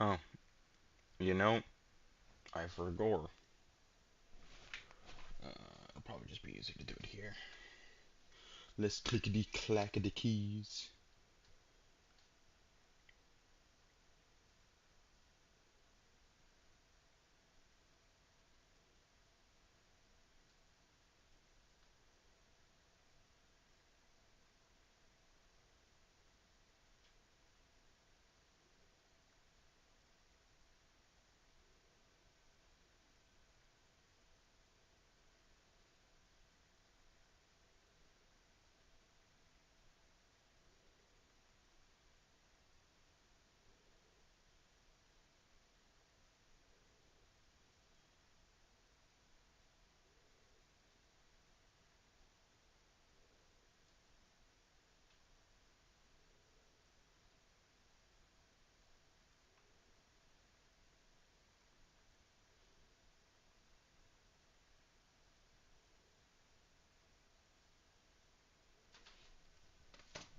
Oh, you know, I forgot. It'll probably just be easier to do it here. Let's clickety clackety keys.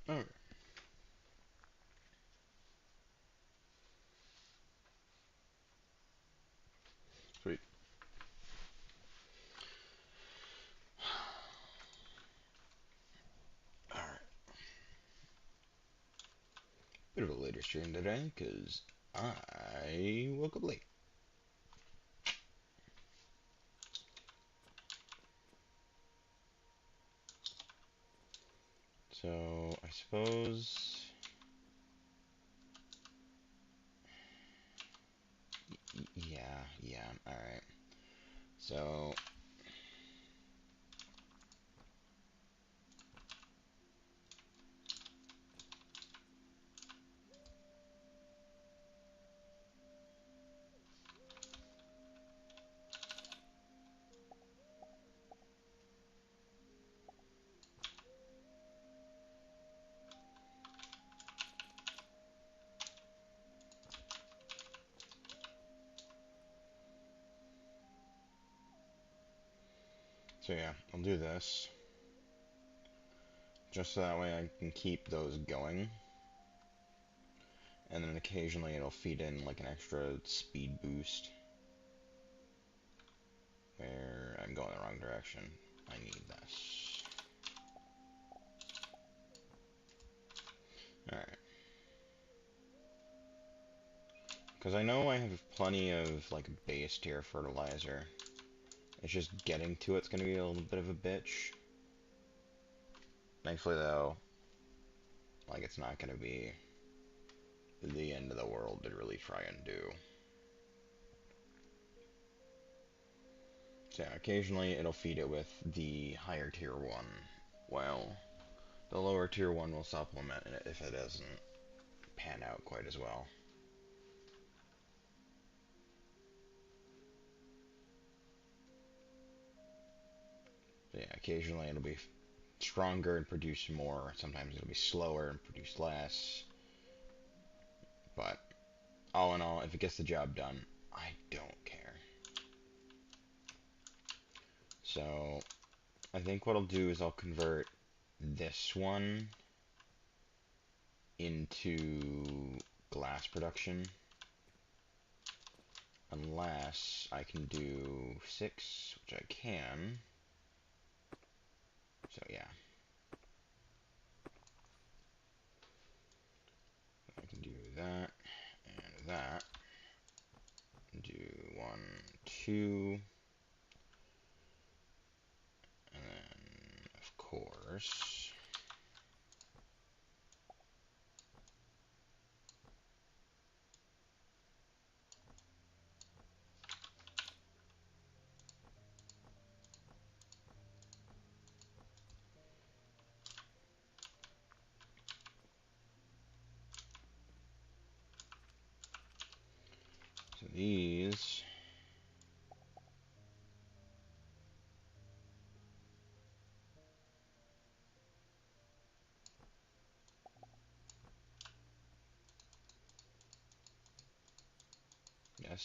Alright, sweet. Alright, bit of a later stream today, because I woke up late. So, I suppose... Yeah, alright. So, so yeah, I'll do this. Just so that way I can keep those going. And then occasionally it'll feed in like an extra speed boost. Where I'm going the wrong direction. I need this. Alright. Because I know I have plenty of like base tier fertilizer. It's just getting to it's gonna be a little bit of a bitch. Thankfully though, like it's not gonna be the end of the world to really try and do. So yeah, occasionally it'll feed it with the higher tier one. Well, the lower tier one will supplement it if it doesn't pan out quite as well. So yeah, occasionally it'll be stronger and produce more. Sometimes it'll be slower and produce less. But all in all, if it gets the job done, I don't care. So I think what I'll do is I'll convert this one into glass production. Unless I can do 6, which I can. So yeah. I can do that and that. Do 1, 2. And then, of course, so these,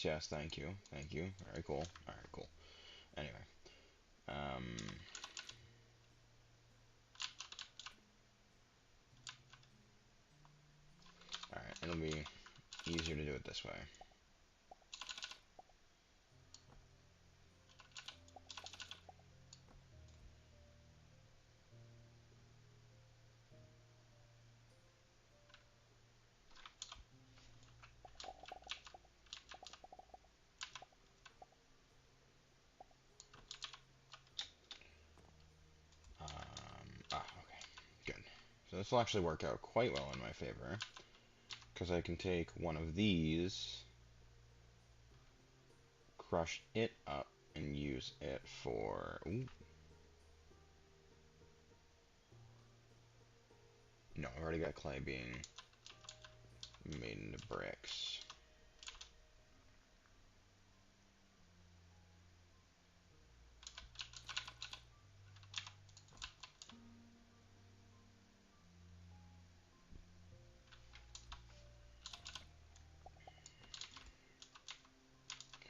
yes, thank you, very cool, alright, cool, anyway, um, alright, it'll be easier to do it this way. Okay, good. So this will actually work out quite well in my favor, because I can take one of these, crush it up, and use it for... Ooh. No, I've already got clay being made into bricks.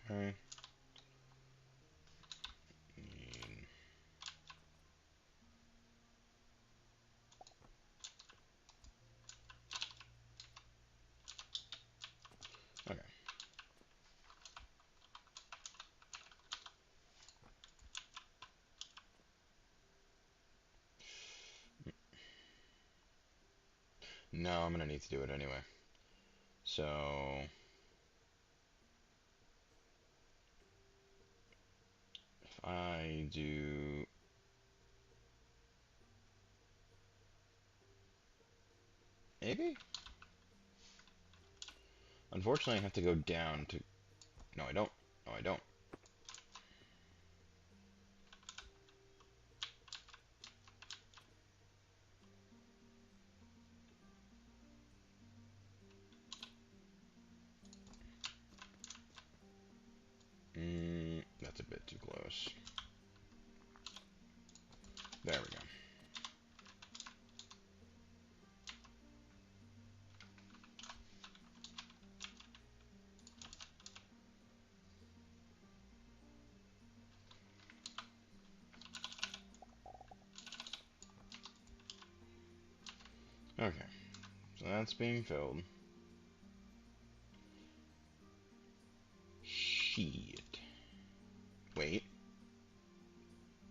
Okay. Okay. No, I'm gonna need to do it anyway. So... if I do... maybe? Unfortunately, I have to go down to... No, I don't. No, I don't. That's a bit too close. There we go. Okay, so that's being filled. Shit. Wait.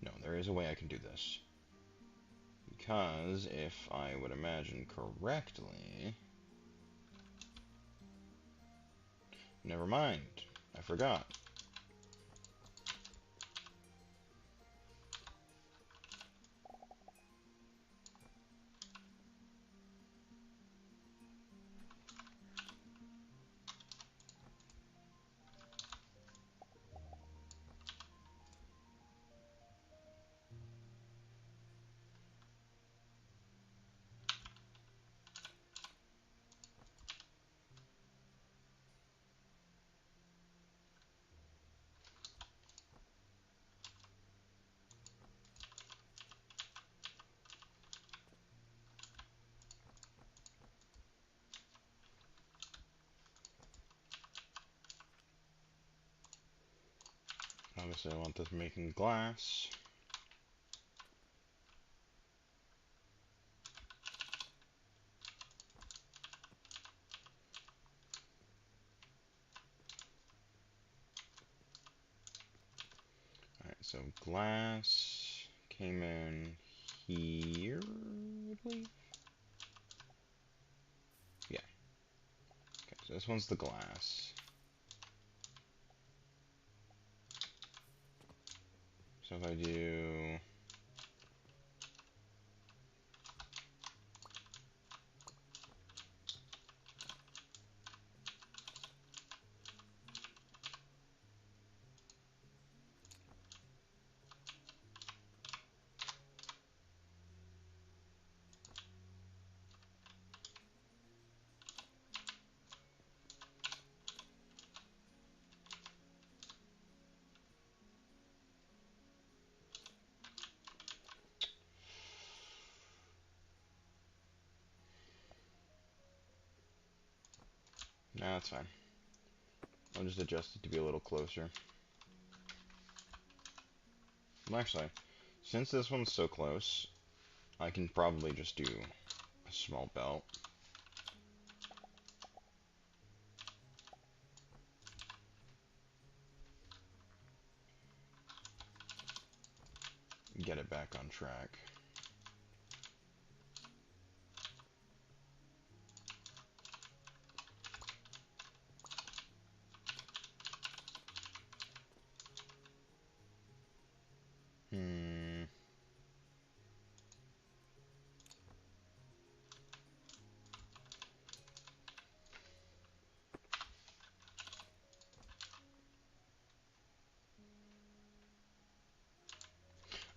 No, there is a way I can do this. Because if I would imagine correctly... Never mind. I forgot. Obviously, I want this making glass. Alright, so glass came in here, I believe? Yeah. Okay, so this one's the glass. So if I do... Nah, that's fine. I'll just adjust it to be a little closer. Well, actually, since this one's so close, I can probably just do a small belt. get back on track.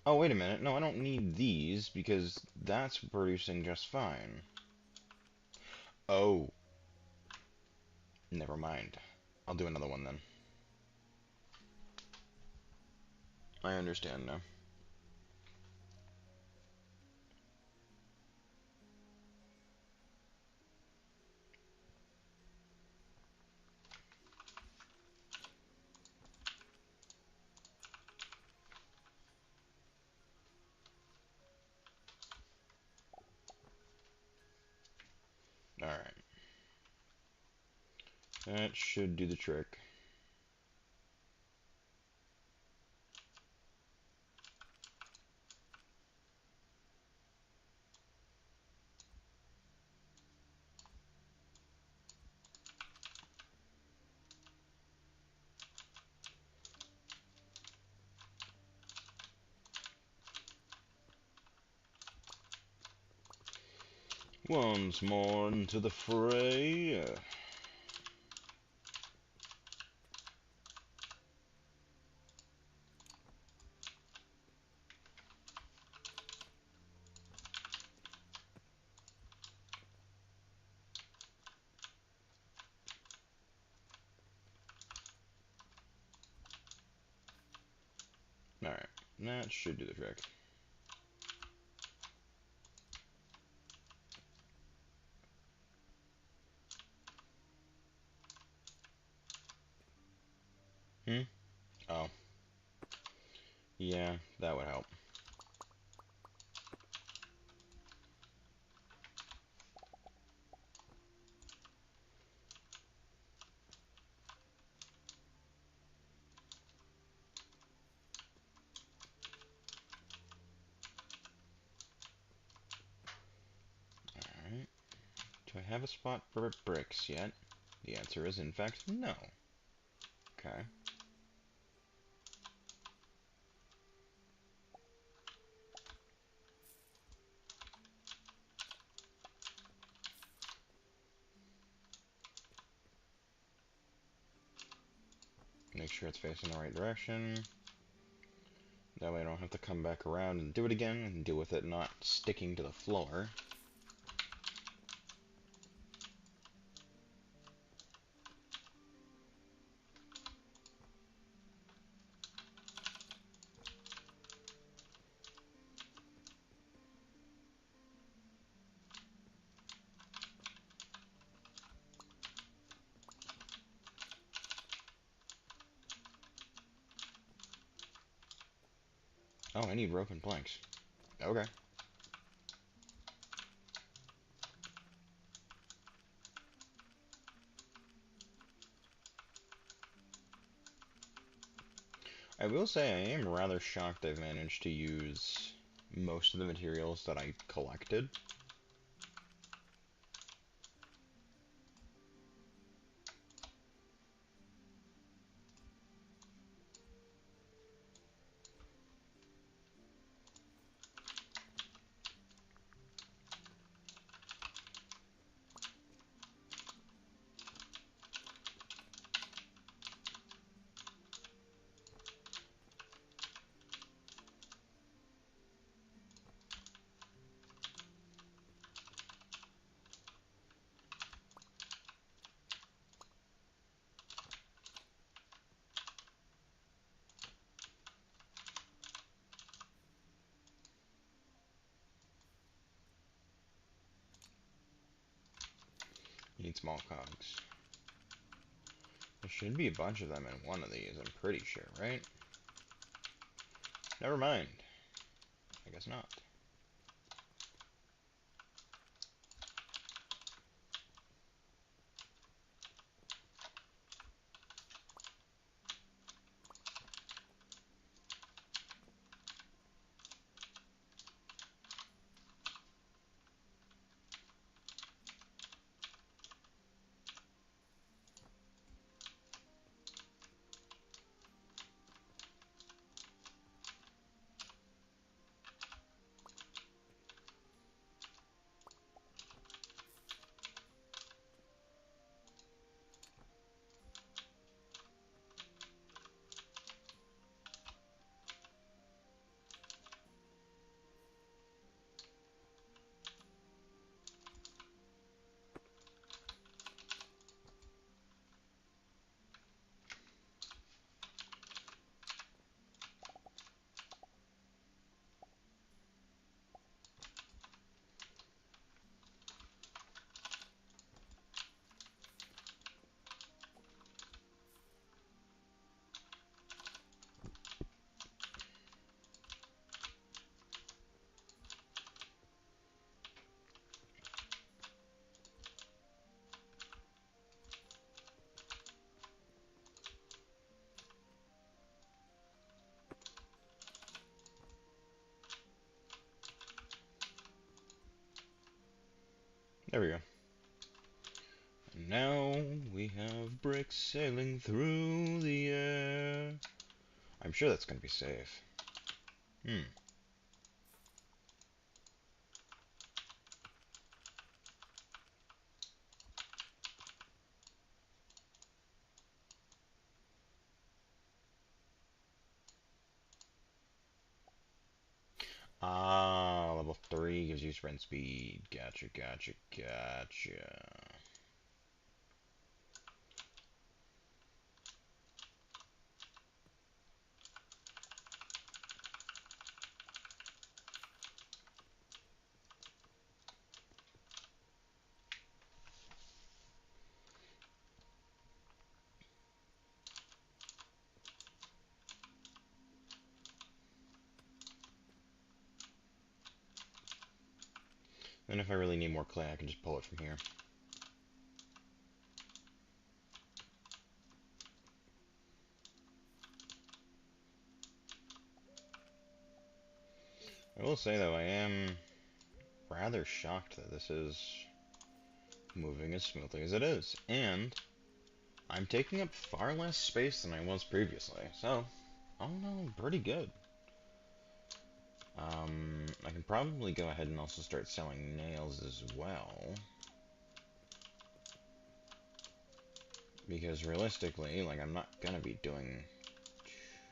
Oh, wait a minute. No, I don't need these because that's producing just fine. Oh. Never mind. I'll do another one then. I understand now. Alright. That should do the trick. Once more into the fray. Alright, that should do the trick. Oh. Yeah, that would help. Alright. Do I have a spot for bricks yet? The answer is, in fact, no. Okay. Make sure it's facing the right direction. That way I don't have to come back around and do it again and deal with it not sticking to the floor. Oh, I need broken planks. Okay. I will say I am rather shocked I've managed to use most of the materials that I collected. Need small cogs. There should be a bunch of them in one of these, I'm pretty sure, right? Never mind. I guess not. There we go. And now we have bricks sailing through the air. I'm sure that's gonna be safe. Hmm. Ah, level 3 gives you sprint speed. Gotcha, gotcha, gotcha. And if I really need more clay, I can just pull it from here. I will say, though, I am rather shocked that this is moving as smoothly as it is. And I'm taking up far less space than I was previously. So, oh no, pretty good. I can probably go ahead and also start selling nails as well. Because realistically, like, I'm not gonna be doing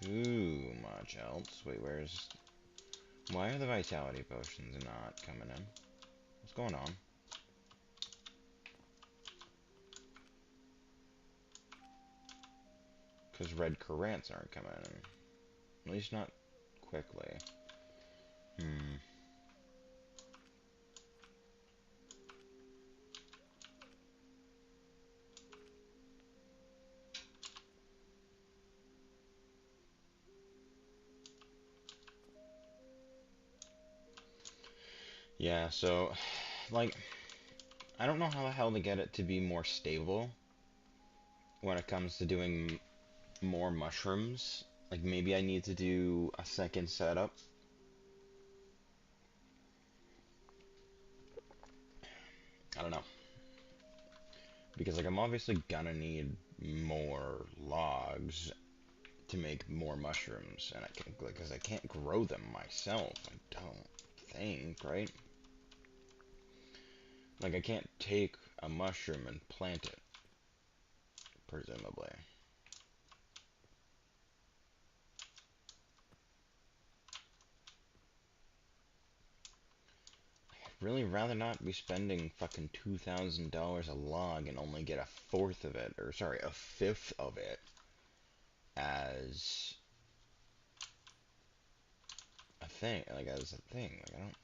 too much else. Wait, where's... Why are the vitality potions not coming in? What's going on? Because red currants aren't coming in. At least not quickly. Hmm. Yeah, so, like, I don't know how the hell to get it to be more stable when it comes to doing more mushrooms. Like, maybe I need to do a second setup. I don't know. Because, like, I'm obviously gonna need more logs to make more mushrooms. And I can't, because I can't grow them myself. I don't think, right? Like, I can't take a mushroom and plant it, presumably. I'd really rather not be spending fucking $2,000 a log and only get a fourth of it, or sorry, a fifth of it as a thing. Like, as a thing. Like, I don't.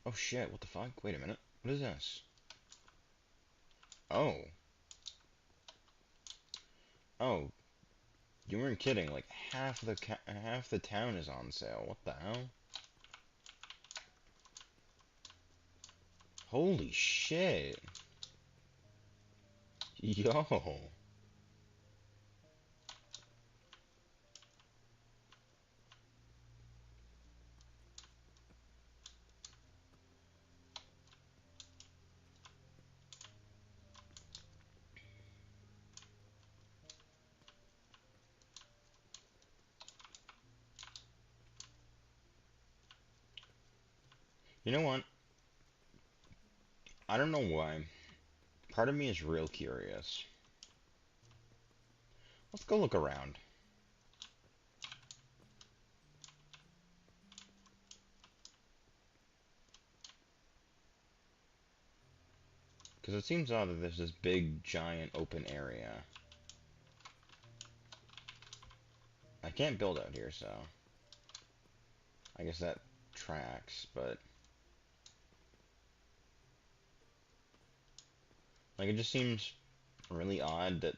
Oh shit, what the fuck? Wait a minute. What is this? Oh. Oh, you weren't kidding. Like, half the town is on sale. What the hell? Holy shit. Yo. You know what? I don't know why. Part of me is real curious. Let's go look around. Because it seems odd that there's this big, giant, open area. I can't build out here, so... I guess that tracks, but... Like, it just seems really odd that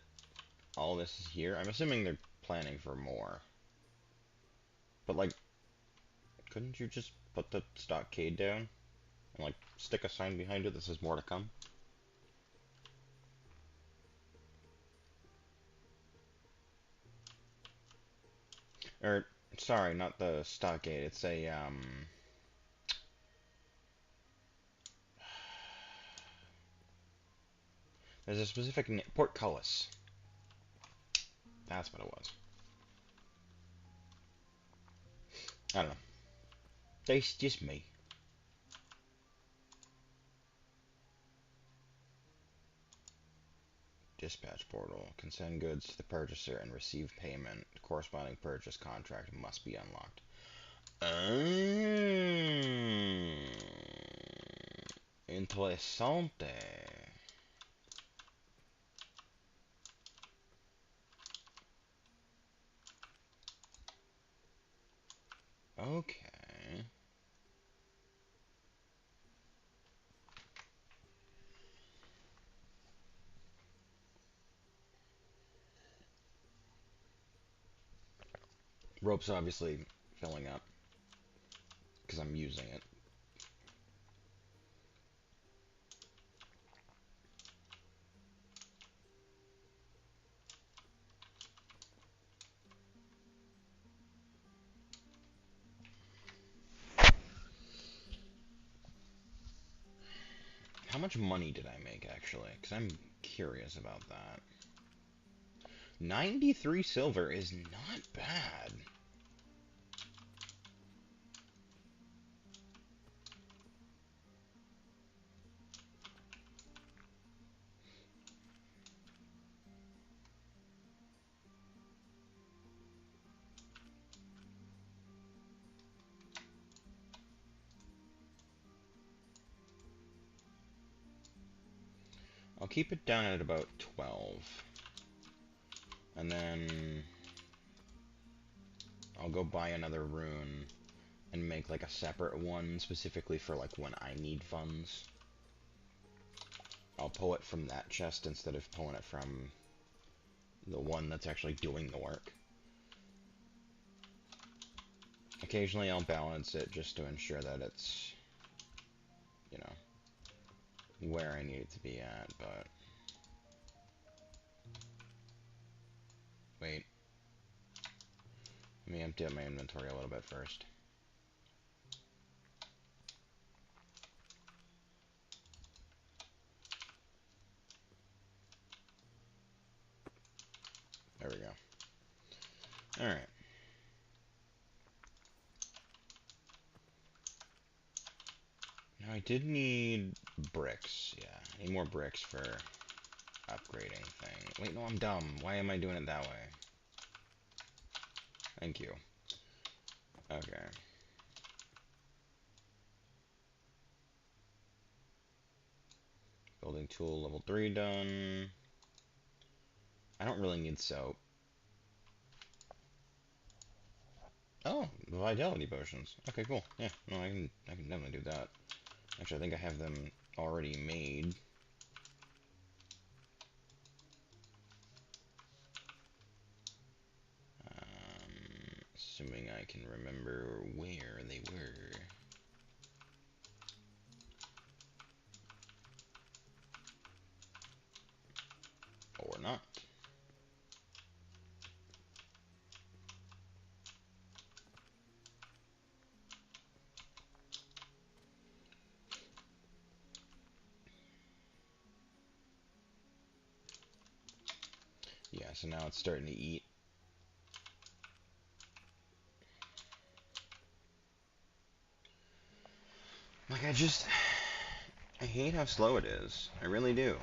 all this is here. I'm assuming they're planning for more. But, like, couldn't you just put the stockade down? And, like, stick a sign behind it that says more to come? Or, sorry, not the stockade. It's a, There's a specific name. Portcullis. That's what it was. I don't know. That's just me. Dispatch portal. Can send goods to the purchaser and receive payment. The corresponding purchase contract must be unlocked. Interessante. Okay. Rope's obviously filling up because I'm using it. How much money did I make, actually? Because I'm curious about that. 93 silver is not bad. I'll keep it down at about 12. And then I'll go buy another rune and make like a separate one specifically for like when I need funds. I'll pull it from that chest instead of pulling it from the one that's actually doing the work. Occasionally I'll balance it just to ensure that it's, you know, where I need it to be at, but... Wait. Let me empty out my inventory a little bit first. There we go. Alright. Now I did need bricks. Yeah, I need more bricks for upgrading thing. Wait, no, I'm dumb. Why am I doing it that way? Thank you. Okay. Building tool level 3 done. I don't really need soap. Oh, vitality potions. Okay, cool. Yeah, no, I can definitely do that. Actually, I think I have them already made. Assuming I can remember where they were. Or not. Yeah, so now it's starting to eat. Like, I hate how slow it is. I really do.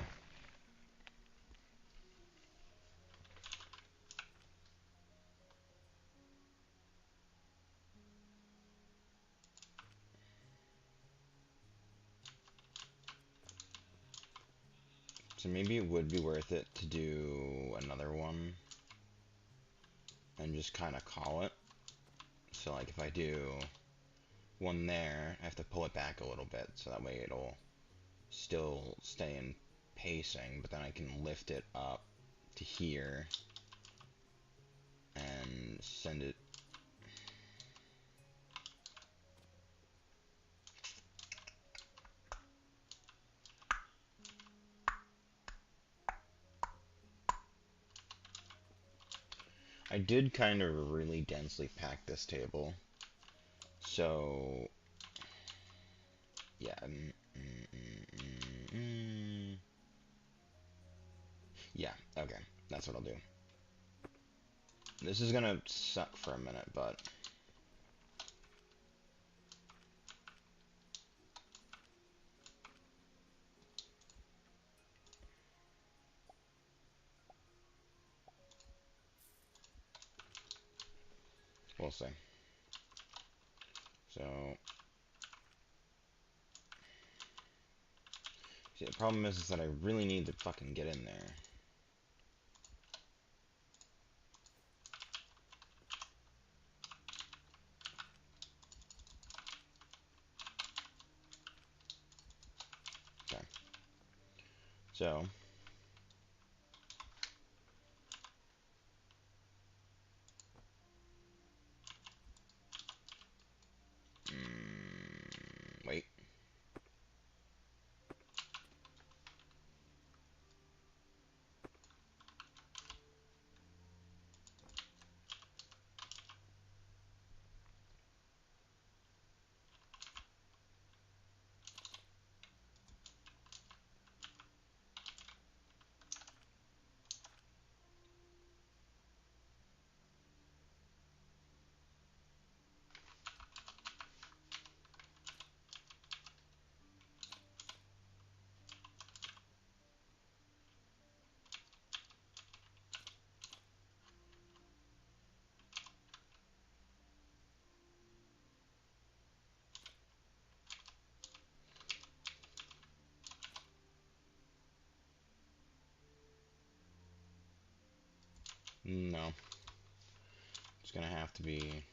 So maybe it would be worth it to do another one and just kind of call it. So like if I do one there, I have to pull it back a little bit so that way it'll still stay in pacing, but then I can lift it up to here and send it. I did kind of really densely pack this table, so yeah. That's what I'll do. This is gonna suck for a minute, but we'll see. So, see, the problem is that I really need to fucking get in there. Okay. So, wait. No. It's gonna have to be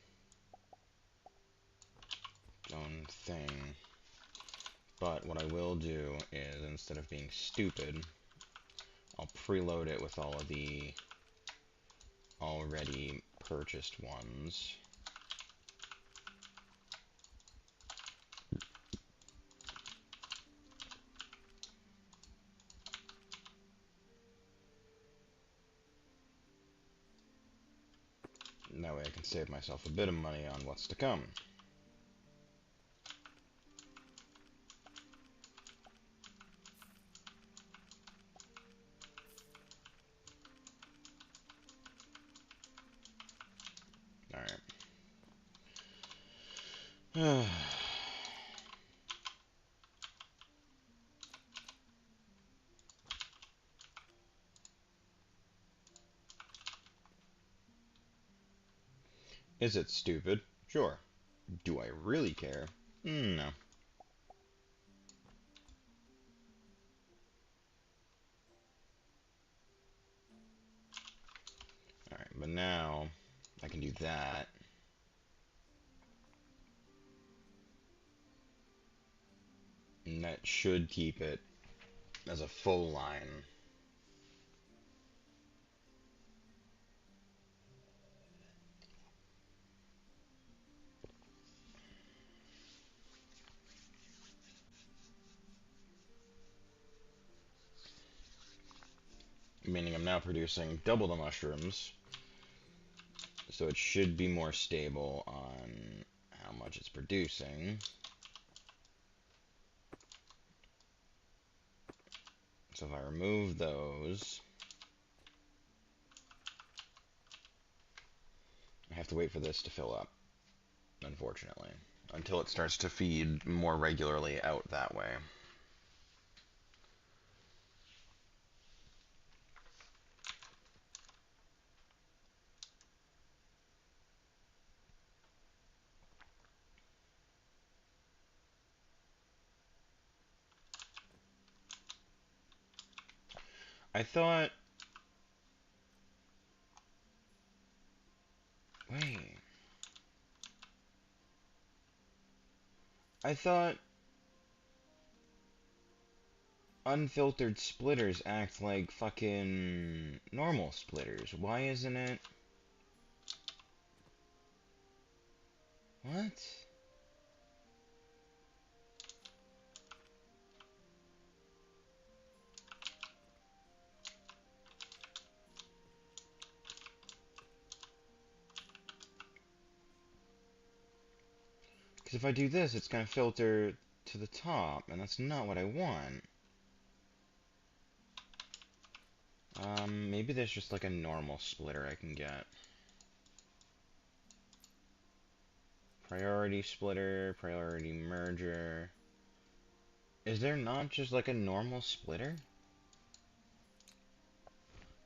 its own thing. But what I will do is, instead of being stupid, I'll preload it with all of the already purchased ones. And that way I can save myself a bit of money on what's to come. Alright. Is it stupid? Sure. Do I really care? No. Alright, but now I can do that. And that should keep it as a full line. Meaning I'm now producing double the mushrooms. So it should be more stable on how much it's producing. So if I remove those, I have to wait for this to fill up, unfortunately, until it starts to feed more regularly out that way. I thought... Wait. I thought unfiltered splitters act like fucking normal splitters. Why isn't it... What? Because if I do this, it's going to filter to the top, and that's not what I want. Maybe there's just like a normal splitter I can get. Priority splitter, priority merger. Is there not just like a normal splitter?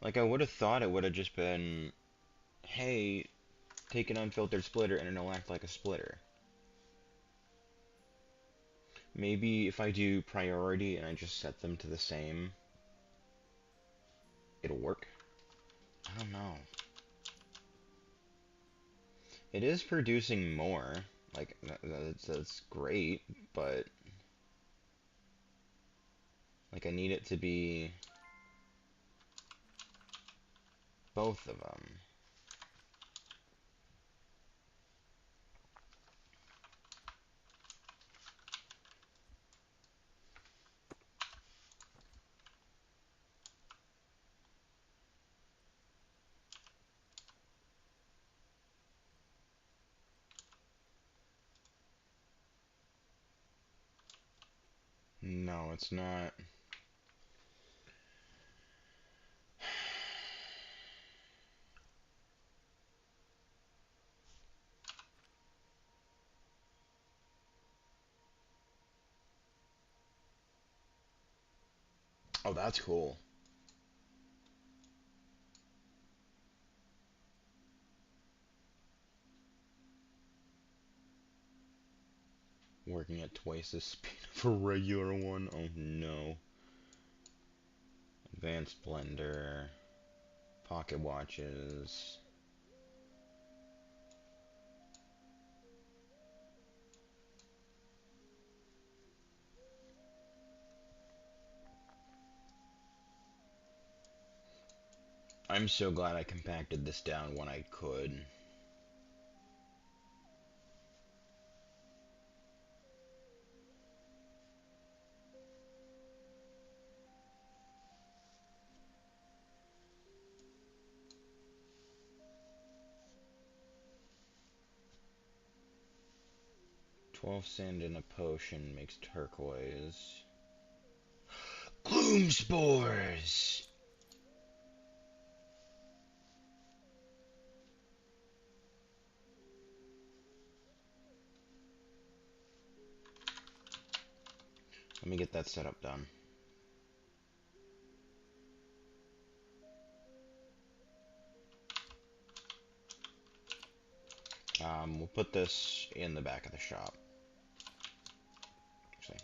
Like, I would have thought it would have just been, hey, take an unfiltered splitter and it'll act like a splitter. Maybe if I do priority and I just set them to the same, it'll work. I don't know. It is producing more. Like, that's great, but like, I need it to be both of them. No, it's not. Oh, that's cool. Working at twice the speed of a regular one. Oh no. Advanced blender. Pocket watches. I'm so glad I compacted this down when I could. "12 sand in a potion makes turquoise." Gloom spores! Let me get that setup done. We'll put this in the back of the shop. Actually,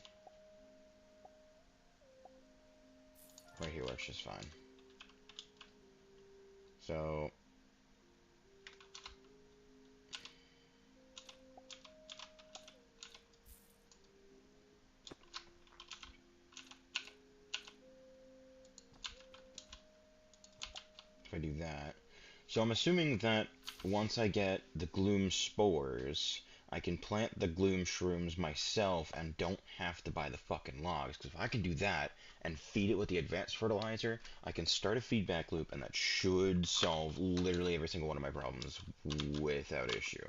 right here works just fine. So, if I do that. So I'm assuming that once I get the gloom spores, I can plant the gloom shrooms myself and don't have to buy the fucking logs. Because if I can do that and feed it with the advanced fertilizer, I can start a feedback loop and that should solve literally every single one of my problems without issue.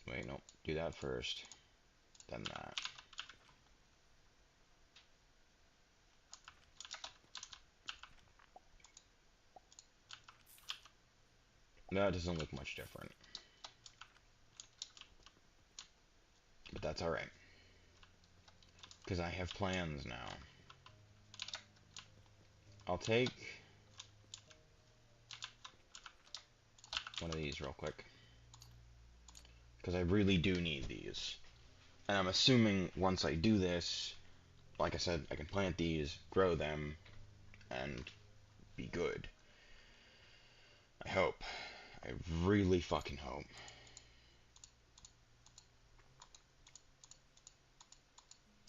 Wait, no, do that first, then that. That doesn't look much different. But that's alright. Because I have plans now. I'll take one of these real quick. Because I really do need these. And I'm assuming once I do this, like I said, I can plant these, grow them, and be good. I hope. I really fucking hope.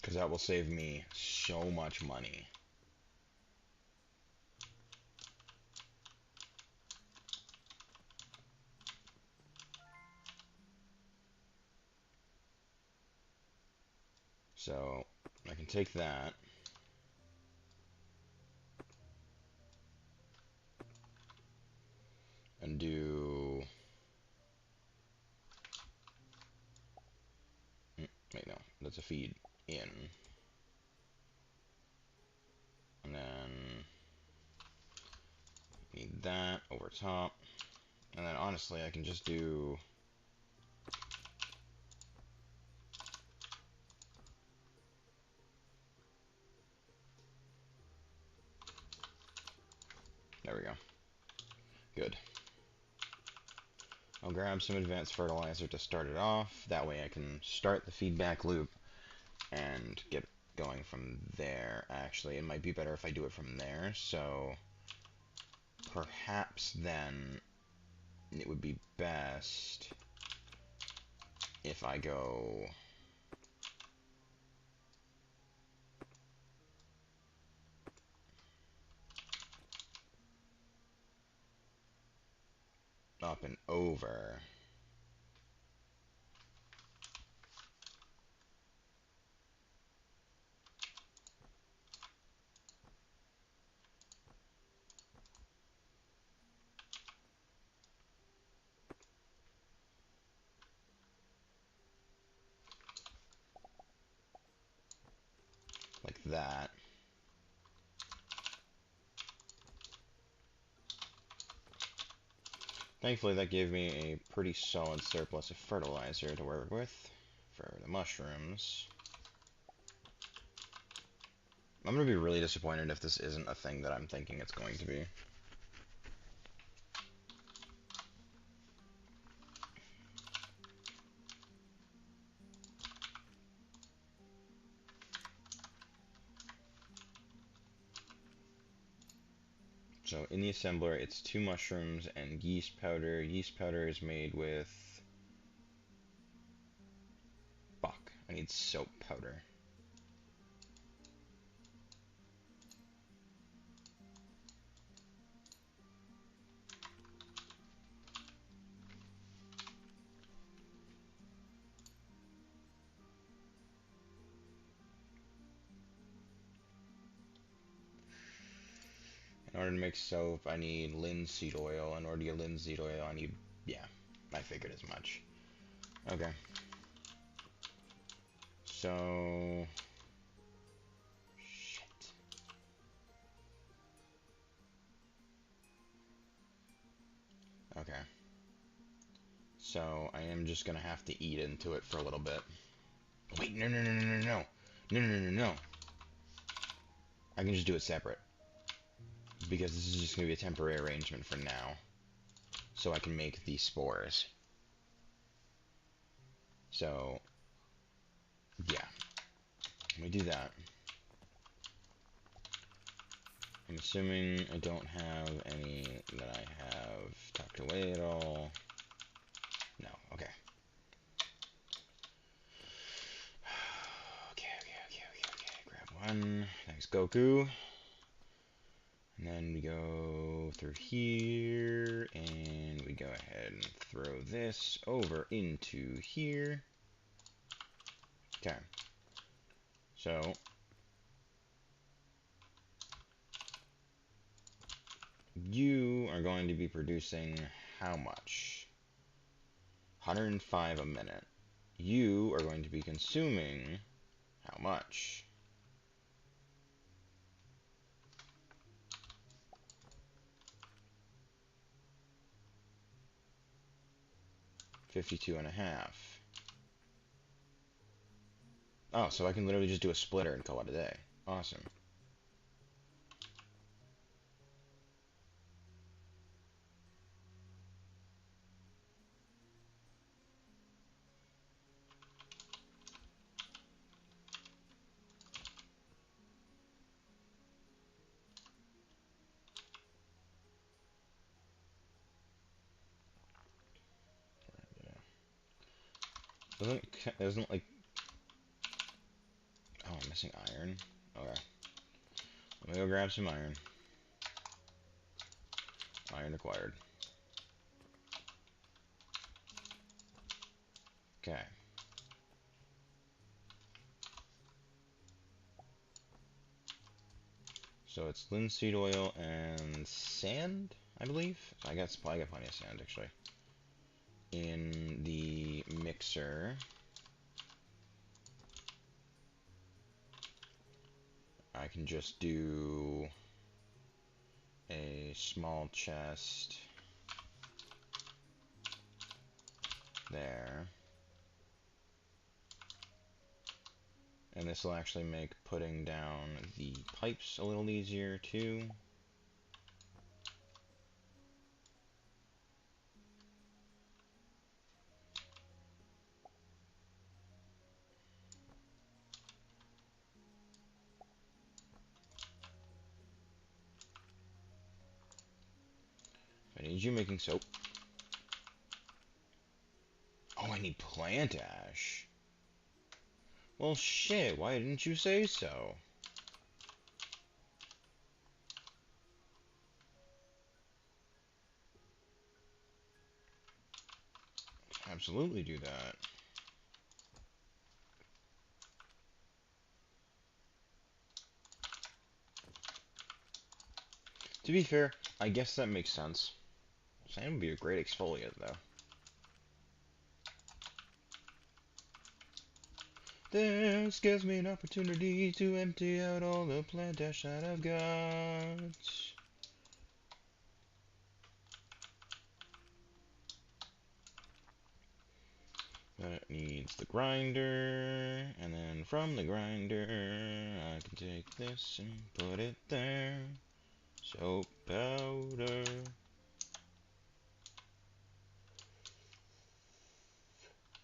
Because that will save me so much money. So, I can take that. And do it's a feed in. And then need that over top. And then honestly, I can just do there we go. Good. I'll grab some advanced fertilizer to start it off. That way I can start the feedback loop and get going from there. Actually, it might be better if I do it from there. So perhaps then it would be best if I go up and over. Like that. Thankfully, that gave me a pretty solid surplus of fertilizer to work with for the mushrooms. I'm going to be really disappointed if this isn't a thing that I'm thinking it's going to be. So in the assembler, it's 2 mushrooms and yeast powder. Yeast powder is made with... Fuck, I need soap powder. In order to make soap, I need linseed oil. In order to get linseed oil, I need... Yeah, I figured as much. Okay. So... Shit. Okay. So, I am just gonna have to eat into it for a little bit. Wait, no, no, no, no, no, no. No, no, no, no, no. I can just do it separate. Because this is just gonna be a temporary arrangement for now. So I can make these spores. So, yeah. Let me do that. I'm assuming I don't have any that I have tucked away at all. No, okay. Okay. Grab one. Thanks, Goku. And then we go through here, and we go ahead and throw this over into here. Okay. So, you are going to be producing how much? 105 a minute. You are going to be consuming how much? 52 and a half. Oh, so I can literally just do a splitter and call it a day. Awesome. Doesn't like... Oh, I'm missing iron. Okay. Let me go grab some iron. Iron acquired. Okay. So it's linseed oil and sand, I believe. So I got plenty of sand, actually. In the mixer. I can just do a small chest there. And this will actually make putting down the pipes a little easier too. I need you making soap. Oh, I need plant ash. Well, shit, why didn't you say so? Absolutely do that. To be fair, I guess that makes sense. Sand would be a great exfoliant, though. This gives me an opportunity to empty out all the plant ash that I've got. That needs the grinder, and then from the grinder, I can take this and put it there. Soap powder.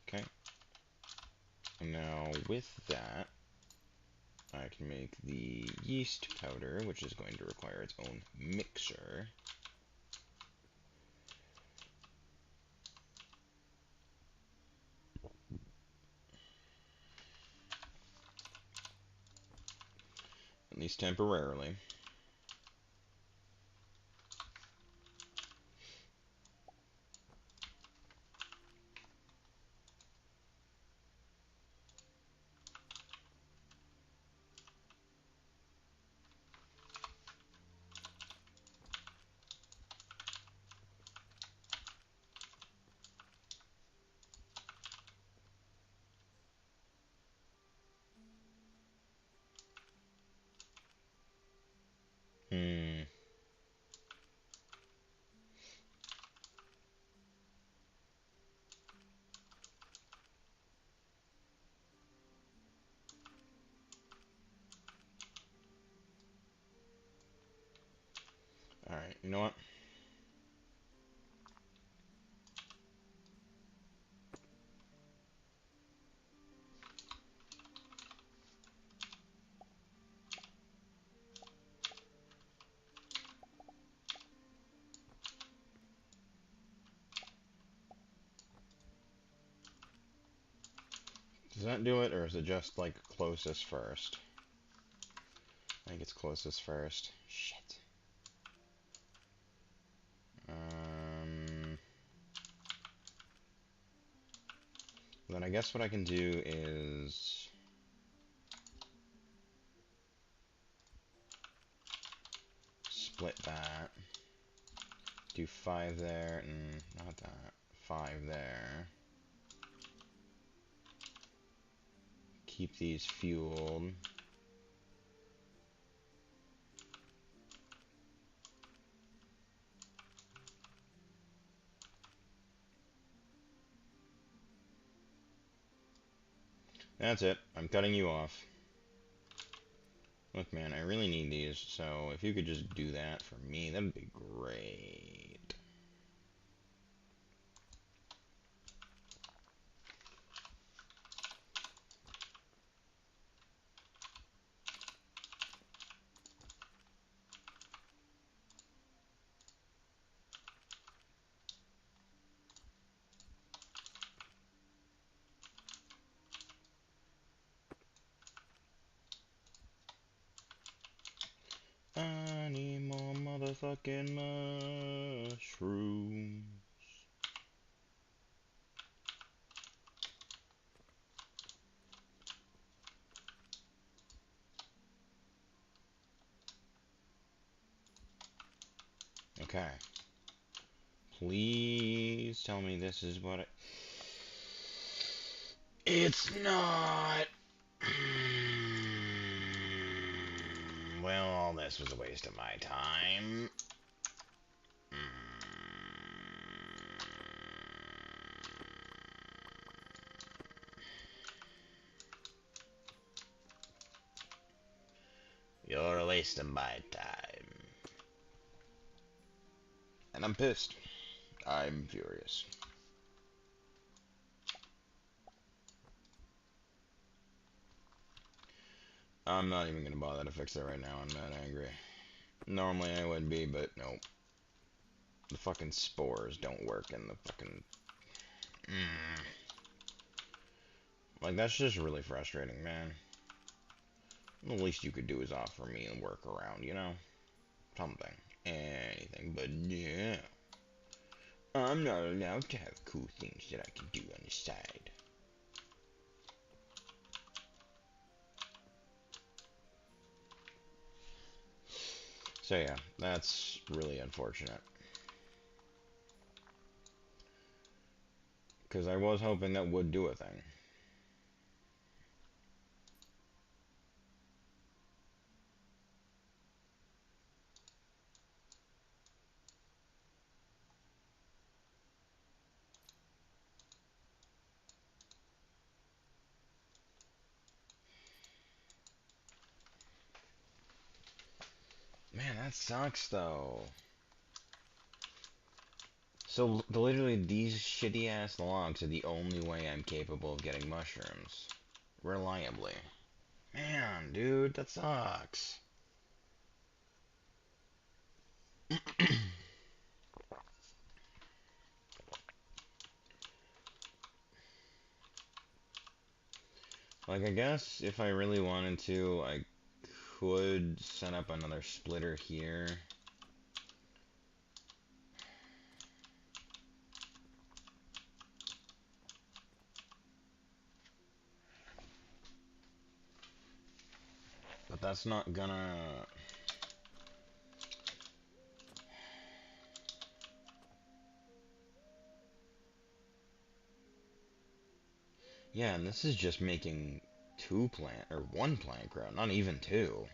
Okay. And now with that, I can make the yeast powder, which is going to require its own mixer. At least temporarily. Hmm. Alright, you know what? Does that do it, or is it just, like, closest first? I think it's closest first. Shit. Then I guess what I can do is split that. Do 5 there, and not that. 5 there. Keep these fueled. That's it. I'm cutting you off. Look, man, I really need these, so if you could just do that for me, that'd be great. I need more motherfucking mushrooms. Okay. Please tell me this is what it... It's not! well, all this was a waste of my time. You're wasting my time. And I'm pissed. I'm furious. I'm not even gonna bother to fix it right now. I'm that angry. Normally I would be, but nope. The fucking spores don't work in the fucking... Like, that's just really frustrating, man. The least you could do is offer me a workaround, you know? Something. Anything, but yeah. I'm not allowed to have cool things that I can do on the side. So yeah, that's really unfortunate. Because I was hoping that would do a thing. Man, that sucks though. So literally these shitty ass logs are the only way I'm capable of getting mushrooms. Reliably. Man, dude, that sucks. Like, I guess if I really wanted to, I could set up another splitter here. But that's not gonna... Yeah, and this is just making one plant grow, not even two.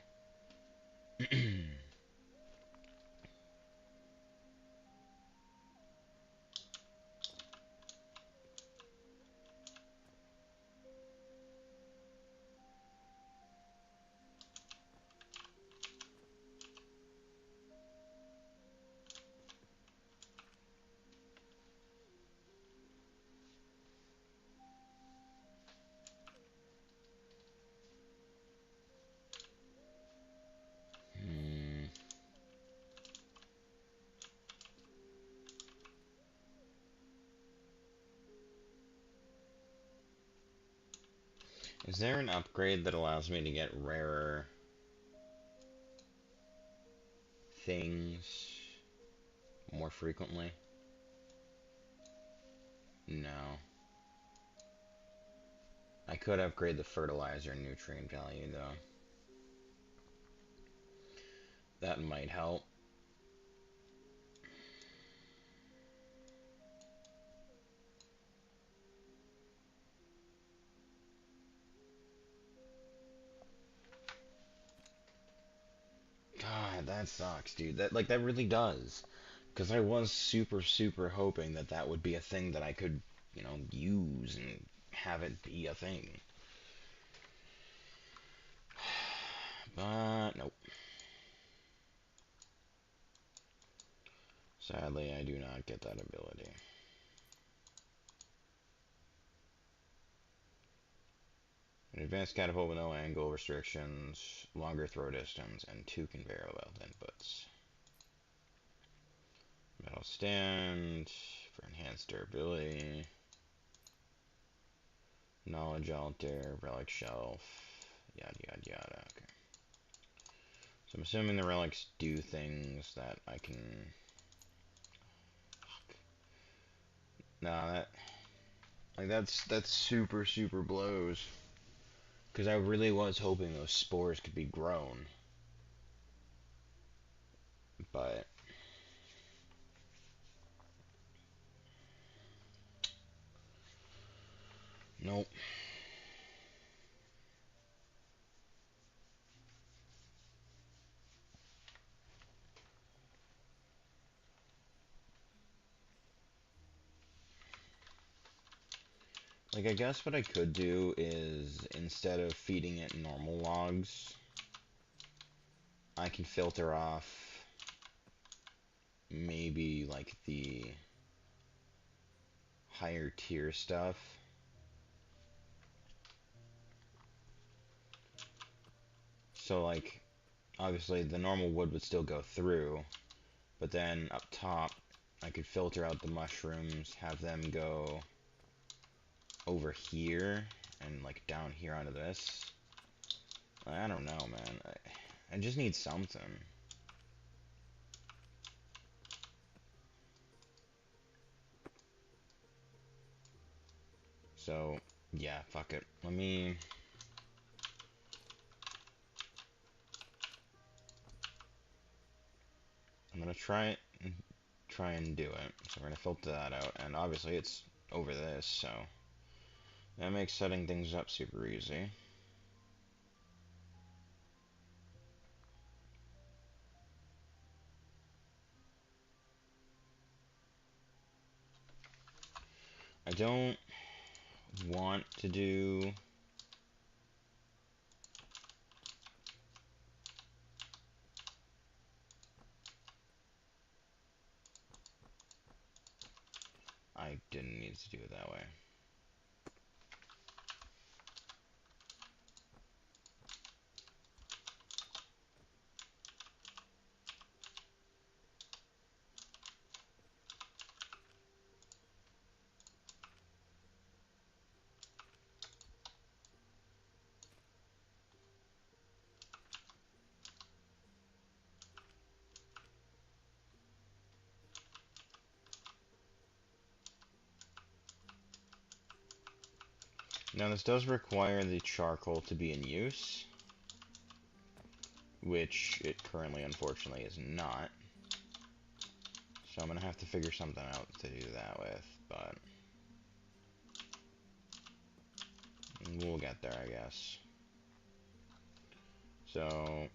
Is there an upgrade that allows me to get rarer things more frequently? No. I could upgrade the fertilizer nutrient value, though. That might help. God, that sucks, dude. That really does. Because I was super hoping that that would be a thing that I could, use and have it be a thing. But, nope. Sadly, I do not get that ability. An advanced catapult with no angle restrictions, longer throw distance, and 2 conveyor belt inputs. Metal stand for enhanced durability. Knowledge altar, relic shelf, yada yada yada. Okay. So I'm assuming the relics do things that I can... Fuck. Nah, that's super blows. Because I really was hoping those spores could be grown. But... Nope. Like, I guess what I could do is, instead of feeding it normal logs, I can filter off maybe, like, the higher tier stuff. So, like, obviously the normal wood would still go through, but then up top, I could filter out the mushrooms, have them go over here, and, like, down here onto this. I don't know, man. I just need something. So, yeah, fuck it. I'm gonna try and do it. So we're gonna filter that out, and obviously it's over this, so that makes setting things up super easy. I don't want to do... I didn't need to do it that way. Now this does require the charcoal to be in use, which it currently unfortunately is not. So I'm gonna have to figure something out to do that with, but we'll get there, I guess. So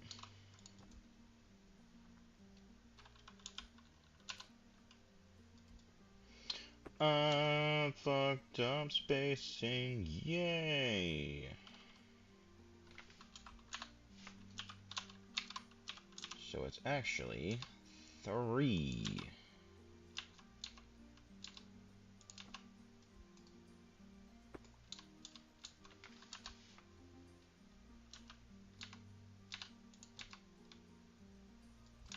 fucked up spacing, yay! So it's actually 3.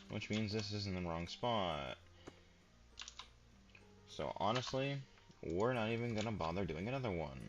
Which means this is in the wrong spot. So honestly, we're not even gonna bother doing another one.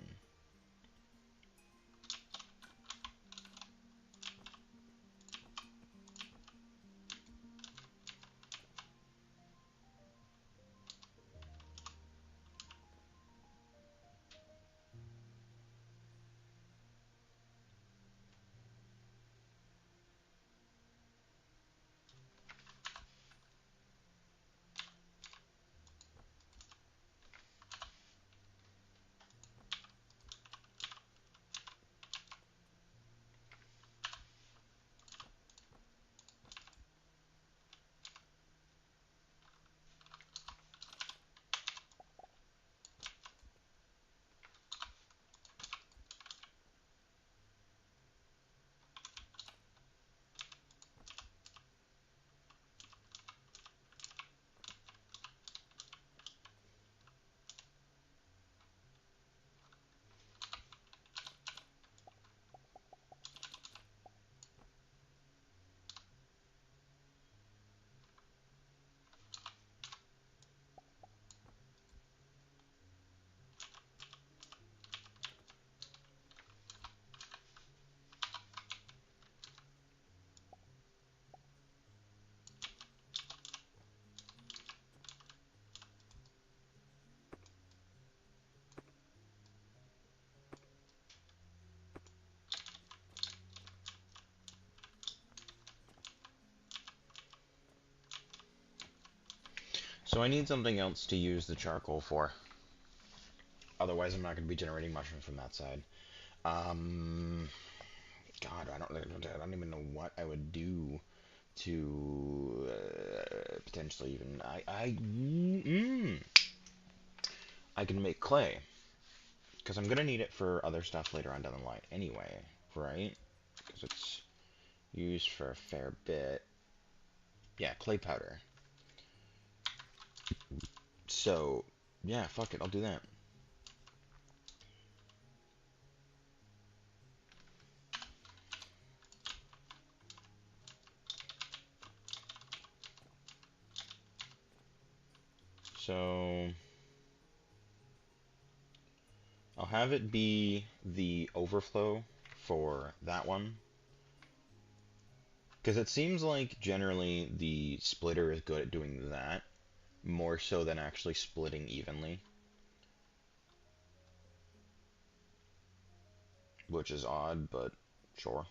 So I need something else to use the charcoal for. Otherwise I'm not going to be generating mushrooms from that side. God, I don't even know what I would do to potentially even... I can make clay. Because I'm going to need it for other stuff later on down the line anyway, right? Because it's used for a fair bit. Yeah, clay powder. So, yeah, fuck it, I'll do that. So, I'll have it be the overflow for that one. Because it seems like generally the splitter is good at doing that, more so than actually splitting evenly. Which is odd, but sure.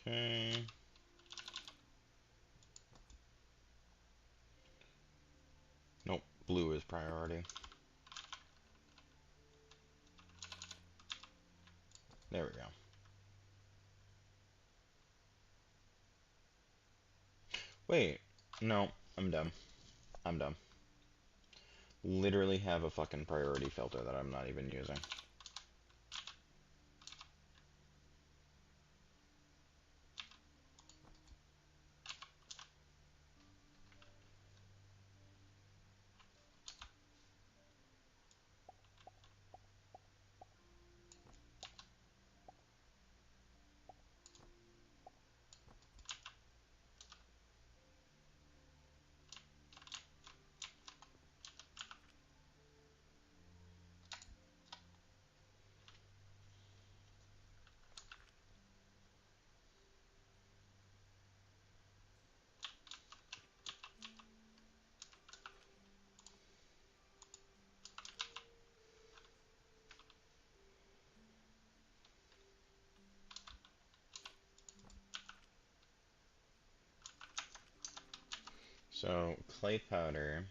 Okay. Nope, blue is priority. There we go. Wait, no, I'm dumb. I'm dumb. Literally have a fucking priority filter that I'm not even using. So, clay powder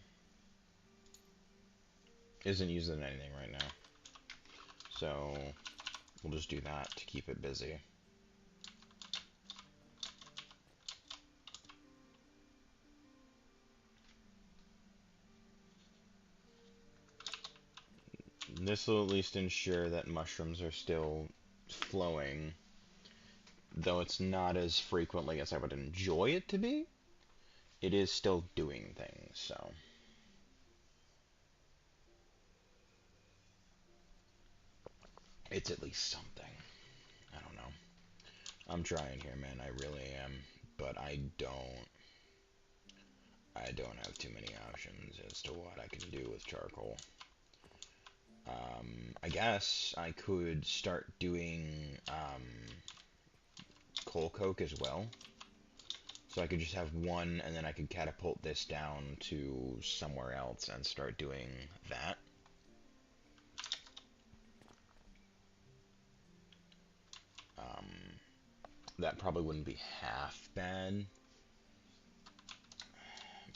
isn't using anything right now. So, we'll just do that to keep it busy. This will at least ensure that mushrooms are still flowing, though it's not as frequently as I would enjoy it to be. It is still doing things, so. It's at least something. I don't know. I'm trying here, man. I really am. But I don't have too many options as to what I can do with charcoal. I guess I could start doing coal coke as well. So I could just have one, and then I could catapult this down to somewhere else and start doing that. Um, that probably wouldn't be half bad.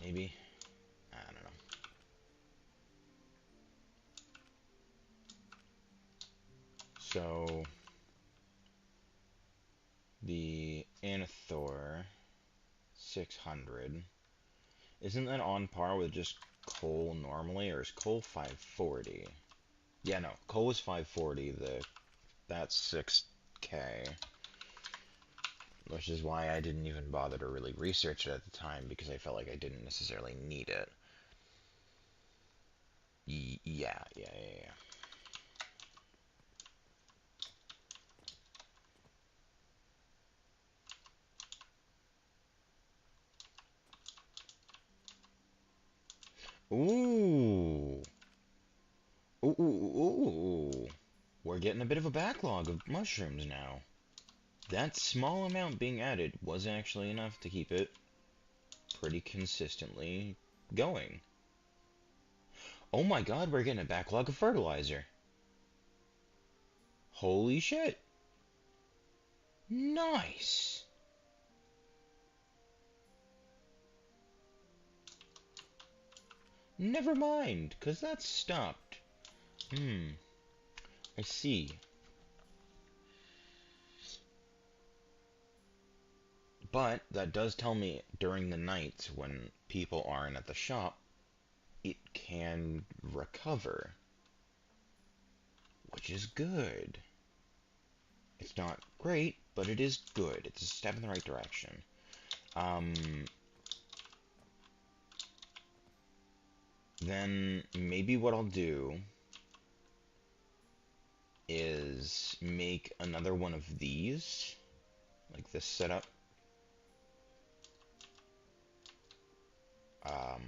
Maybe. I don't know. So the Anthor 600, isn't that on par with just coal normally, or is coal 540? Yeah, no, coal is 540. That's 6K, which is why I didn't even bother to really research it at the time, because I felt like I didn't necessarily need it. Yeah. Ooh. Ooh. We're getting a bit of a backlog of mushrooms now. That small amount being added was actually enough to keep it pretty consistently going. Oh my god, we're getting a backlog of fertilizer. Holy shit. Nice. Never mind, because that's stopped. I see. But that does tell me during the nights when people aren't at the shop, it can recover, which is good. It's not great, but it is good. It's a step in the right direction. Um, then maybe what I'll do is make another one of these, like this setup. Um,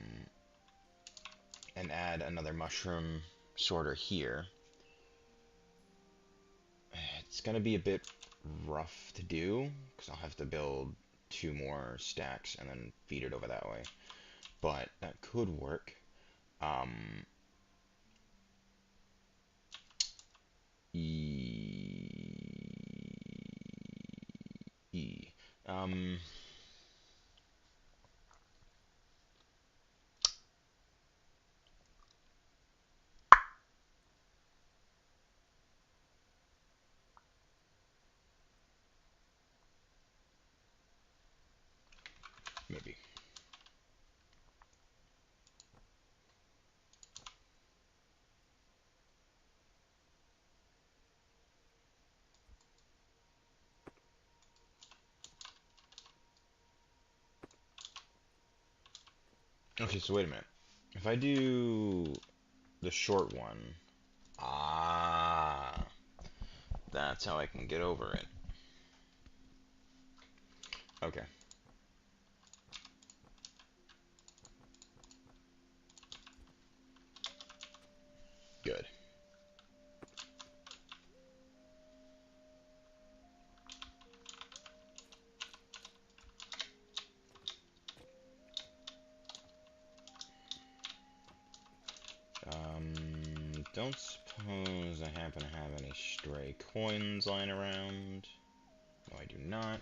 and add another mushroom sorter here. It's gonna be a bit rough to do, because I'll have to build 2 more stacks and then feed it over that way. But that could work. Um, e, um, maybe. Okay, so wait a minute. If I do the short one, ah, that's how I can get over it. Okay. Good. Don't suppose I happen to have any stray coins lying around. No, I do not.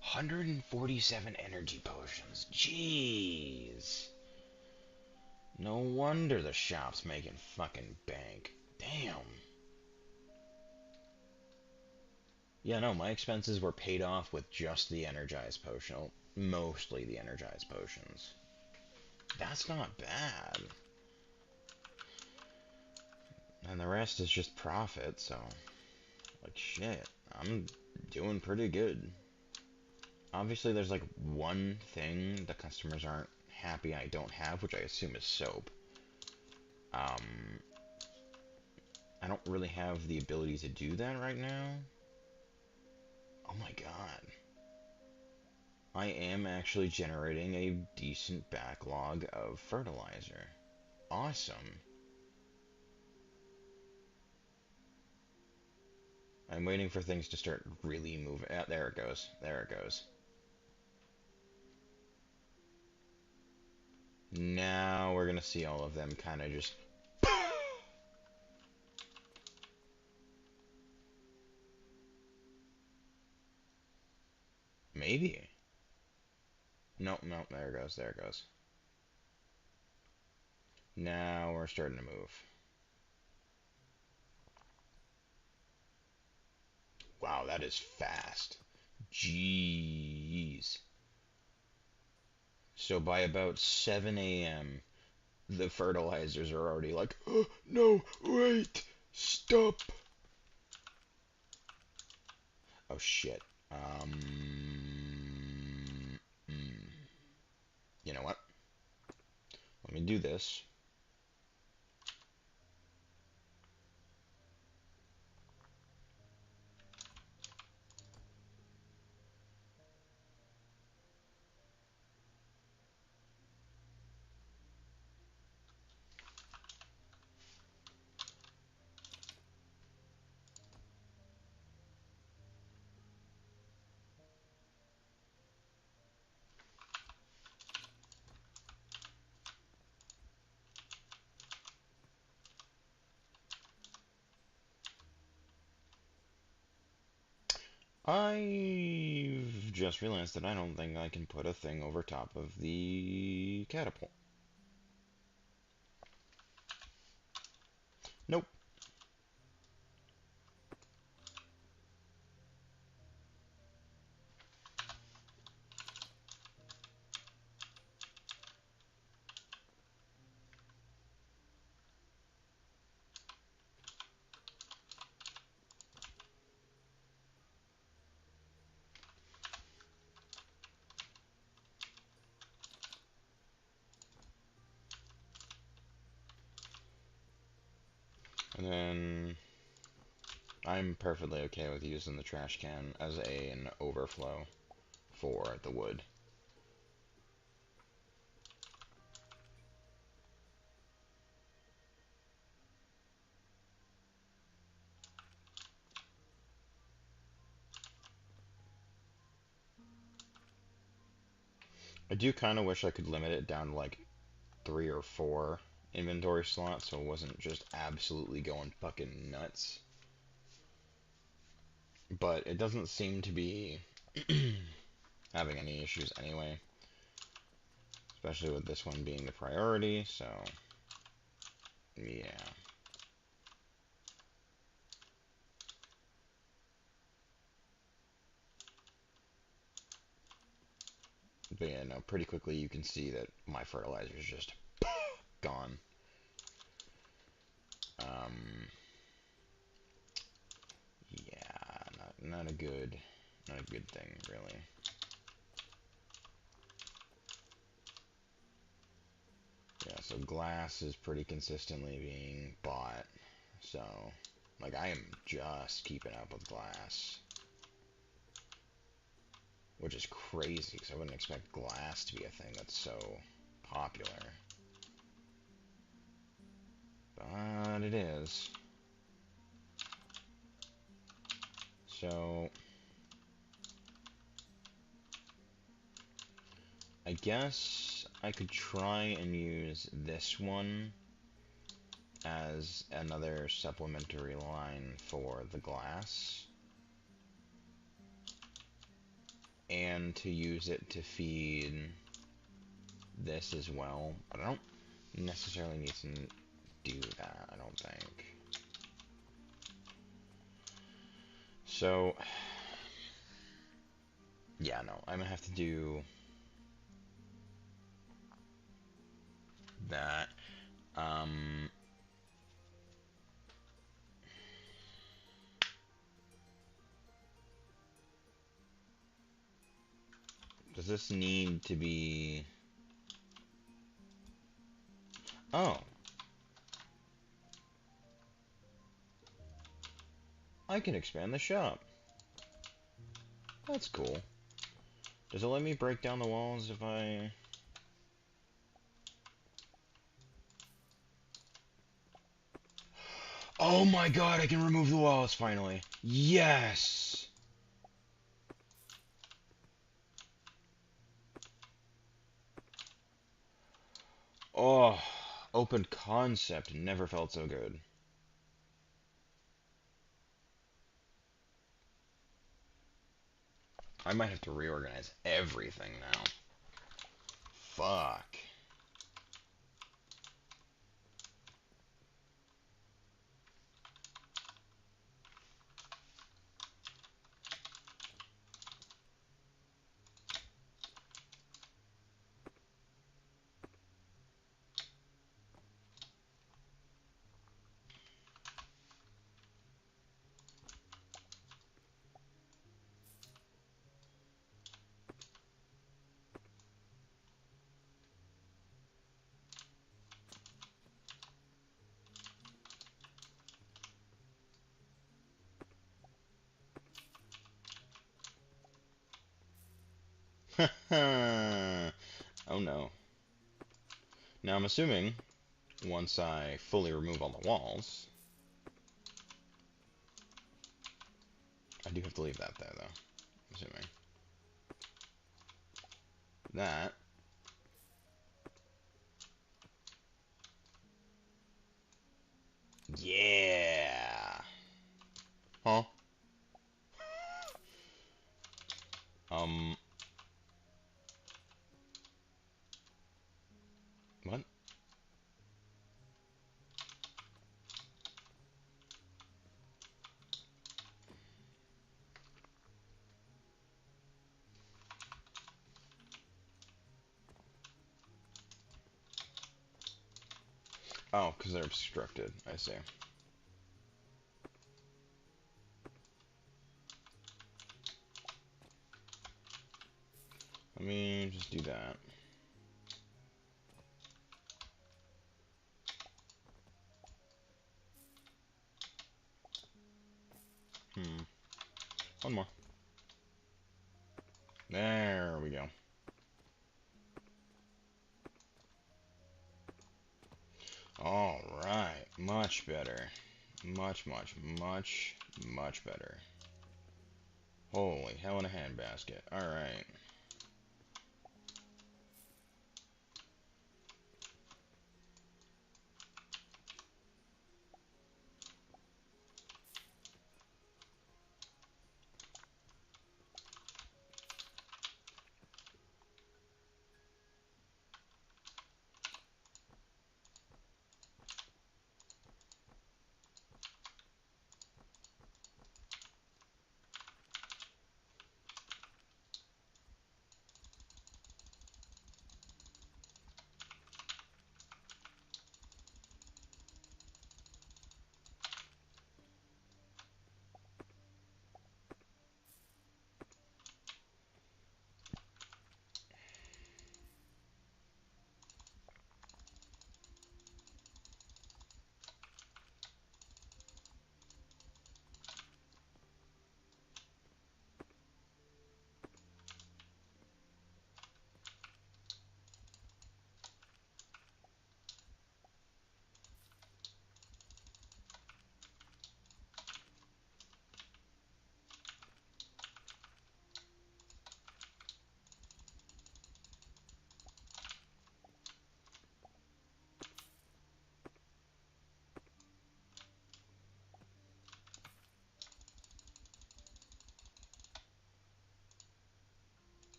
147 energy potions. Jeez. No wonder the shop's making fucking bank. Damn. Yeah, no, my expenses were paid off with just the energized potion. Well, mostly the energized potions. That's not bad. And the rest is just profit, so... Like, shit. I'm doing pretty good. Obviously, there's like one thing the customers aren't happy I don't have, which I assume is soap. Um, I don't really have the ability to do that right now. Oh my god. I am actually generating a decent backlog of fertilizer. Awesome. I'm waiting for things to start really moving. Ah, there it goes. There it goes. Now we're gonna see all of them kind of just... Maybe. Nope, nope, there it goes, there it goes. Now we're starting to move. Wow, that is fast. Jeez. So by about 7 a.m., the fertilizers are already like, oh, no, wait, stop. Oh shit. Mm, you know what? Let me do this. I've just realized that I don't think I can put a thing over top of the catapult. Nope. And then I'm perfectly okay with using the trash can as an overflow for the wood. I do kind of wish I could limit it down to like 3 or 4 inventory slots so it wasn't just absolutely going fucking nuts. But it doesn't seem to be having any issues anyway. Especially with this one being the priority, so yeah. But yeah, no, pretty quickly you can see that my fertilizer is just gone. Um, yeah, not a good thing really. Yeah, so glass is pretty consistently being bought. So, like, I am just keeping up with glass, which is crazy because I wouldn't expect glass to be a thing that's so popular. But it is. So, I guess I could try and use this one as another supplementary line for the glass, and to use it to feed this as well. But I don't necessarily need to do that, I don't think. So, yeah, no, I'm gonna have to do that. Um, does this need to be... Oh, I can expand the shop. That's cool. Does it let me break down the walls if I... Oh my god, I can remove the walls finally. Yes! Oh, open concept never felt so good. I might have to reorganize everything now. Fuck. Oh no. Now I'm assuming once I fully remove all the walls, I do have to leave that there though. I'm assuming. That. Yeah. Huh? Oh, because they're obstructed. I see. Let me just do that. One more. There we go. Alright, much better. Much, much, much, much better. Holy hell in a handbasket. Alright.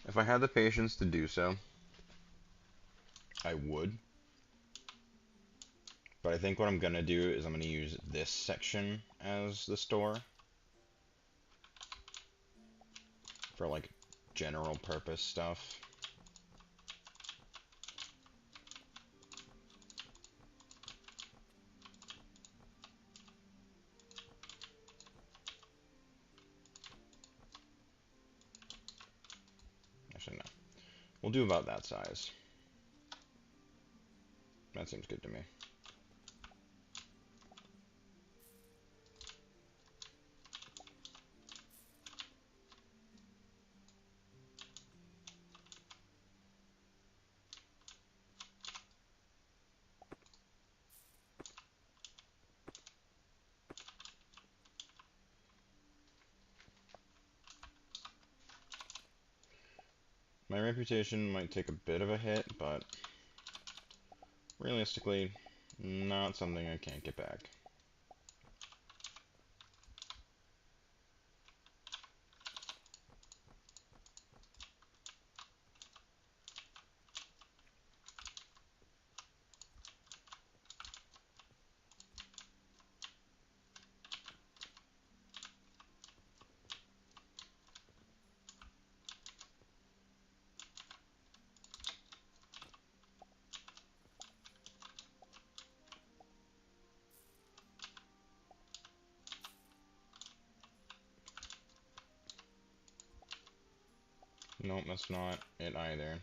If I had the patience to do so, I would. But I think what I'm going to do is I'm going to use this section as the store for like general purpose stuff. Actually, no. We'll do about that size. That seems good to me. My reputation might take a bit of a hit, but realistically, not something I can't get back. Nope, that's not it either.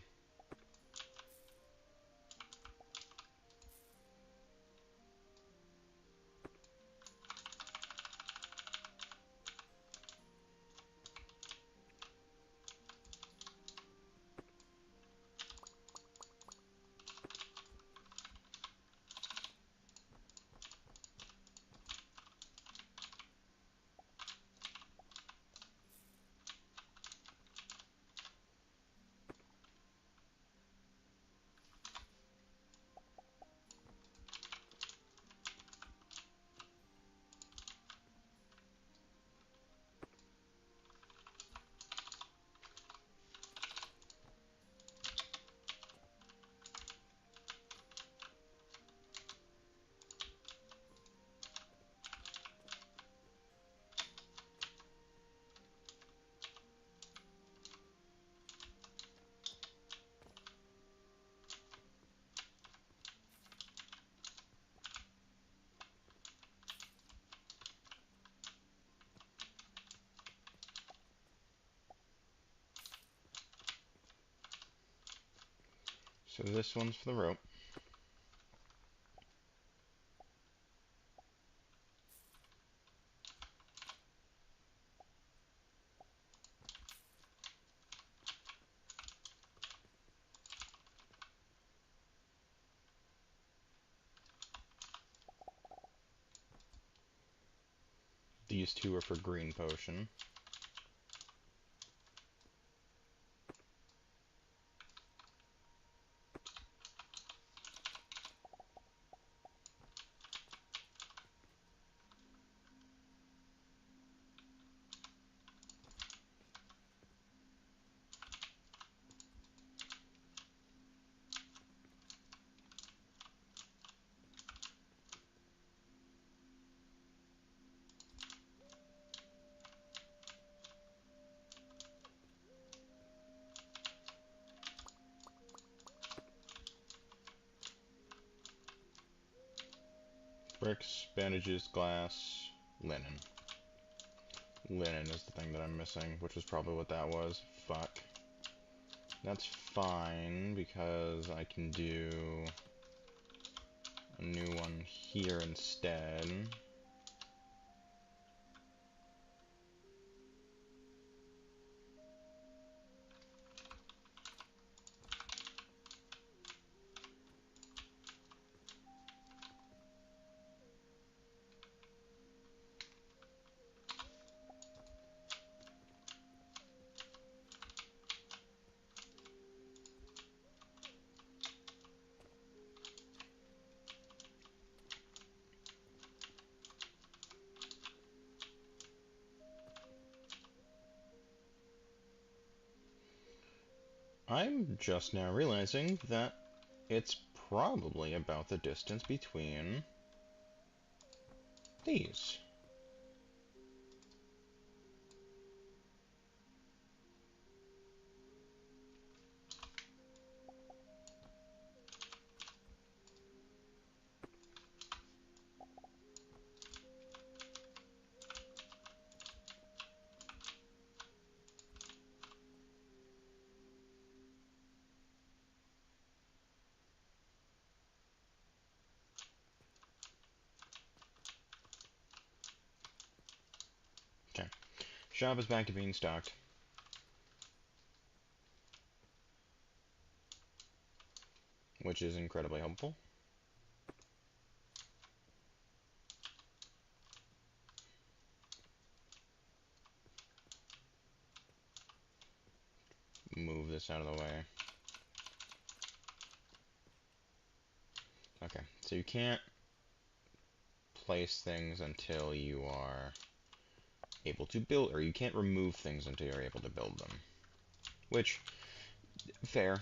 So this one's for the rope. These two are for green potion. Bricks, bandages, glass, linen. Linen is the thing that I'm missing, which was probably what that was. Fuck. That's fine, because I can do a new one here instead. I'm just now realizing that it's probably about the distance between these. Okay. Shop is back to being stocked. Which is incredibly helpful. Move this out of the way. Okay, so you can't place things until you are able to build, or you can't remove things until you're able to build them. Which, fair.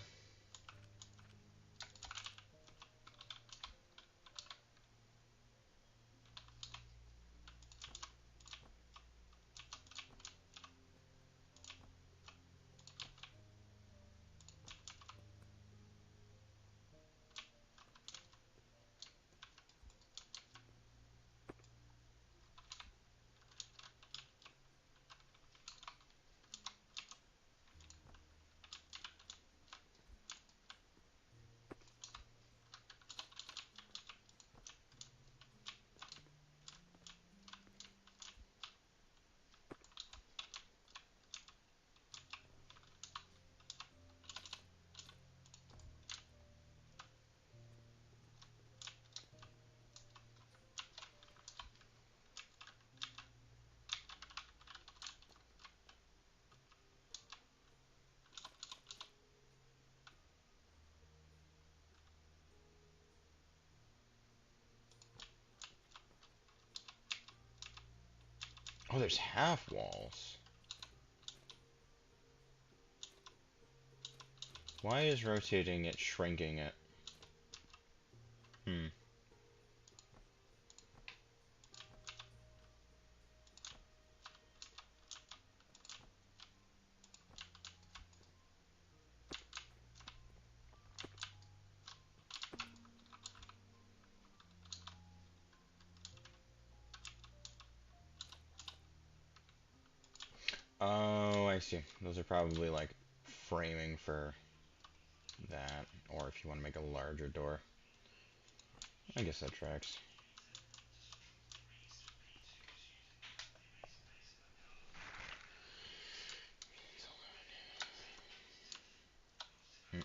Oh, there's half walls. Why is rotating it shrinking it? Hmm. Oh, I see. Those are probably like framing for that, or if you want to make a larger door. I guess that tracks. Hmm.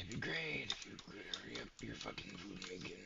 It'd be great if you could hurry up your fucking food making.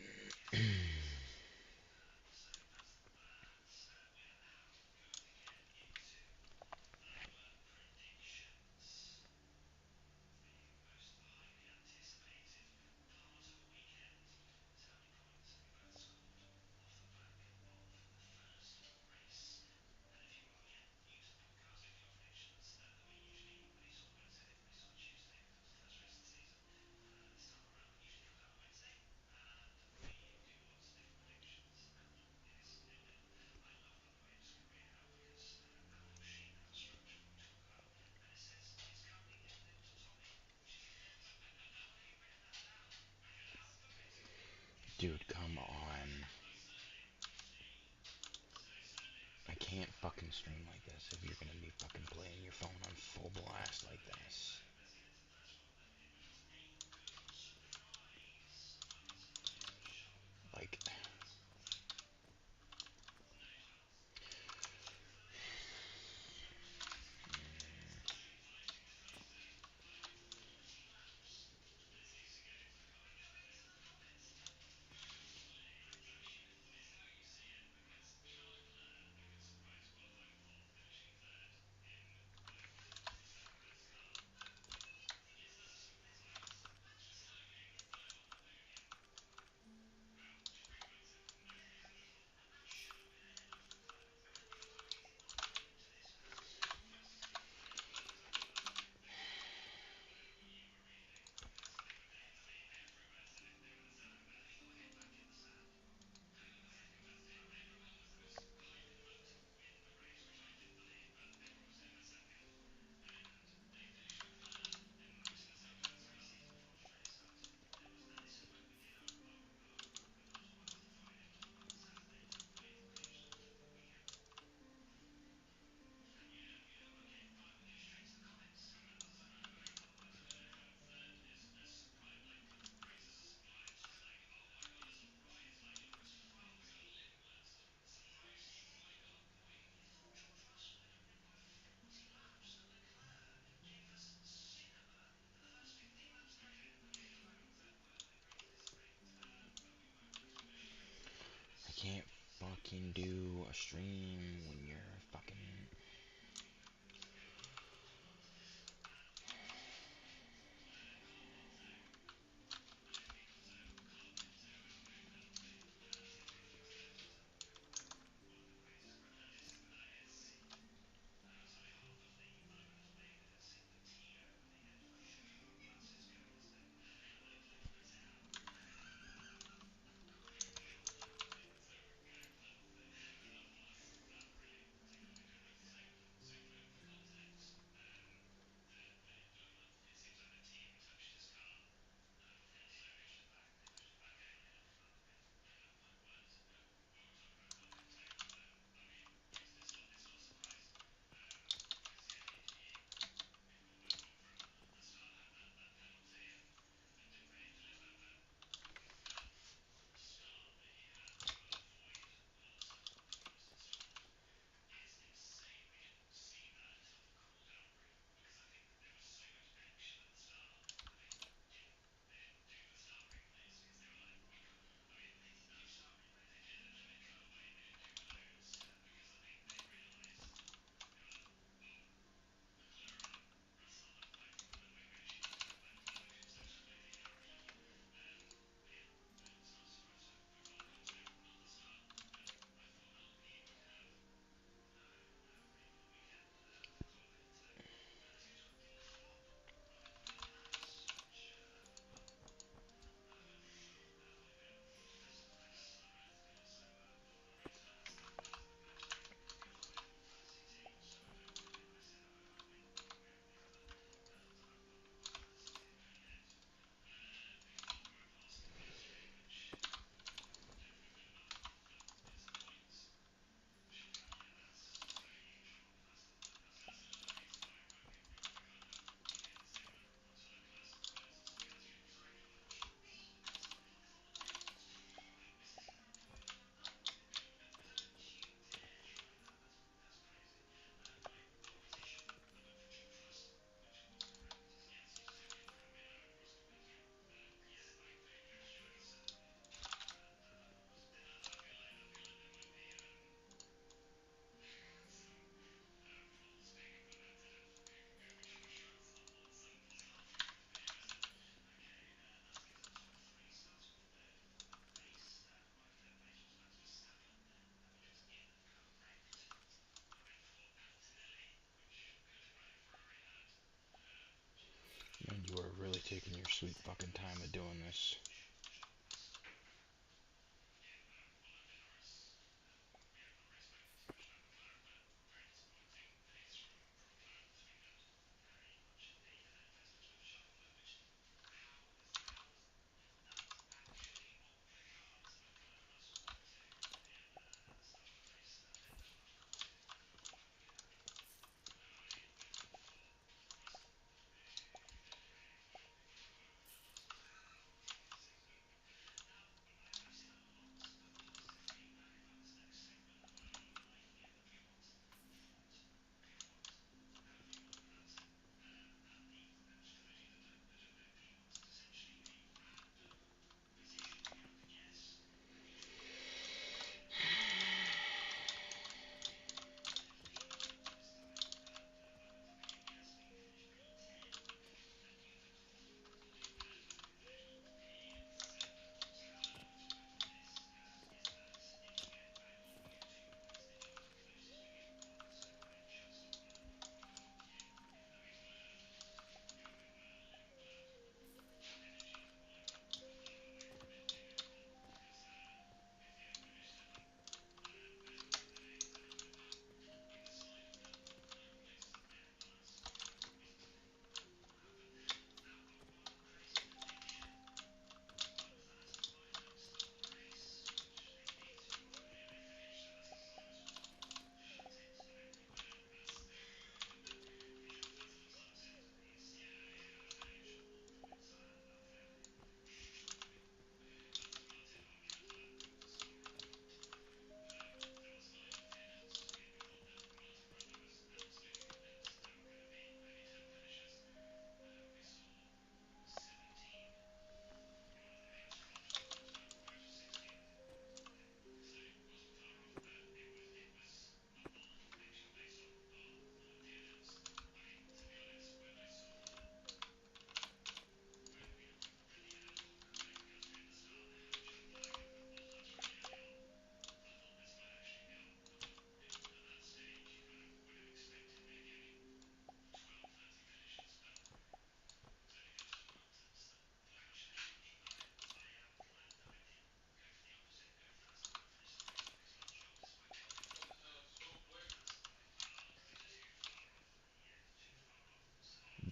Dude, come on. I can't fucking stream like this if you're gonna be fucking playing your phone on full blast like this. Like, I can't fucking do a stream when you're fucking. You are really taking your sweet fucking time with doing this.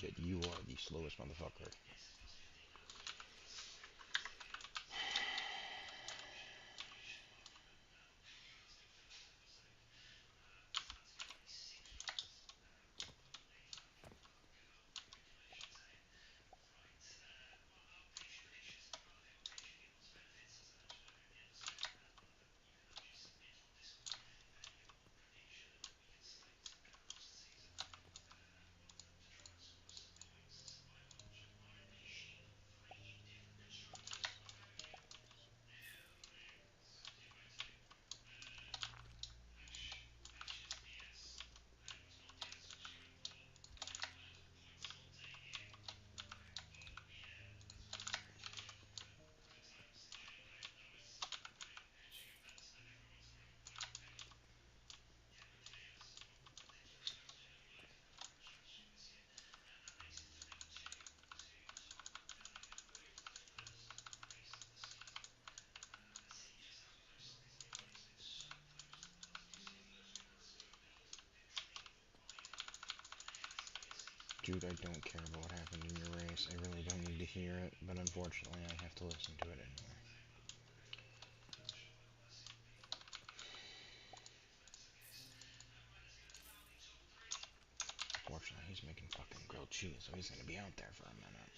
Yet you are the slowest motherfucker. Dude, I don't care about what happened in your race. I really don't need to hear it, but unfortunately I have to listen to it anyway. Fortunately, he's making fucking grilled cheese, so he's gonna be out there for a minute.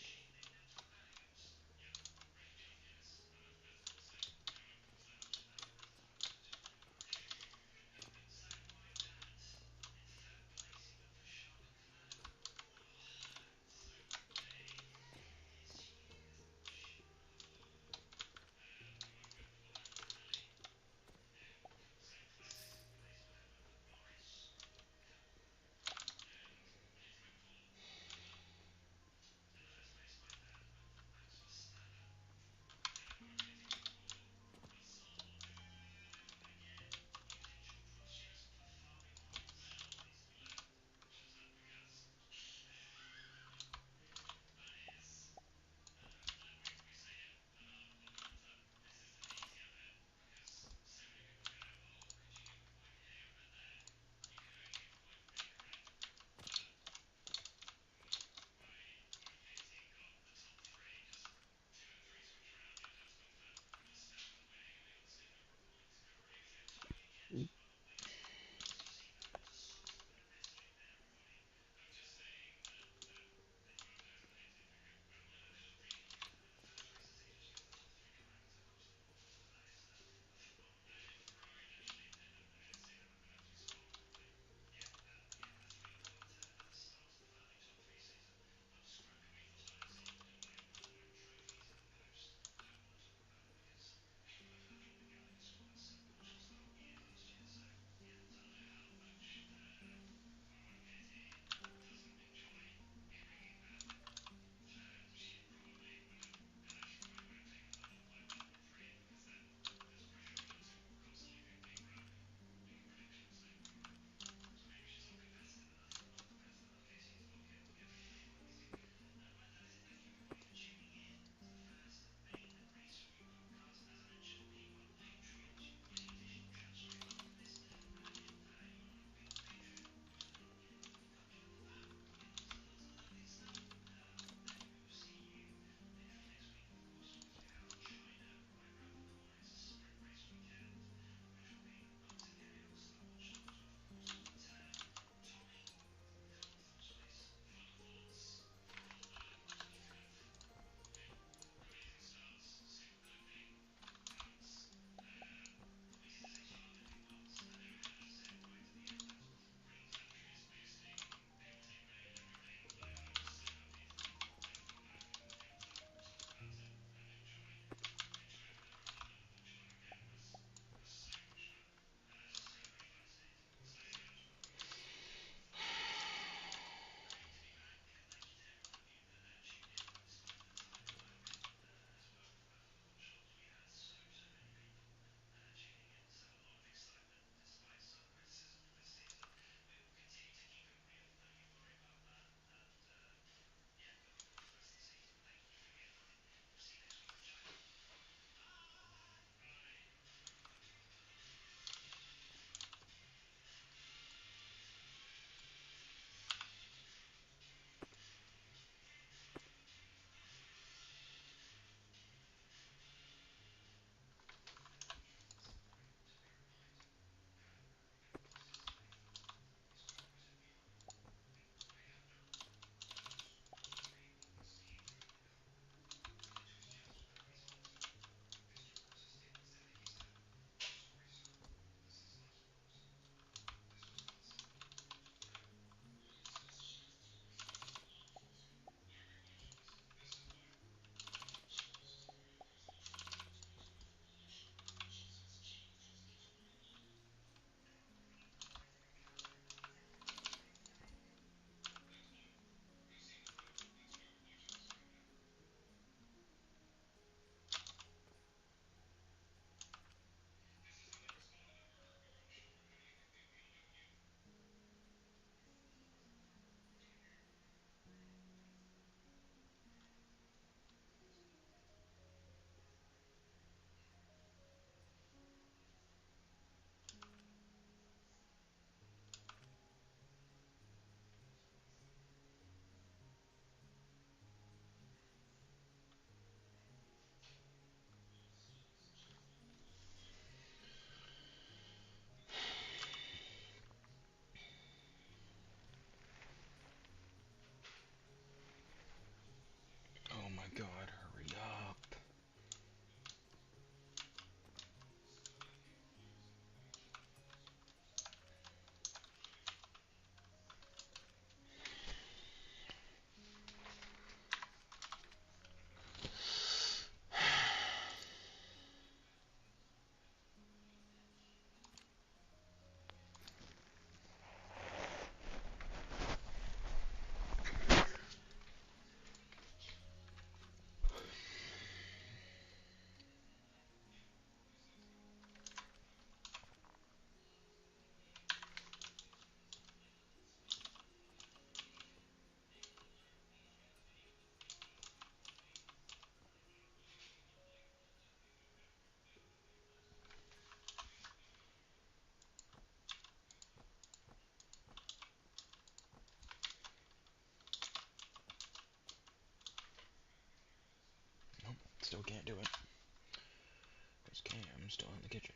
Still can't do it. Because Cam's still in the kitchen.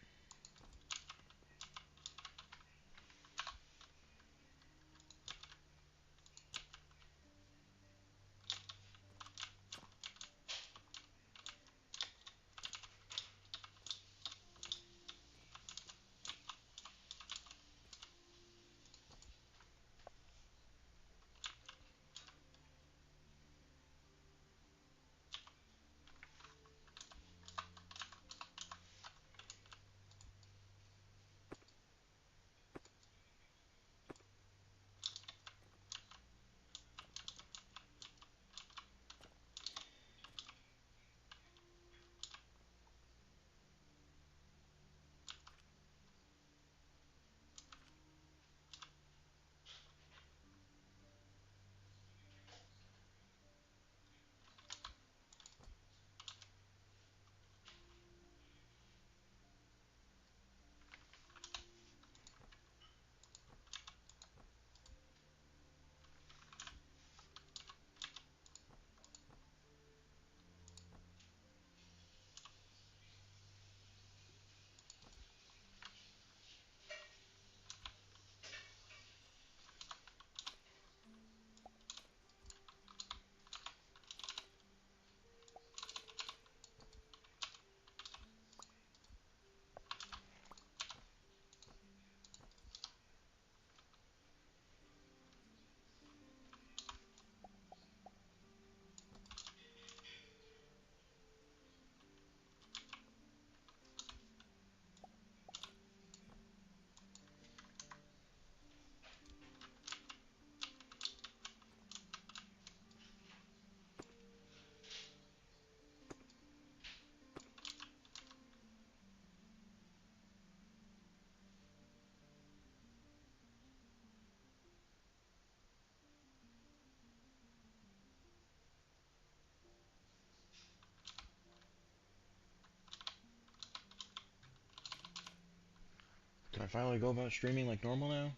Can I finally go about streaming like normal now?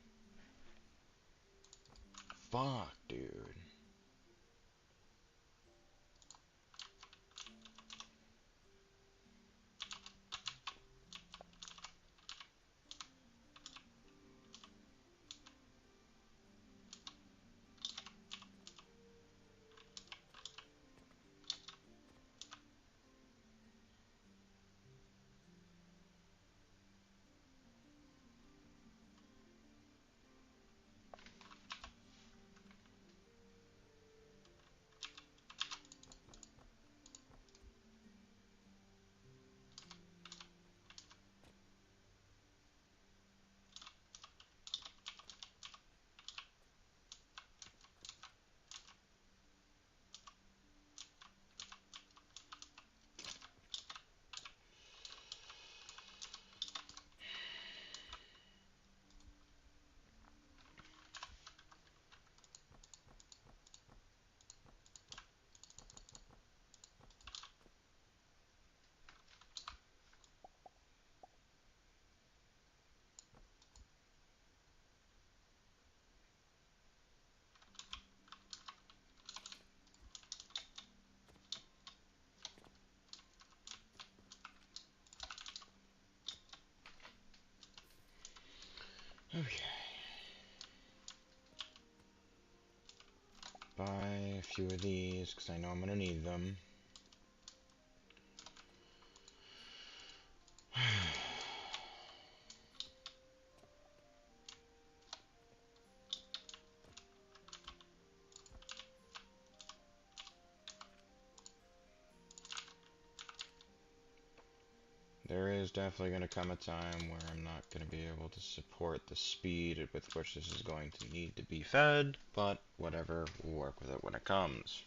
Fuck, dude. Okay. Buy a few of these, because I know I'm going to need them. There is definitely going to come a time where I'm not going to be able to support the speed with which this is going to need to be fed, but whatever, we'll work with it when it comes.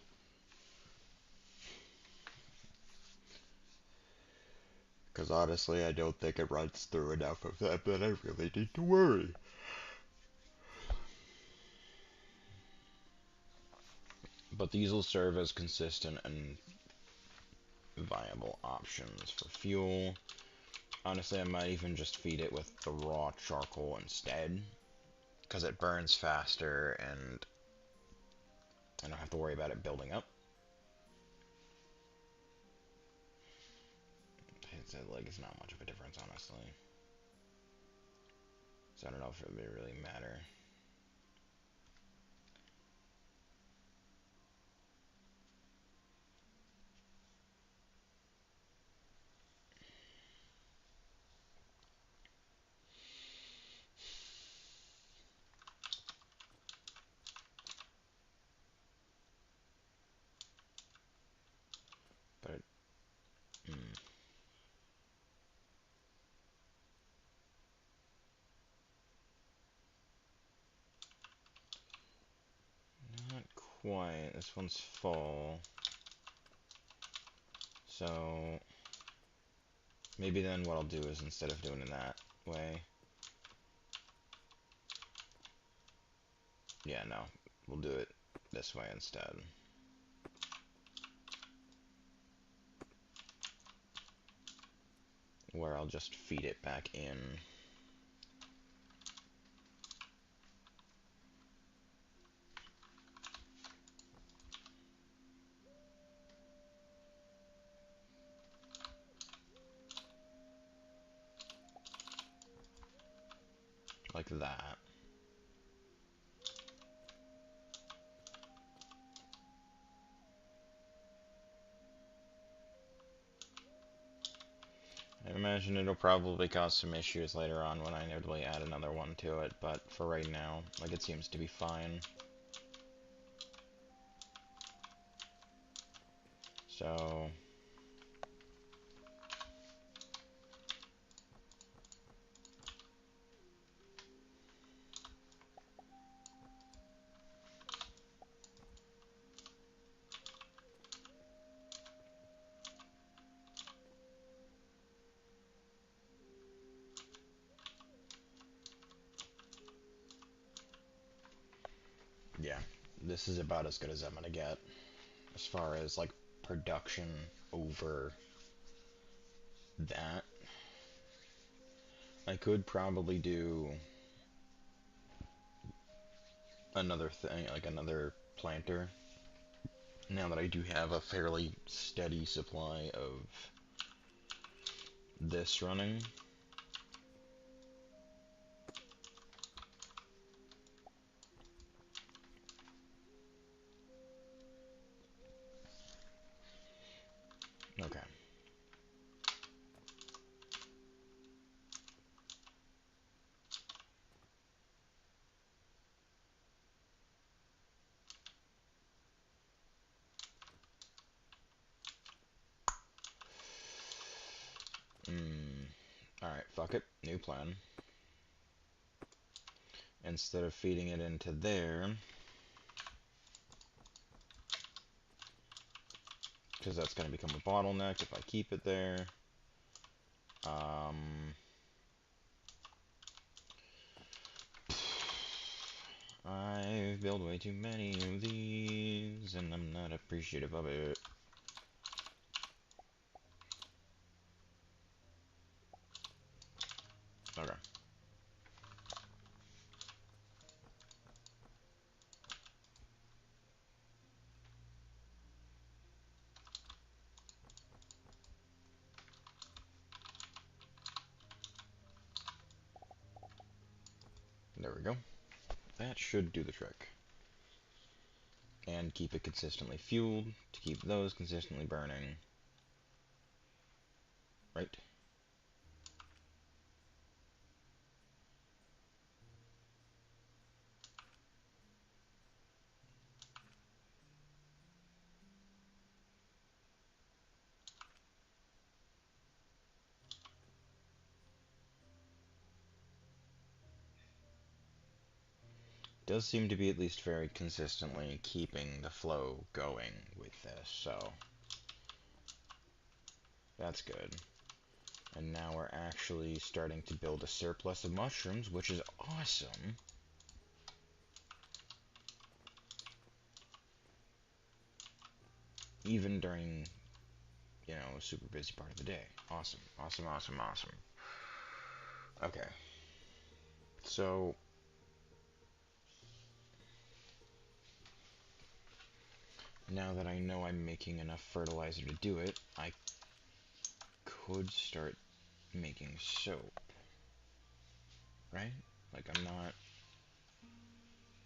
Because honestly, I don't think it runs through enough of that I really need to worry. But these will serve as consistent and viable options for fuel. Honestly, I might even just feed it with the raw charcoal instead, because it burns faster and I don't have to worry about it building up. like, it's not much of a difference, honestly. So I don't know if it would really matter. But, not quite. This one's full. So, maybe then what I'll do is, instead of doing it that way... Yeah, no. We'll do it this way instead. Where I'll just feed it back in. Like that. I imagine it'll probably cause some issues later on when I inevitably add another one to it, but for right now, like, it seems to be fine. So... yeah, this is about as good as I'm gonna get as far as, like, production over that. I could probably do another thing, like another planter, now that I do have a fairly steady supply of this running. Okay. Alright, fuck it. New plan. Instead of feeding it into there, because that's going to become a bottleneck if I keep it there. I've built way too many of these, and I'm not appreciative of it. Okay. There we go. That should do the trick. And keep it consistently fueled to keep those consistently burning. Right? Does seem to be at least very consistently keeping the flow going with this, so that's good. And now we're actually starting to build a surplus of mushrooms, which is awesome. Even during, you know, a super busy part of the day. Awesome, awesome, awesome, awesome. Okay. So, now that I know I'm making enough fertilizer to do it, I could start making soap, right? Like, I'm not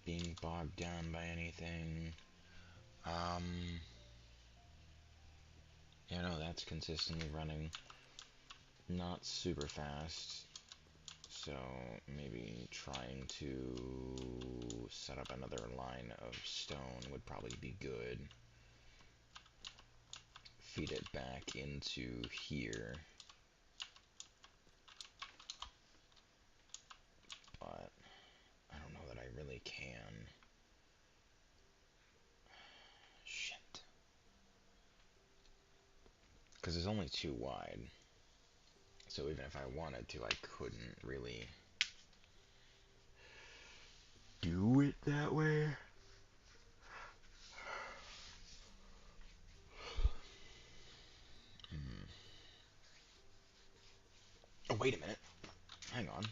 being bogged down by anything. No, that's consistently running not super fast. So maybe trying to set up another line of stone would probably be good. Feed it back into here. But I don't know that I really can. Shit. Because it's only 2 wide. So even if I wanted to, I couldn't really do it that way. Oh, wait a minute. Hang on.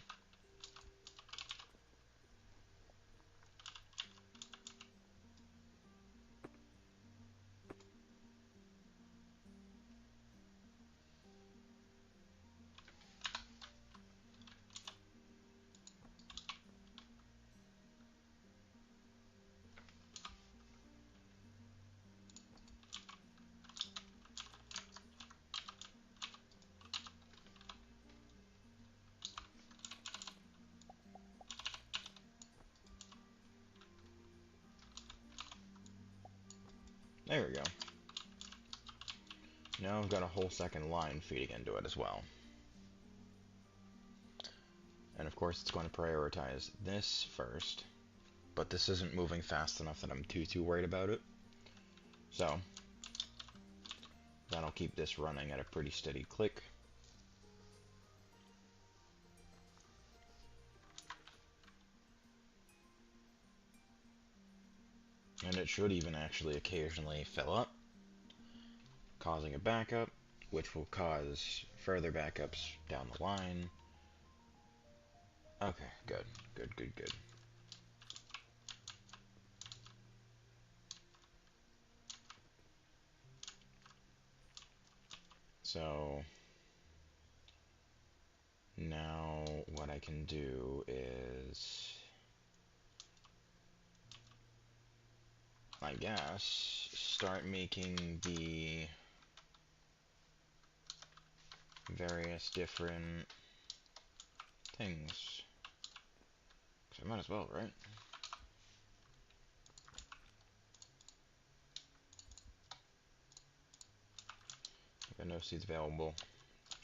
There we go. Now I've got a whole second line feeding into it as well. And of course it's going to prioritize this first, but this isn't moving fast enough that I'm too worried about it. So that'll keep this running at a pretty steady click. And it should even actually occasionally fill up, causing a backup, which will cause further backups down the line. Okay, good. So now what I can do is, I guess, start making the various different things. 'Cause I might as well, right? I've got no seeds available.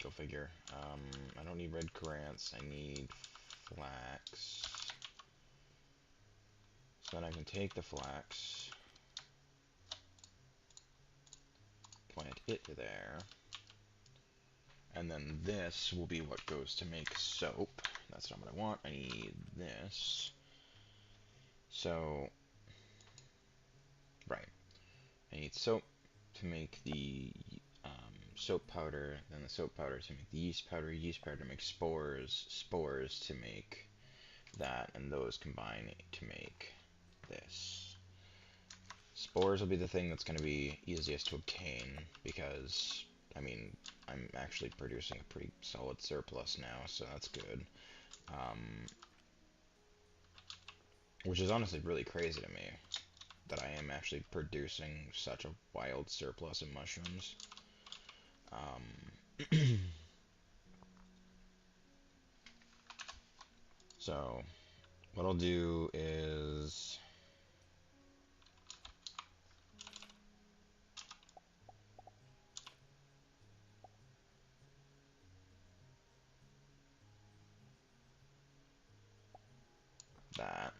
Go figure. I don't need red currants. I need flax. So then I can take the flax, plant it there, and then this will be what goes to make soap. That's not what I want. I need this. So, right. I need soap to make the soap powder, then the soap powder to make the yeast powder to make spores, spores to make that, and those combine to make this. Spores will be the thing that's going to be easiest to obtain because, I mean, I'm actually producing a pretty solid surplus now, so that's good. Which is honestly really crazy to me that I am actually producing such a wild surplus of mushrooms. So what I'll do is that.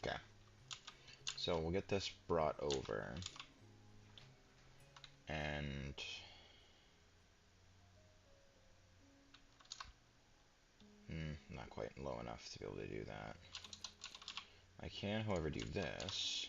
Okay. So we'll get this brought over. And not quite low enough to be able to do that. I can, however, do this.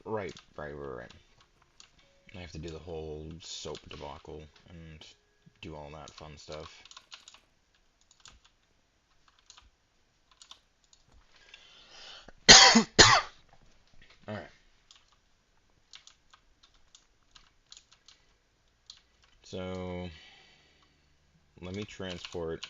Right. I have to do the whole soap debacle and do all that fun stuff. Alright. So, let me transport.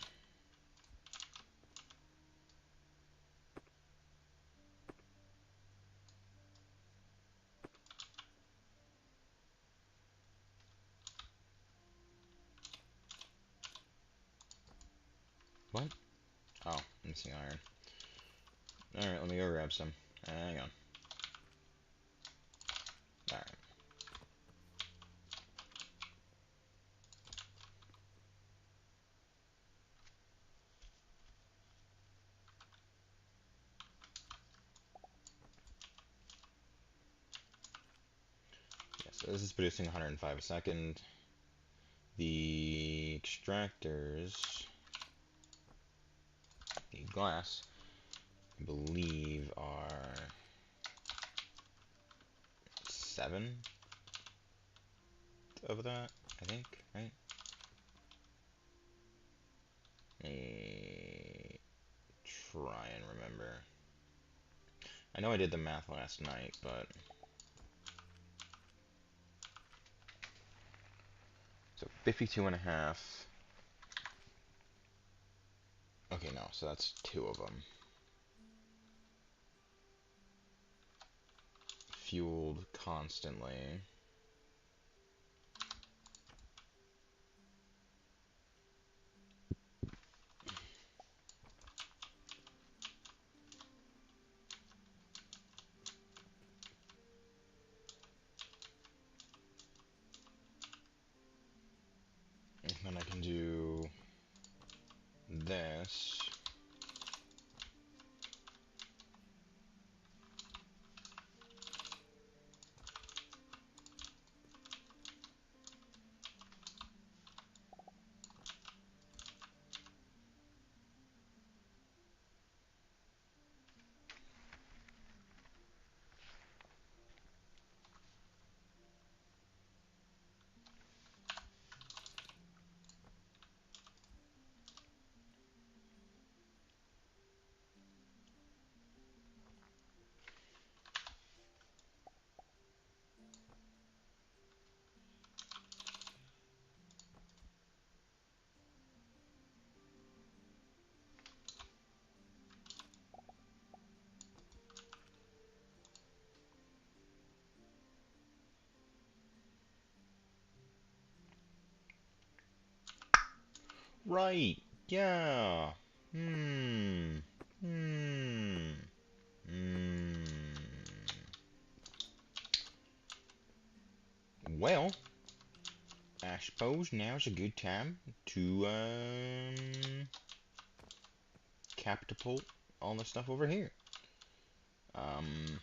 What? Oh, missing iron. Alright, let me go grab some. Hang on. Alright. Yeah, so this is producing 105 a second. The extractors, the glass, I believe are 7 of that, I think, right? Let me try and remember. I know I did the math last night, but... So 52 and a half. Okay, no, so that's 2 of them. Fueled constantly. And then I can do this. Right, yeah. Hmm. Hmm. Hmm. Well, I suppose now's a good time to catapult all the stuff over here. Um,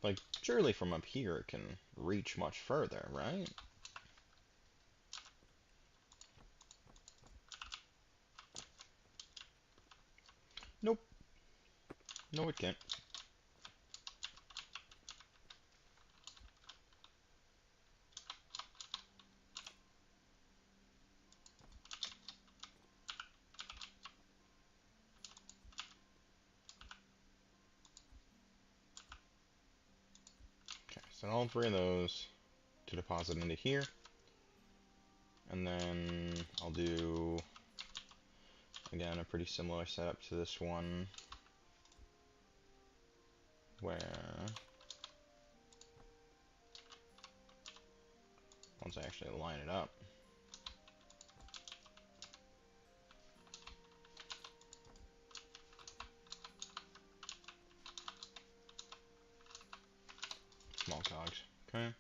like, surely from up here it can reach much further, right? Nope. No, it can't. Okay, so all 3 of those to deposit into here. And then I'll do, again, a pretty similar setup to this one, where once I actually line it up, small cogs, okay?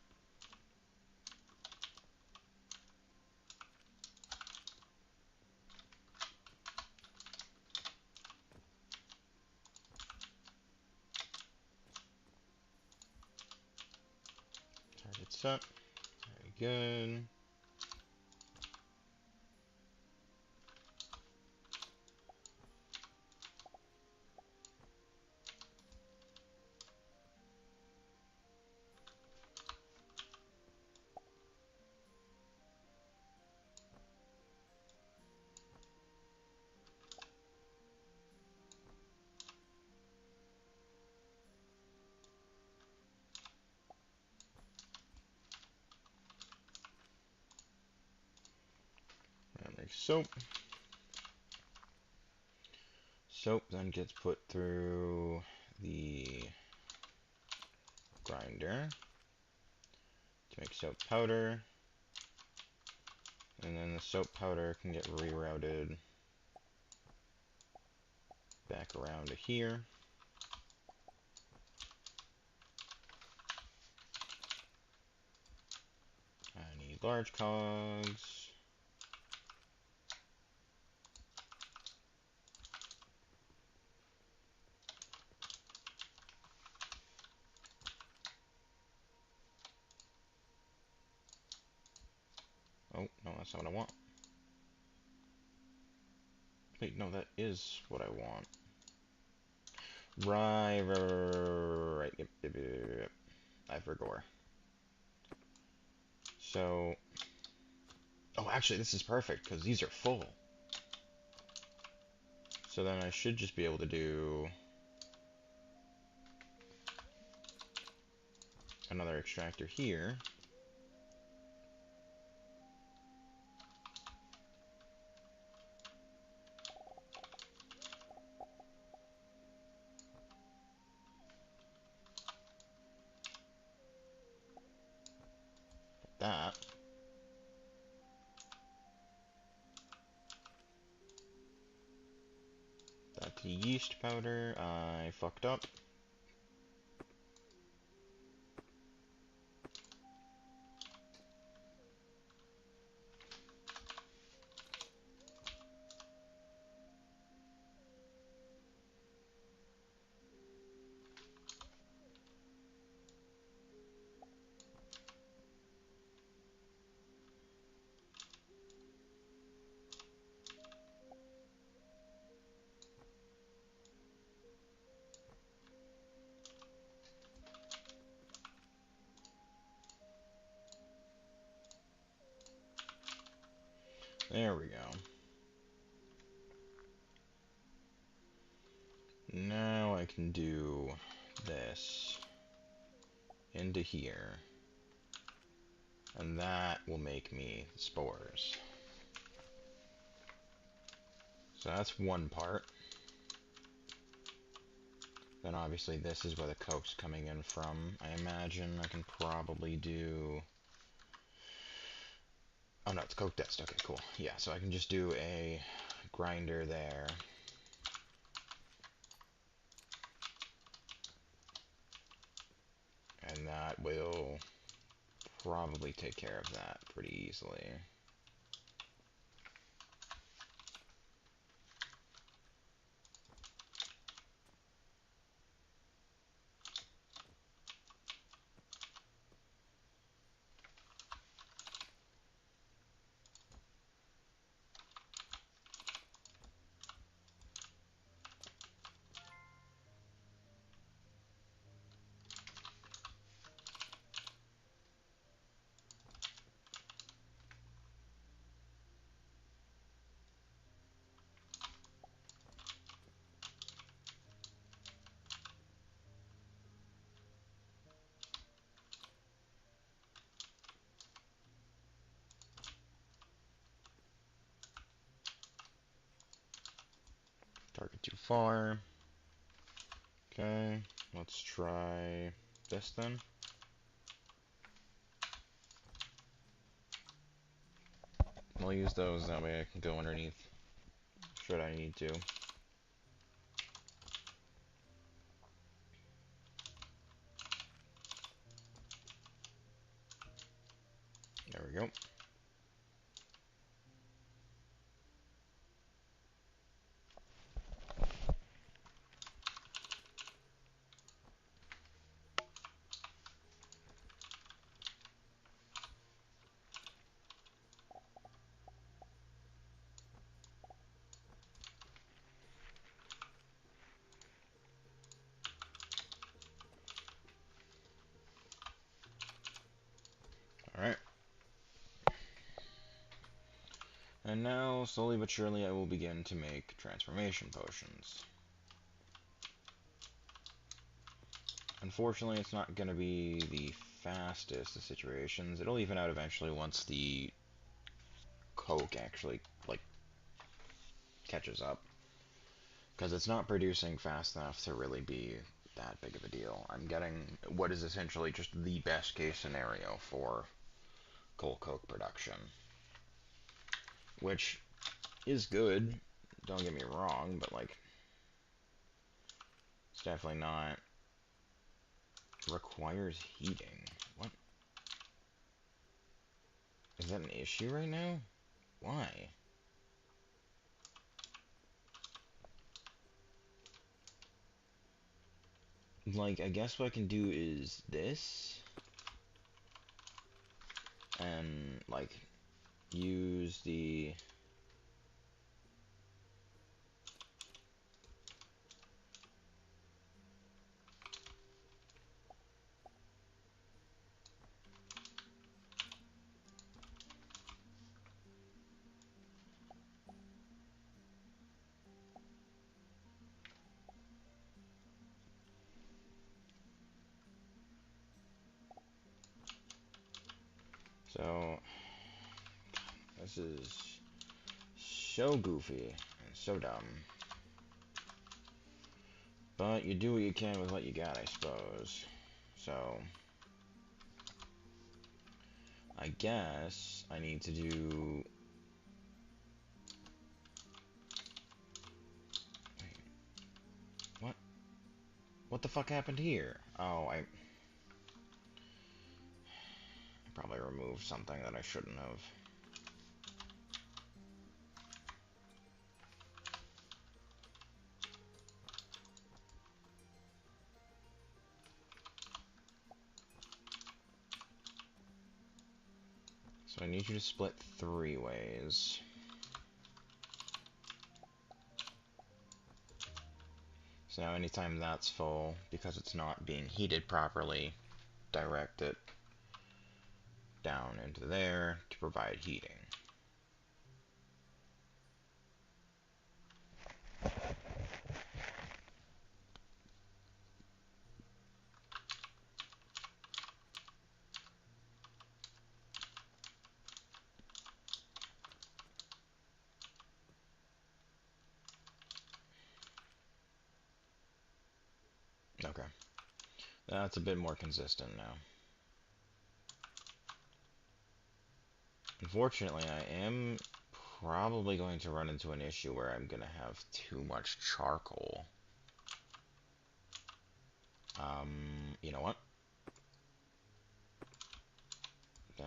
Target set, very good. soap. Soap then gets put through the grinder to make soap powder, and then the soap powder can get rerouted back around to here. I need large cogs. Oh, no, that's not what I want. Wait, no, that is what I want. Right, yep. I forgot. So, oh, actually, this is perfect, because these are full. So then I should just be able to do another extractor here. That. That's yeast powder. I fucked up. There we go. Now I can do this into here, and that will make me spores. So that's one part. Then obviously this is where the coke's coming in from. I imagine I can probably do... Oh no, it's coke dust. Okay, cool. Yeah, so I can just do a grinder there. And that will probably take care of that pretty easily. Target too far. Okay, let's try this then. I'll use those, that way I can go underneath, should I need to. There we go. Alright. And now, slowly but surely, I will begin to make transformation potions. Unfortunately, it's not going to be the fastest of situations. It'll even out eventually once the coke actually, like, catches up. Because it's not producing fast enough to really be that big of a deal. I'm getting what is essentially just the best case scenario for coal coke production. Which is good, don't get me wrong, but, like, it's definitely not... Requires heating. What? Is that an issue right now? Why? Like, I guess what I can do is this. And, like, use the... So, this is so goofy and so dumb. But you do what you can with what you got, I suppose. So, I guess I need to do... Wait, what? What the fuck happened here? Oh, I probably removed something that I shouldn't have. So I need you to split 3 ways. So now anytime that's full, because it's not being heated properly, direct it down into there to provide heating. Okay. That's a bit more consistent now. Unfortunately, I am probably going to run into an issue where I'm going to have too much charcoal. You know what? Then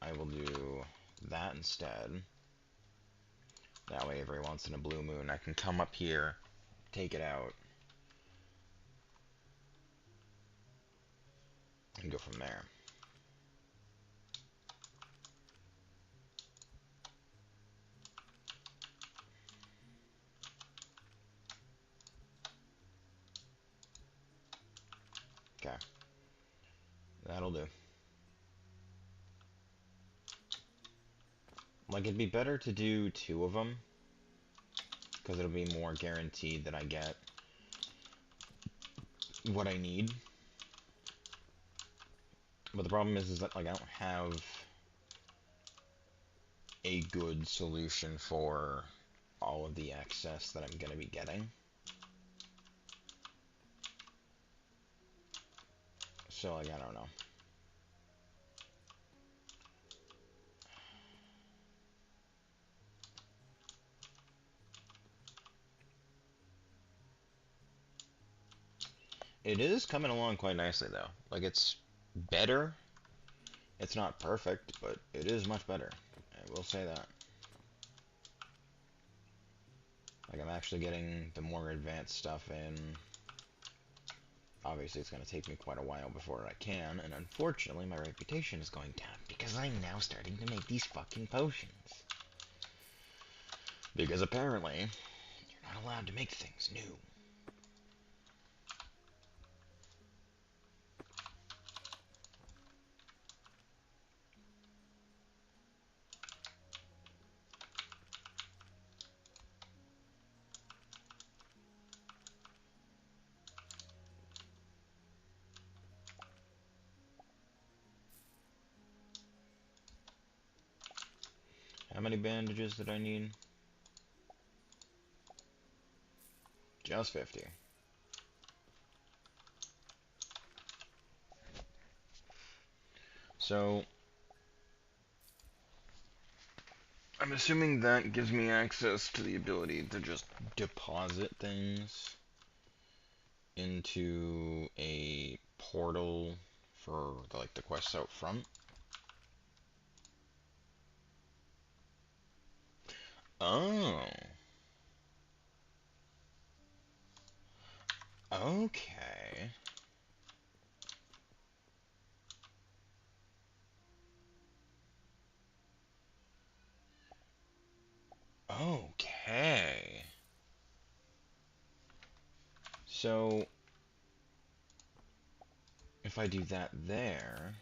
I will do that instead. That way, every once in a blue moon, I can come up here, take it out, and go from there. Okay. That'll do. Like, it'd be better to do 2 of them, because it'll be more guaranteed that I get what I need. But the problem is that, like, I don't have a good solution for all of the excess that I'm going to be getting. So, like, I don't know. It is coming along quite nicely, though. Like, it's better. It's not perfect, but it is much better. I will say that. Like, I'm actually getting the more advanced stuff in. Obviously, it's going to take me quite a while before I can, and unfortunately, my reputation is going down because I'm now starting to make these fucking potions. Because apparently, you're not allowed to make things new. How many bandages did I need? Just 50. So, I'm assuming that gives me access to the ability to just deposit things into a portal for the quests out front. Oh. Okay. Okay. So, if I do that there...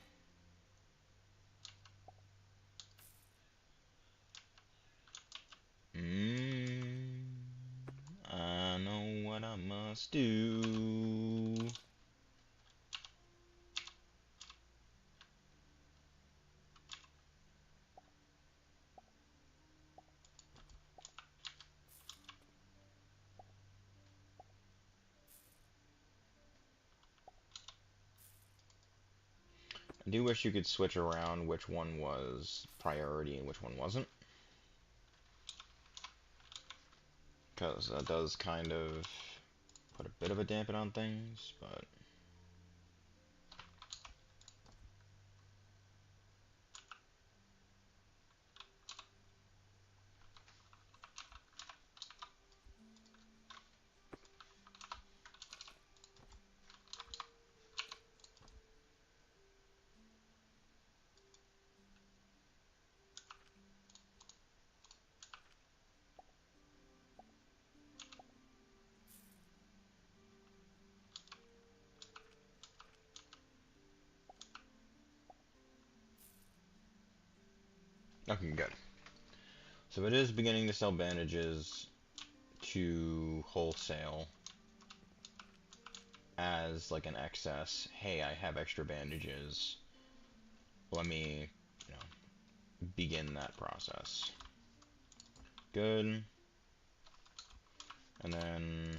I know what I must do. I do wish you could switch around which one was priority and which one wasn't. Because that does kind of put a bit of a dampen on things, but... Okay, good. So it is beginning to sell bandages to wholesale as like an excess. Hey, I have extra bandages. Let me, begin that process. Good. And then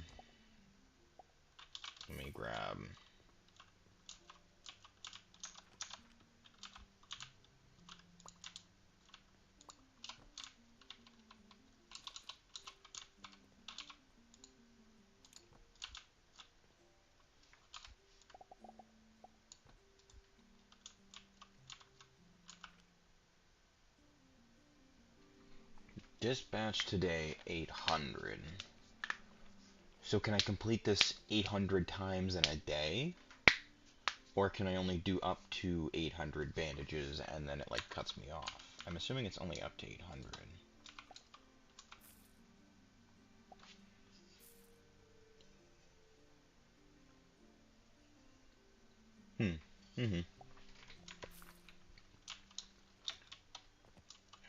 let me grab dispatch today 800. So can I complete this 800 times in a day? Or can I only do up to 800 bandages and then it like cuts me off? I'm assuming it's only up to 800.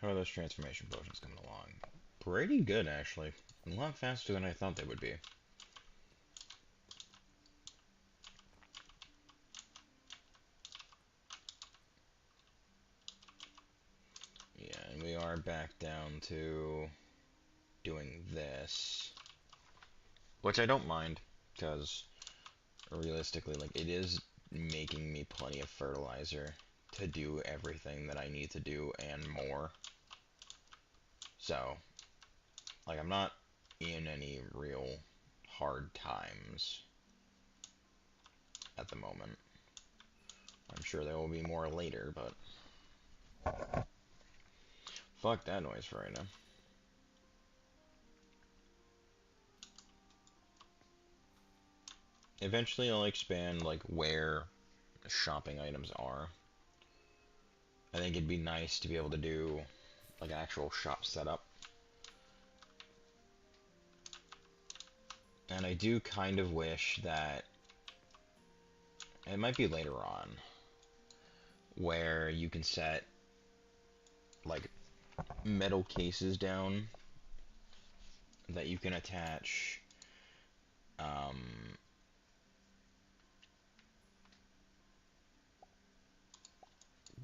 How are those transformation potions coming along? Pretty good, actually. A lot faster than I thought they would be. Yeah, and we are back down to doing this. Which I don't mind, because realistically, like, it is making me plenty of fertilizer to do everything that I need to do and more. So, like, I'm not in any real hard times at the moment. I'm sure there will be more later, but fuck that noise for right now. Eventually I'll expand like where the shopping items are. I think it'd be nice to be able to do like an actual shop setup. And I do kind of wish that it might be later on where you can set like metal cases down that you can attach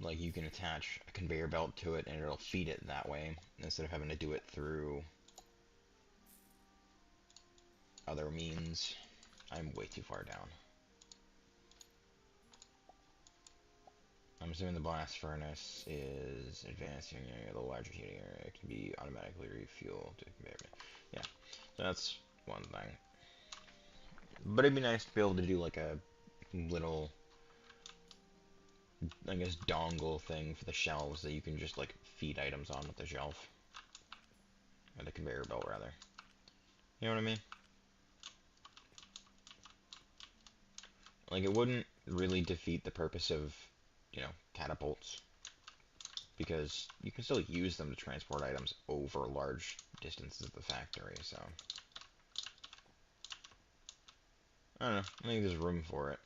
Like, you can attach a conveyor belt to it and it'll feed it that way, instead of having to do it through other means. I'm way too far down. I'm assuming the blast furnace is advanced heating area. The larger heating area can be automatically refueled to conveyor belt. Yeah, so that's one thing. But it'd be nice to be able to do like a little, I guess, dongle thing for the shelves that you can just like feed items on with the shelf. Or the conveyor belt, rather. You know what I mean? Like, it wouldn't really defeat the purpose of, you know, catapults. Because you can still use them to transport items over large distances of the factory, so. I don't know. I think there's room for it.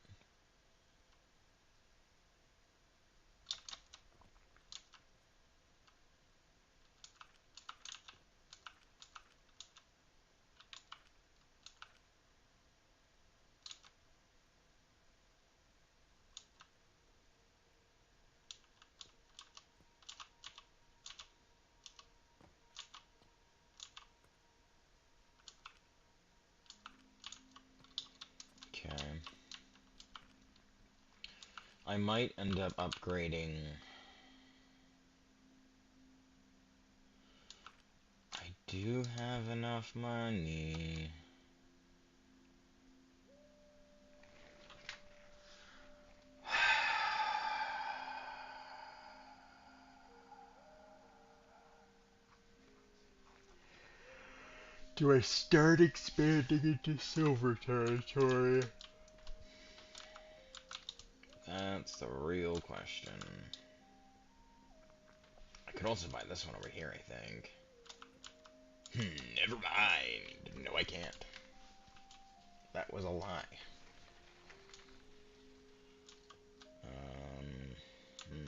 Okay. I might end up upgrading. I do have enough money. Do I start expanding into silver territory? That's the real question. I could also buy this one over here, I think. Never mind. No, I can't. That was a lie. Hmm.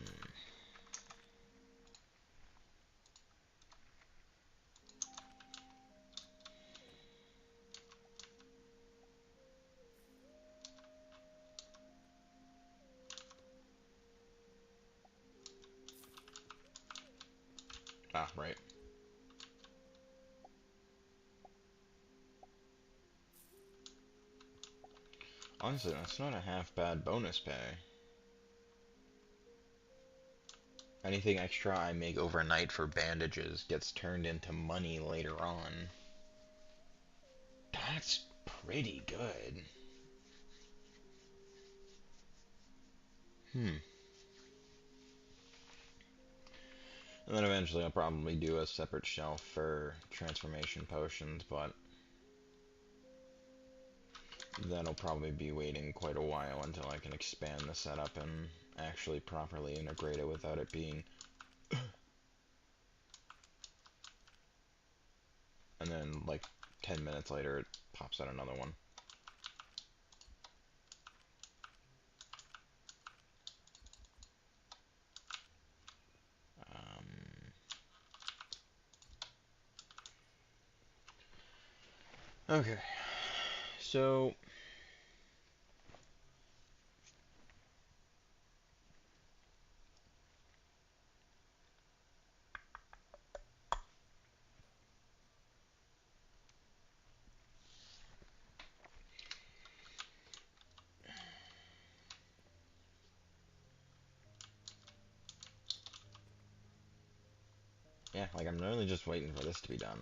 Ah, right. Honestly, that's not a half bad bonus pay. Anything extra I make overnight for bandages gets turned into money later on. That's pretty good. Hmm. And then eventually I'll probably do a separate shelf for transformation potions, but that'll probably be waiting quite a while until I can expand the setup and actually properly integrate it without it being... And then, like, 10 minutes later, it pops out another one. Okay. So... yeah, like, I'm really just waiting for this to be done.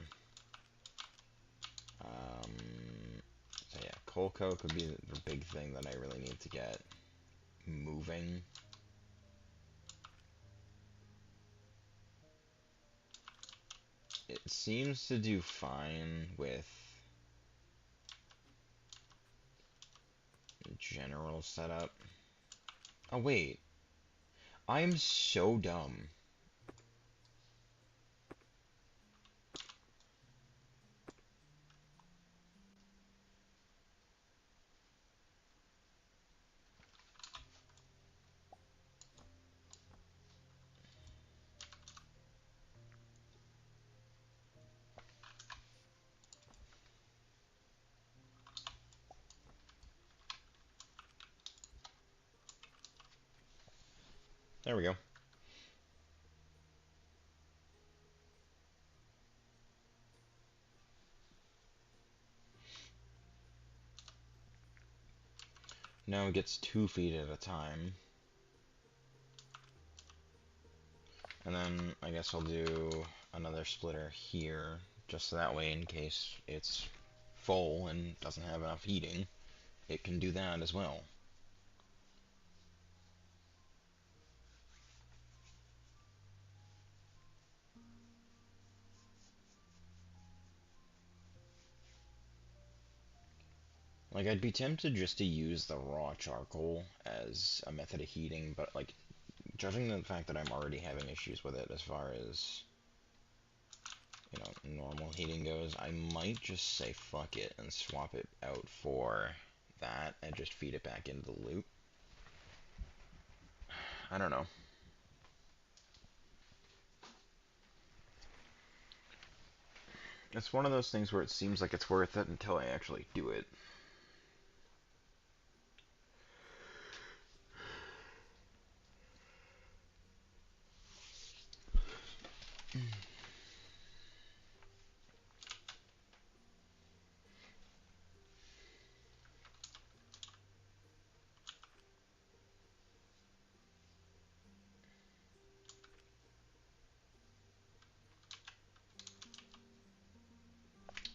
So yeah, coal coke would be the big thing that I really need to get moving. It seems to do fine with general setup. Oh wait, I'm so dumb. There we go. Now it gets 2 feet at a time. And then I guess I'll do another splitter here, just so that way in case it's full and doesn't have enough heating, it can do that as well. Like, I'd be tempted just to use the raw charcoal as a method of heating, but, like, judging the fact that I'm already having issues with it as far as, you know, normal heating goes, I might just say fuck it and swap it out for that and just feed it back into the loop. I don't know. It's one of those things where it seems like it's worth it until I actually do it.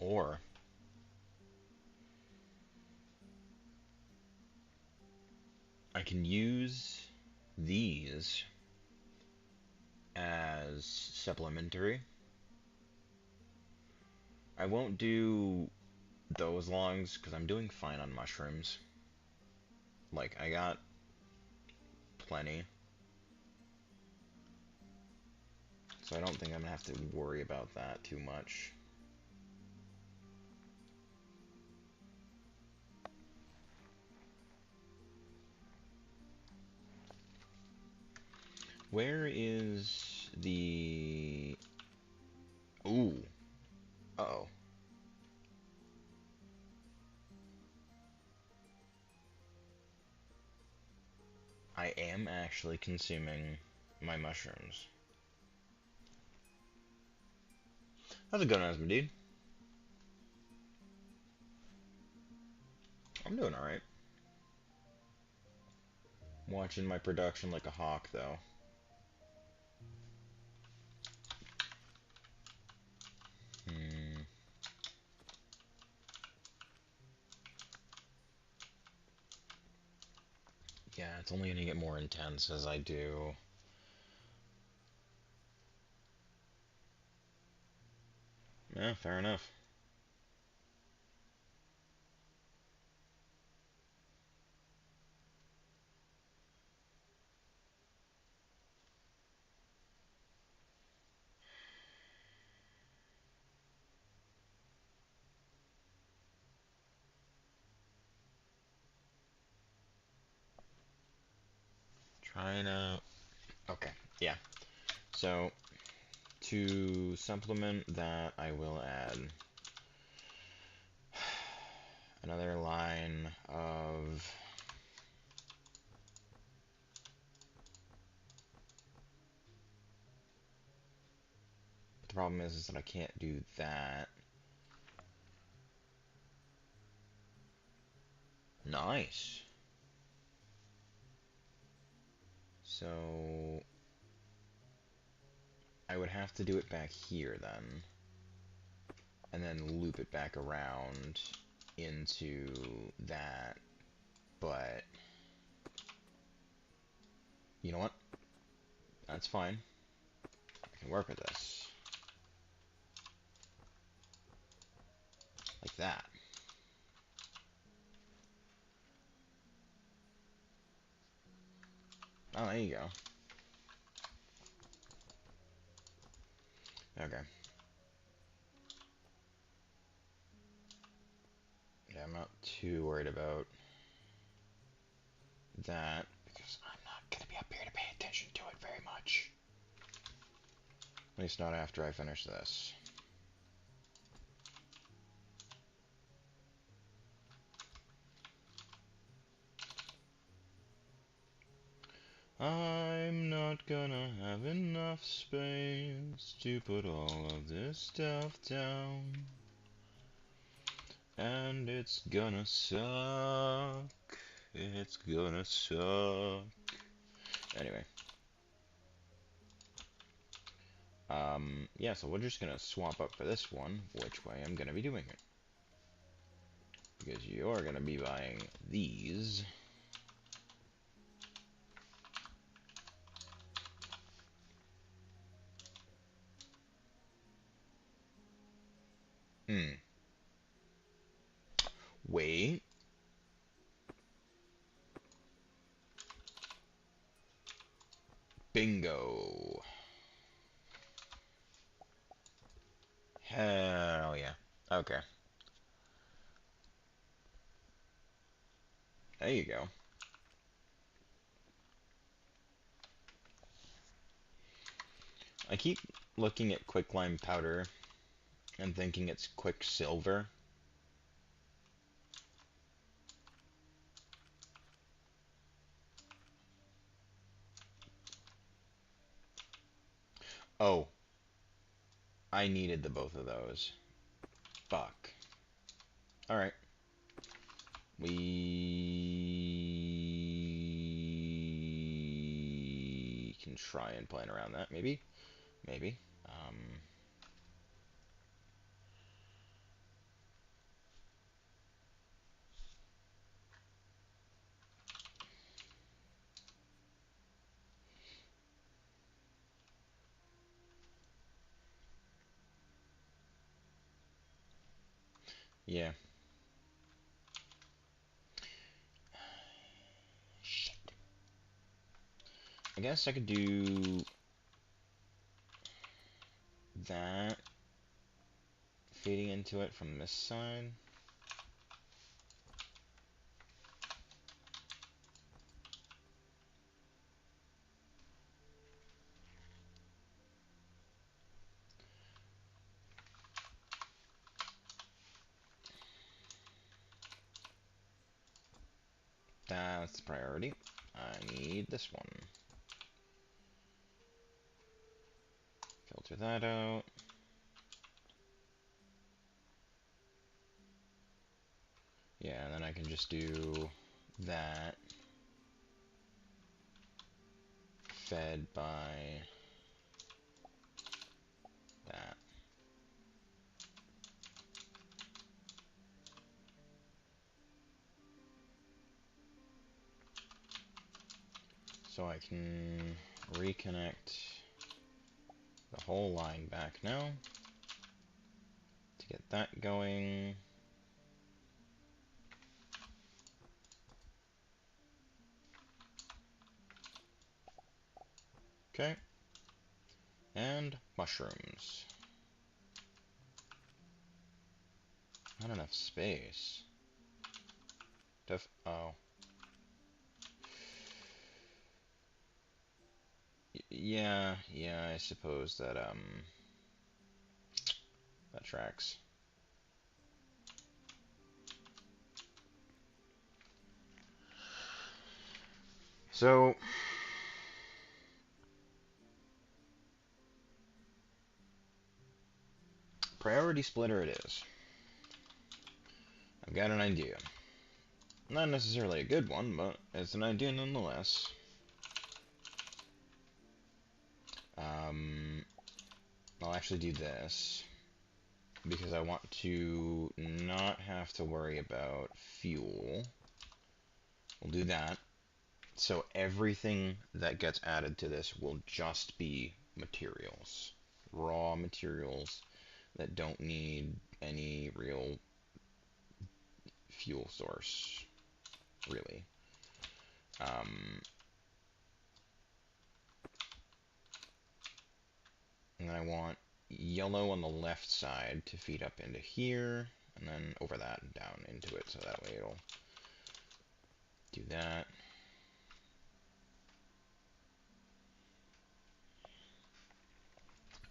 Or I can use these as supplementary. I won't do those logs because I'm doing fine on mushrooms. Like, I got plenty. So I don't think I'm gonna have to worry about that too much. Where is the... Ooh. Uh-oh. I am actually consuming my mushrooms. How's it going, Asmodee, dude? I'm doing alright. Watching my production like a hawk, though. Yeah, it's only gonna get more intense as I do. Yeah, fair enough. Trying to... Okay, yeah. So, to supplement that, I will add another line of... The problem is that I can't do that. Nice. So... I would have to do it back here, then. And then loop it back around into that. But... You know what? That's fine. I can work with this. Like that. Oh, there you go. Okay. Yeah, I'm not too worried about that because I'm not going to be up here to pay attention to it very much. At least not after I finish this. I'm not gonna have enough space to put all of this stuff down. And it's gonna suck. It's gonna suck. Anyway. Yeah, so we're just gonna swap up for this one, which way I'm gonna be doing it. Because you're gonna be buying these. Wait. Bingo. Hell yeah. Okay. There you go. I keep looking at quicklime powder and thinking it's quicksilver. Oh. I needed the both of those. Fuck. Alright. We can try and plan around that, maybe? Maybe. Yeah. Shit. I guess I could do that, feeding into it from this side. That's the priority. I need this one. Filter that out. Yeah, and then I can just do that. Fed by that. So I can reconnect the whole line back now to get that going. Okay. And mushrooms. Not enough space. Oh. Yeah, I suppose that, that tracks. So, priority splitter it is. I've got an idea. Not necessarily a good one, but it's an idea nonetheless. I'll actually do this because I want to not have to worry about fuel. We'll do that. So everything that gets added to this will just be materials. Raw materials that don't need any real fuel source, really. And then I want yellow on the left side to feed up into here, and then over that and down into it, so that way it'll do that.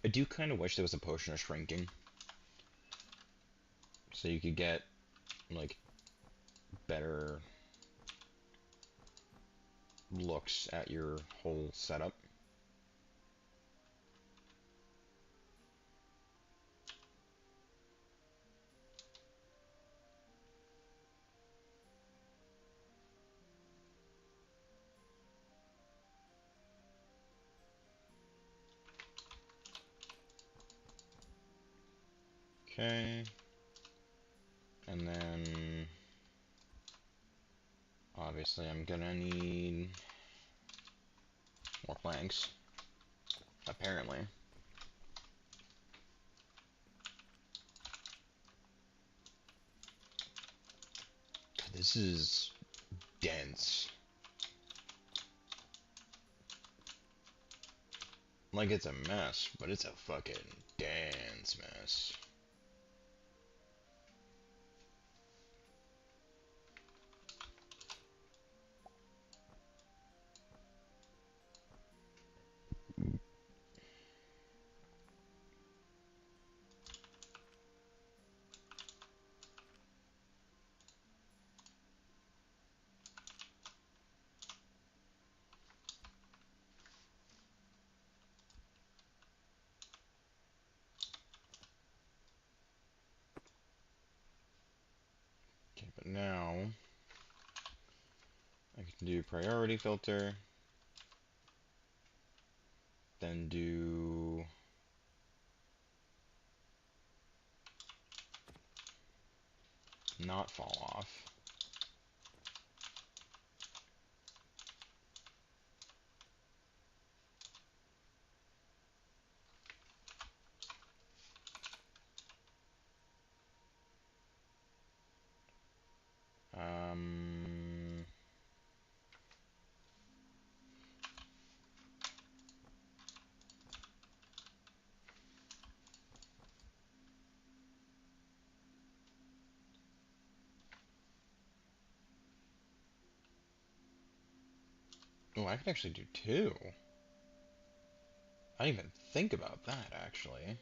I do kind of wish there was a potion of shrinking, so you could get, like, better looks at your whole setup. Okay. And then obviously I'm gonna need more planks. Apparently. This is dense. Like, it's a mess, but it's a fucking dense mess. Okay, but now I can do priority filter, then do not fall off. Um, oh, I could actually do two. I didn't even think about that, actually.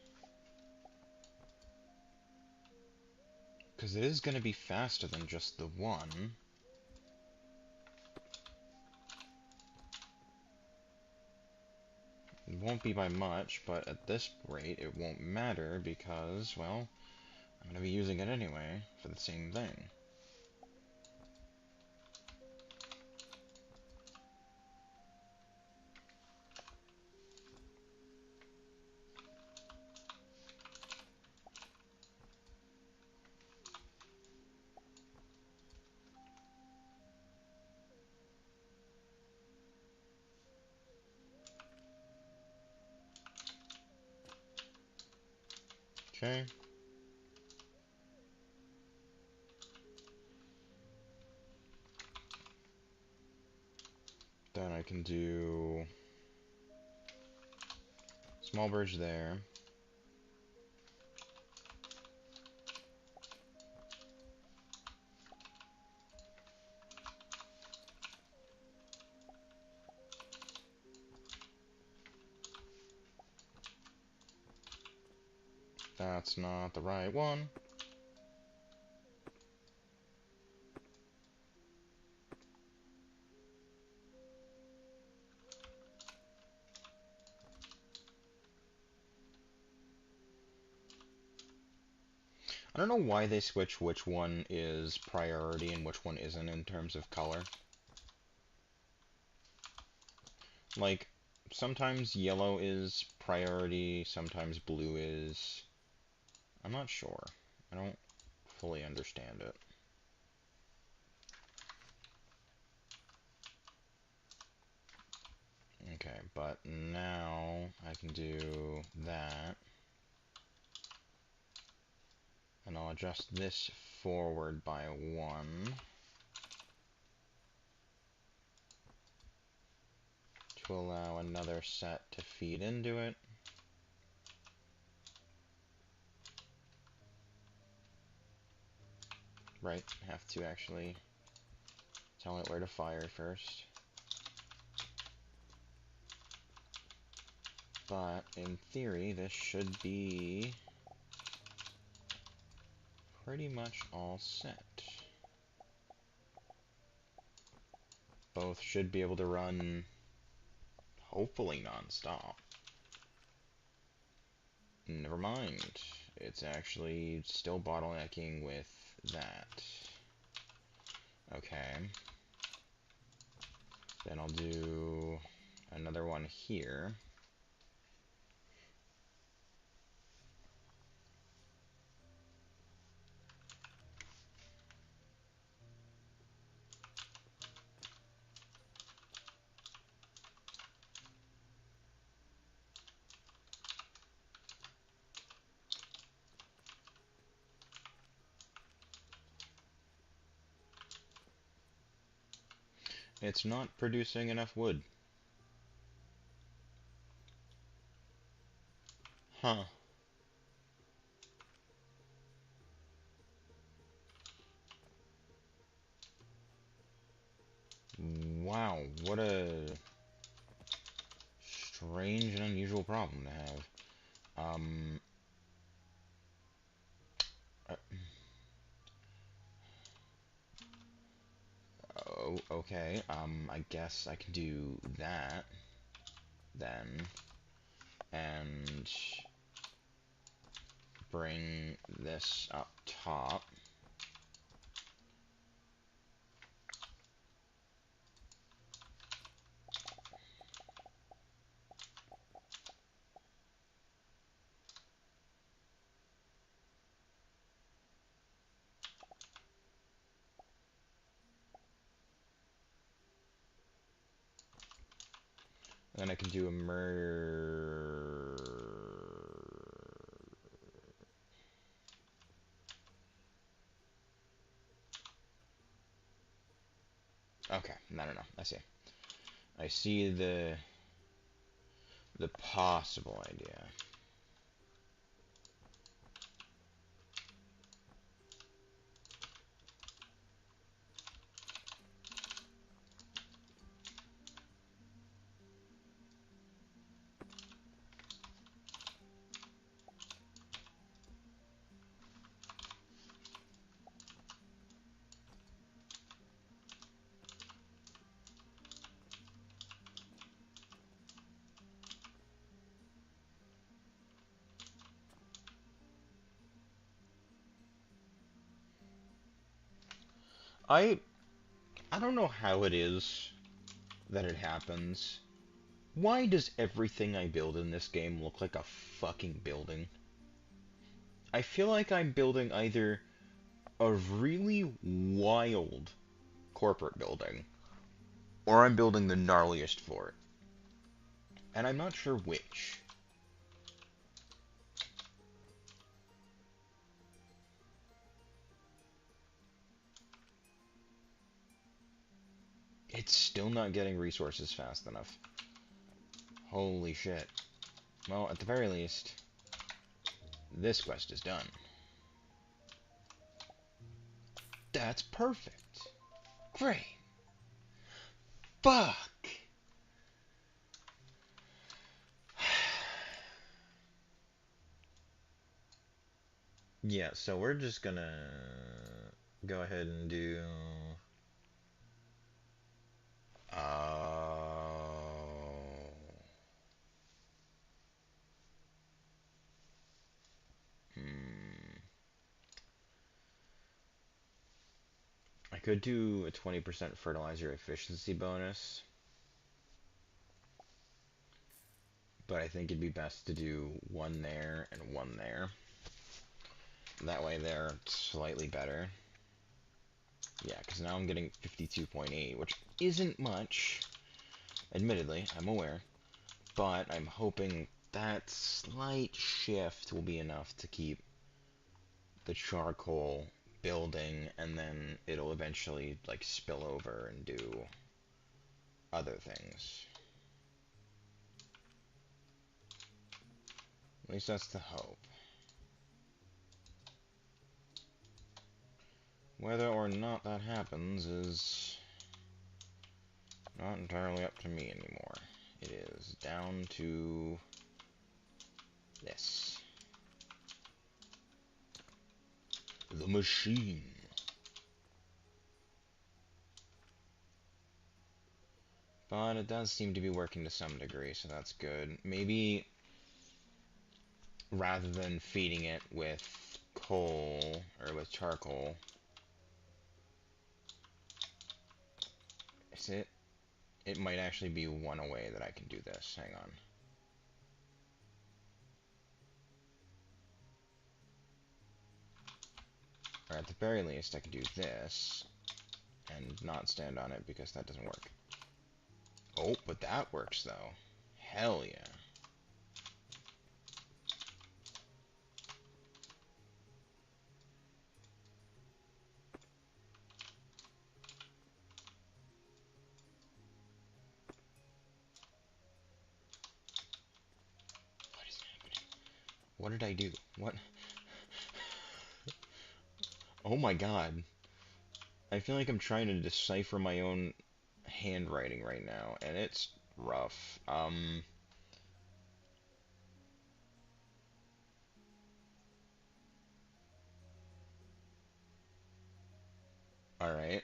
Because it is going to be faster than just the one. It won't be by much, but at this rate it won't matter because, well, I'm going to be using it anyway for the same thing. Okay. Then I can do small bridge there. That's not the right one. I don't know why they switch which one is priority and which one isn't in terms of color. Like, sometimes yellow is priority, sometimes blue is. I'm not sure. I don't fully understand it. Okay, but now I can do that. And I'll adjust this forward by 1 to allow another set to feed into it. Right, have to actually tell it where to fire first. But in theory, this should be pretty much all set. Both should be able to run, hopefully, non-stop. Never mind. It's actually still bottlenecking with that. Okay. Then I'll do another one here. It's not producing enough wood. Huh. Wow, what a strange and unusual problem to have. Uh, oh, okay. I guess I can do that then, and bring this up top. Then I can do a Okay, no. I see. I see the possible idea. I I don't know how it is that it happens. Why does everything I build in this game look like a fucking building? I feel like I'm building either a really wild corporate building, or I'm building the gnarliest fort. And I'm not sure which. It's still not getting resources fast enough. Holy shit. Well, at the very least, this quest is done. That's perfect. Great. Fuck. Yeah, so we're just gonna go ahead and do... Oh... Hmm. I could do a 20% fertilizer efficiency bonus, but I think it'd be best to do one there and one there. That way they're slightly better. Yeah, because now I'm getting 52.8, which isn't much. Admittedly, I'm aware. But I'm hoping that slight shift will be enough to keep the charcoal building, and then it'll eventually, like, spill over and do other things. At least that's the hope. Whether or not that happens is not entirely up to me anymore. It is down to this. The machine. But it does seem to be working to some degree, so that's good. Maybe rather than feeding it with coal or with charcoal, is it? It might actually be one way that I can do this. Hang on. Or at the very least, I can do this and not stand on it because that doesn't work. Oh, but that works though. Hell yeah. What did I do? What? Oh my god. I feel like I'm trying to decipher my own handwriting right now, and it's rough. Alright.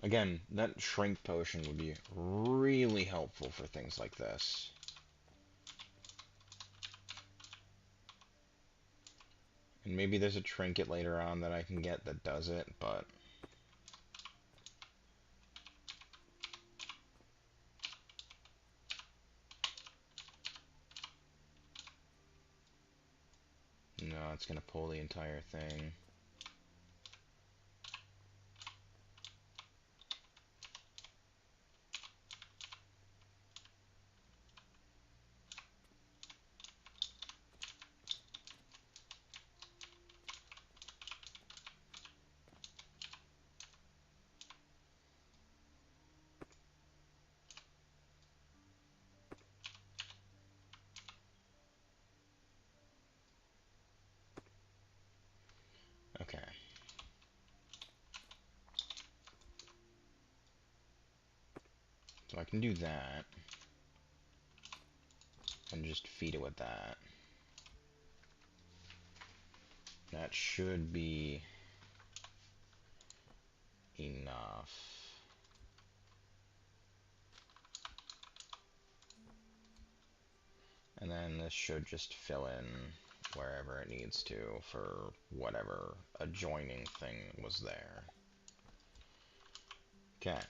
Again, that shrink potion would be really helpful for things like this. And maybe there's a trinket later on that I can get that does it, but... No, it's gonna pull the entire thing. Okay. So I can do that. And just feed it with that. That should be enough. And then this should just fill in wherever it needs to for whatever adjoining thing was there. Okay.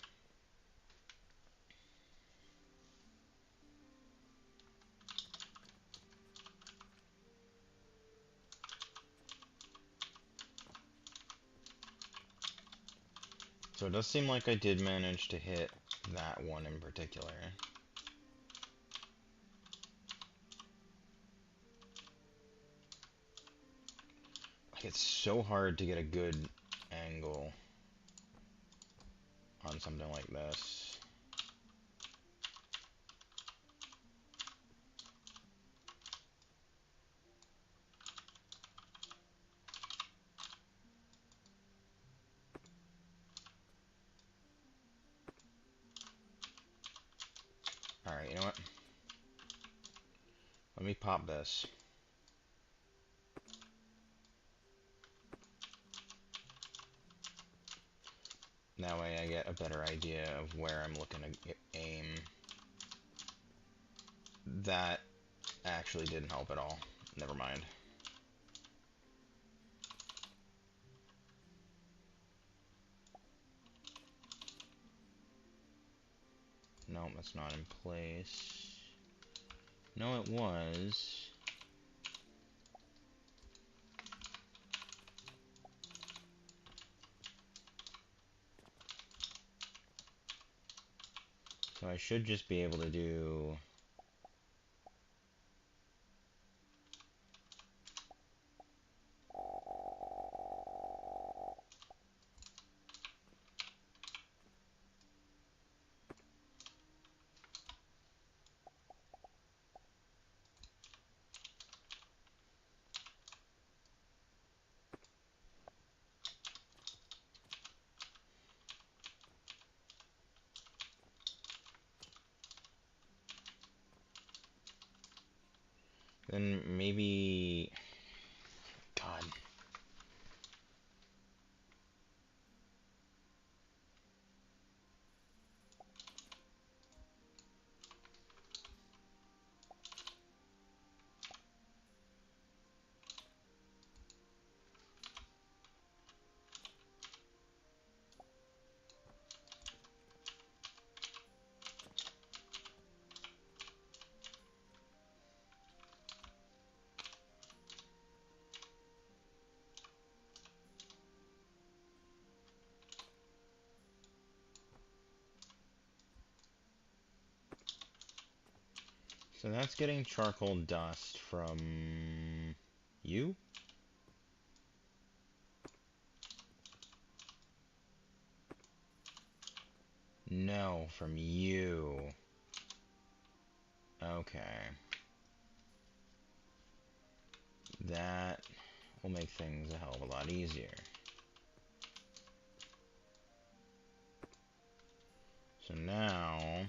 So it does seem like I did manage to hit that one in particular. Like, it's so hard to get a good angle on something like this. Alright, you know what? Let me pop this. That way I get a better idea of where I'm looking to aim. That actually didn't help at all. Never mind. No, that's not in place. No, it was. So I should just be able to do... Then maybe... God. So that's getting charcoal dust from you? No, from you. Okay. That will make things a hell of a lot easier. So now...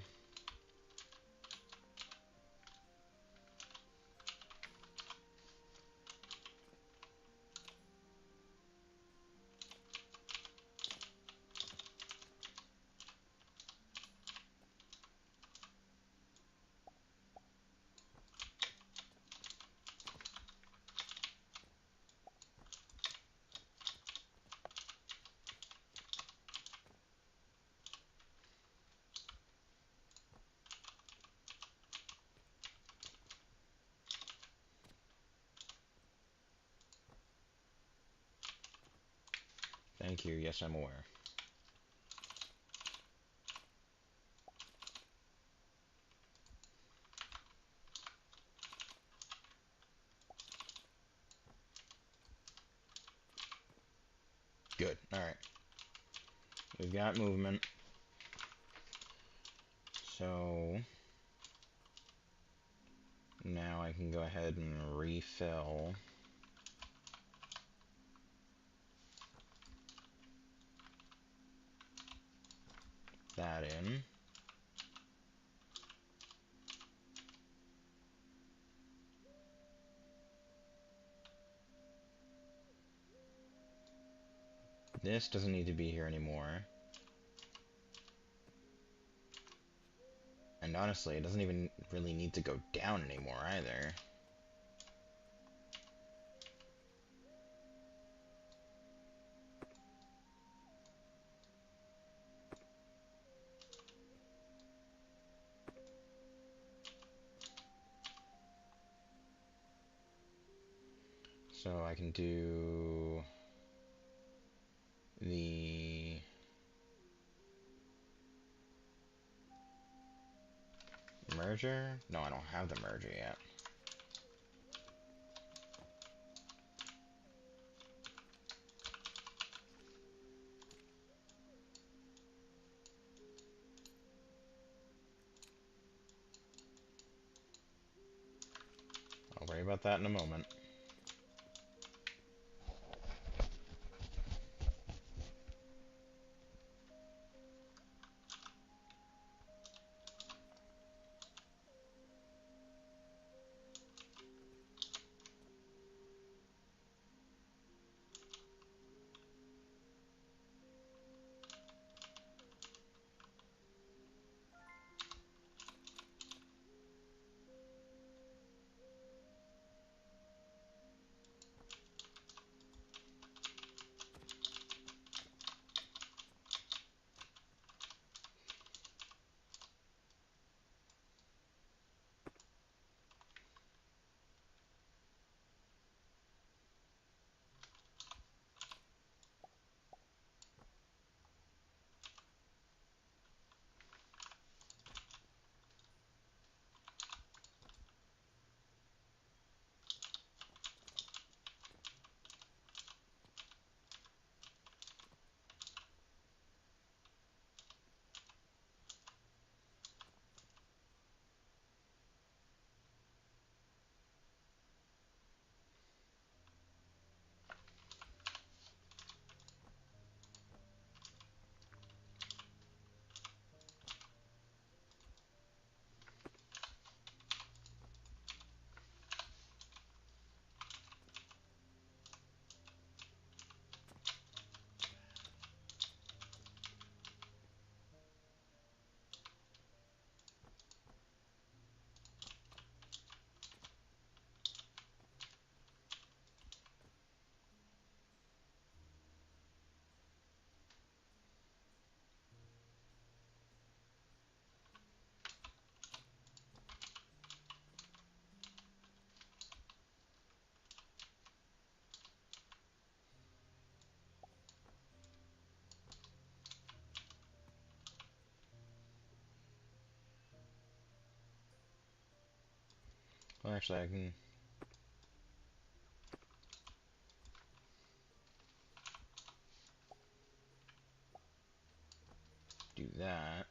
Thank you, yes, I'm aware. Good, alright. We've got movement. So... now I can go ahead and refill that in. This doesn't need to be here anymore. And honestly, it doesn't even really need to go down anymore either. So I can do the merger? No, I don't have the merger yet. I'll worry about that in a moment. Well, actually, I can do that.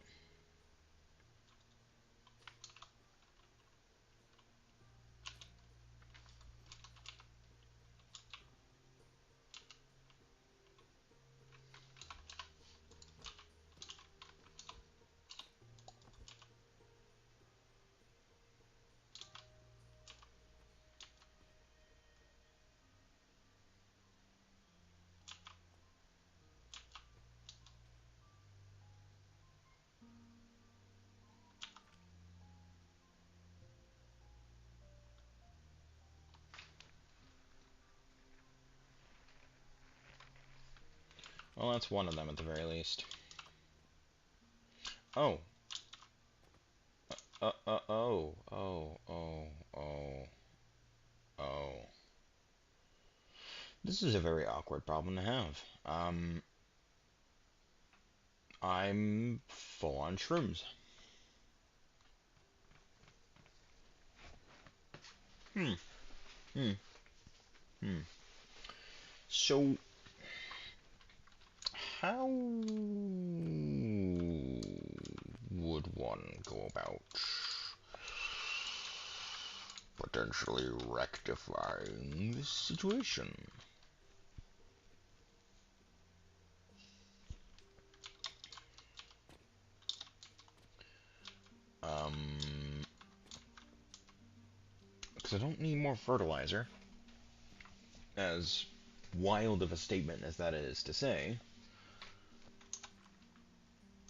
Well, that's one of them at the very least. Oh. Oh. Oh. This is a very awkward problem to have. I'm full on shrooms. Hmm. Hmm. Hmm. So, how would one go about potentially rectifying this situation? Because I don't need more fertilizer, as wild of a statement as that is to say.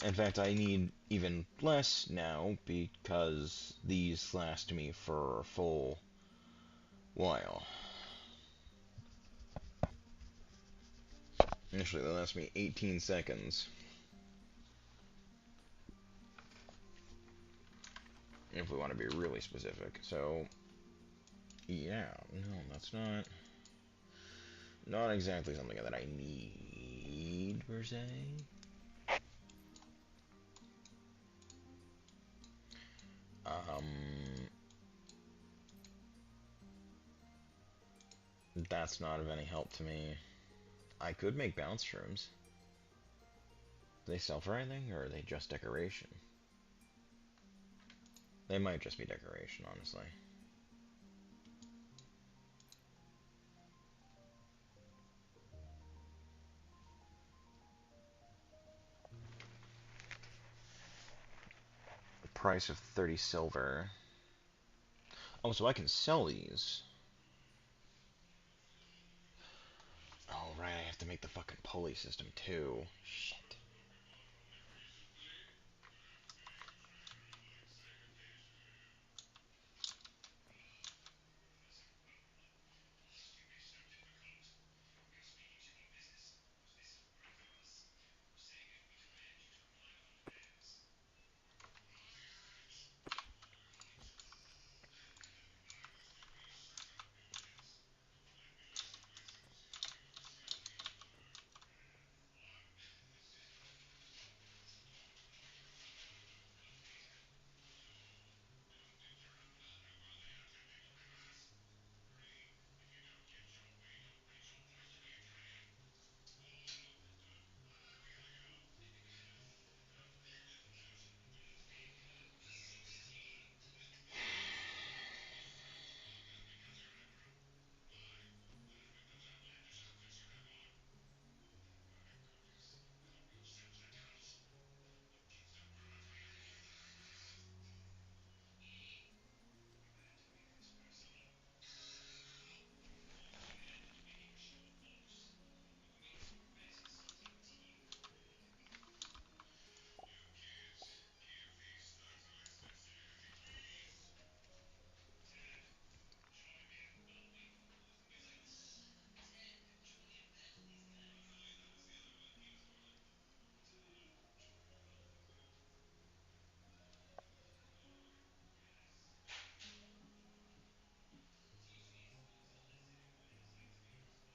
In fact, I need even less now because these last me for a full while. Initially, they last me 18 seconds. If we want to be really specific. So, yeah, no, that's not exactly something that I need, per se. That's not of any help to me. I could make bounce shrooms. Do they sell for anything, or are they just decoration? They might just be decoration, honestly. The price of 30 silver. Oh, so I can sell these. Oh, right, I have to make the fucking pulley system, too. Shit.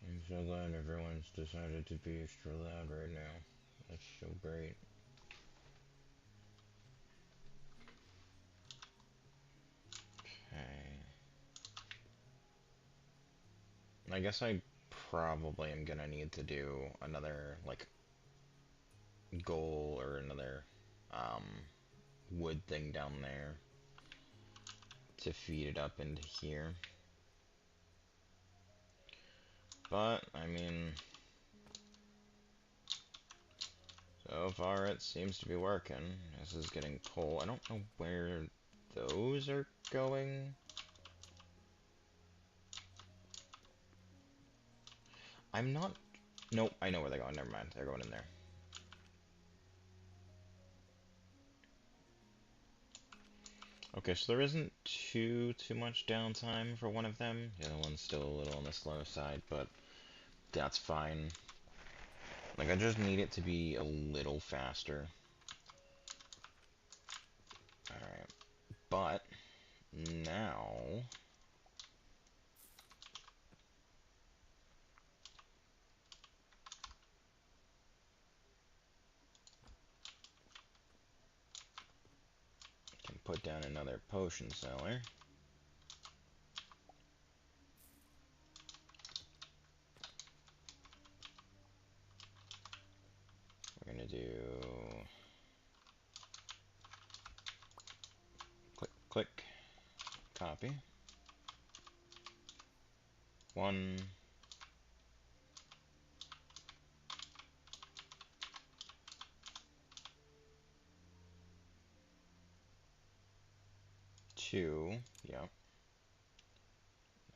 I'm so glad everyone's decided to be extra loud right now. That's so great. Okay. I guess I probably am gonna need to do another, like, goal or another, um, wood thing down there to feed it up into here. But, I mean, so far it seems to be working. This is getting coal. I don't know where those are going. I'm not... Nope, I know where they're going. Never mind. They're going in there. Okay, so there isn't too much downtime for one of them. The other one's still a little on the slow side, but that's fine. Like, I just need it to be a little faster. Alright. But, now... I can put down another potion seller. We're gonna do... Click, click. Copy. 1... 2, yep.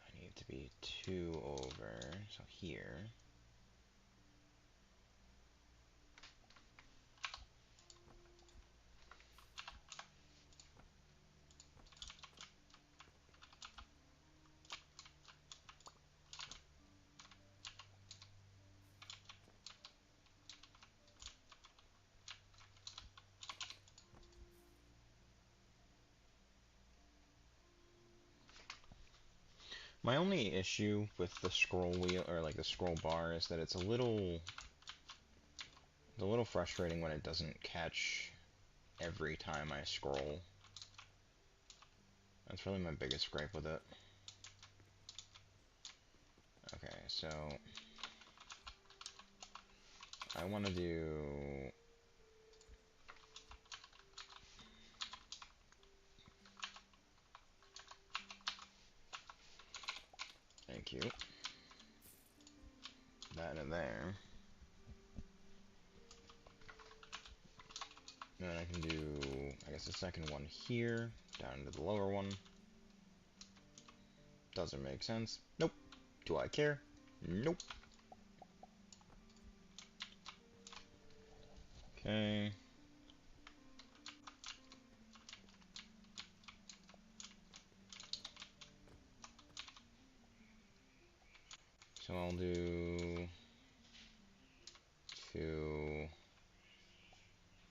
I need to be 2 over, so here. My only issue with the scroll wheel, or like the scroll bar, is that it's a little frustrating when it doesn't catch every time I scroll. That's really my biggest gripe with it. Okay, so I want to do... Thank you. That in there. And then I can do, I guess, the second one here, down to the lower one. Doesn't make sense. Nope. Do I care? Nope. Okay. So I'll do 2...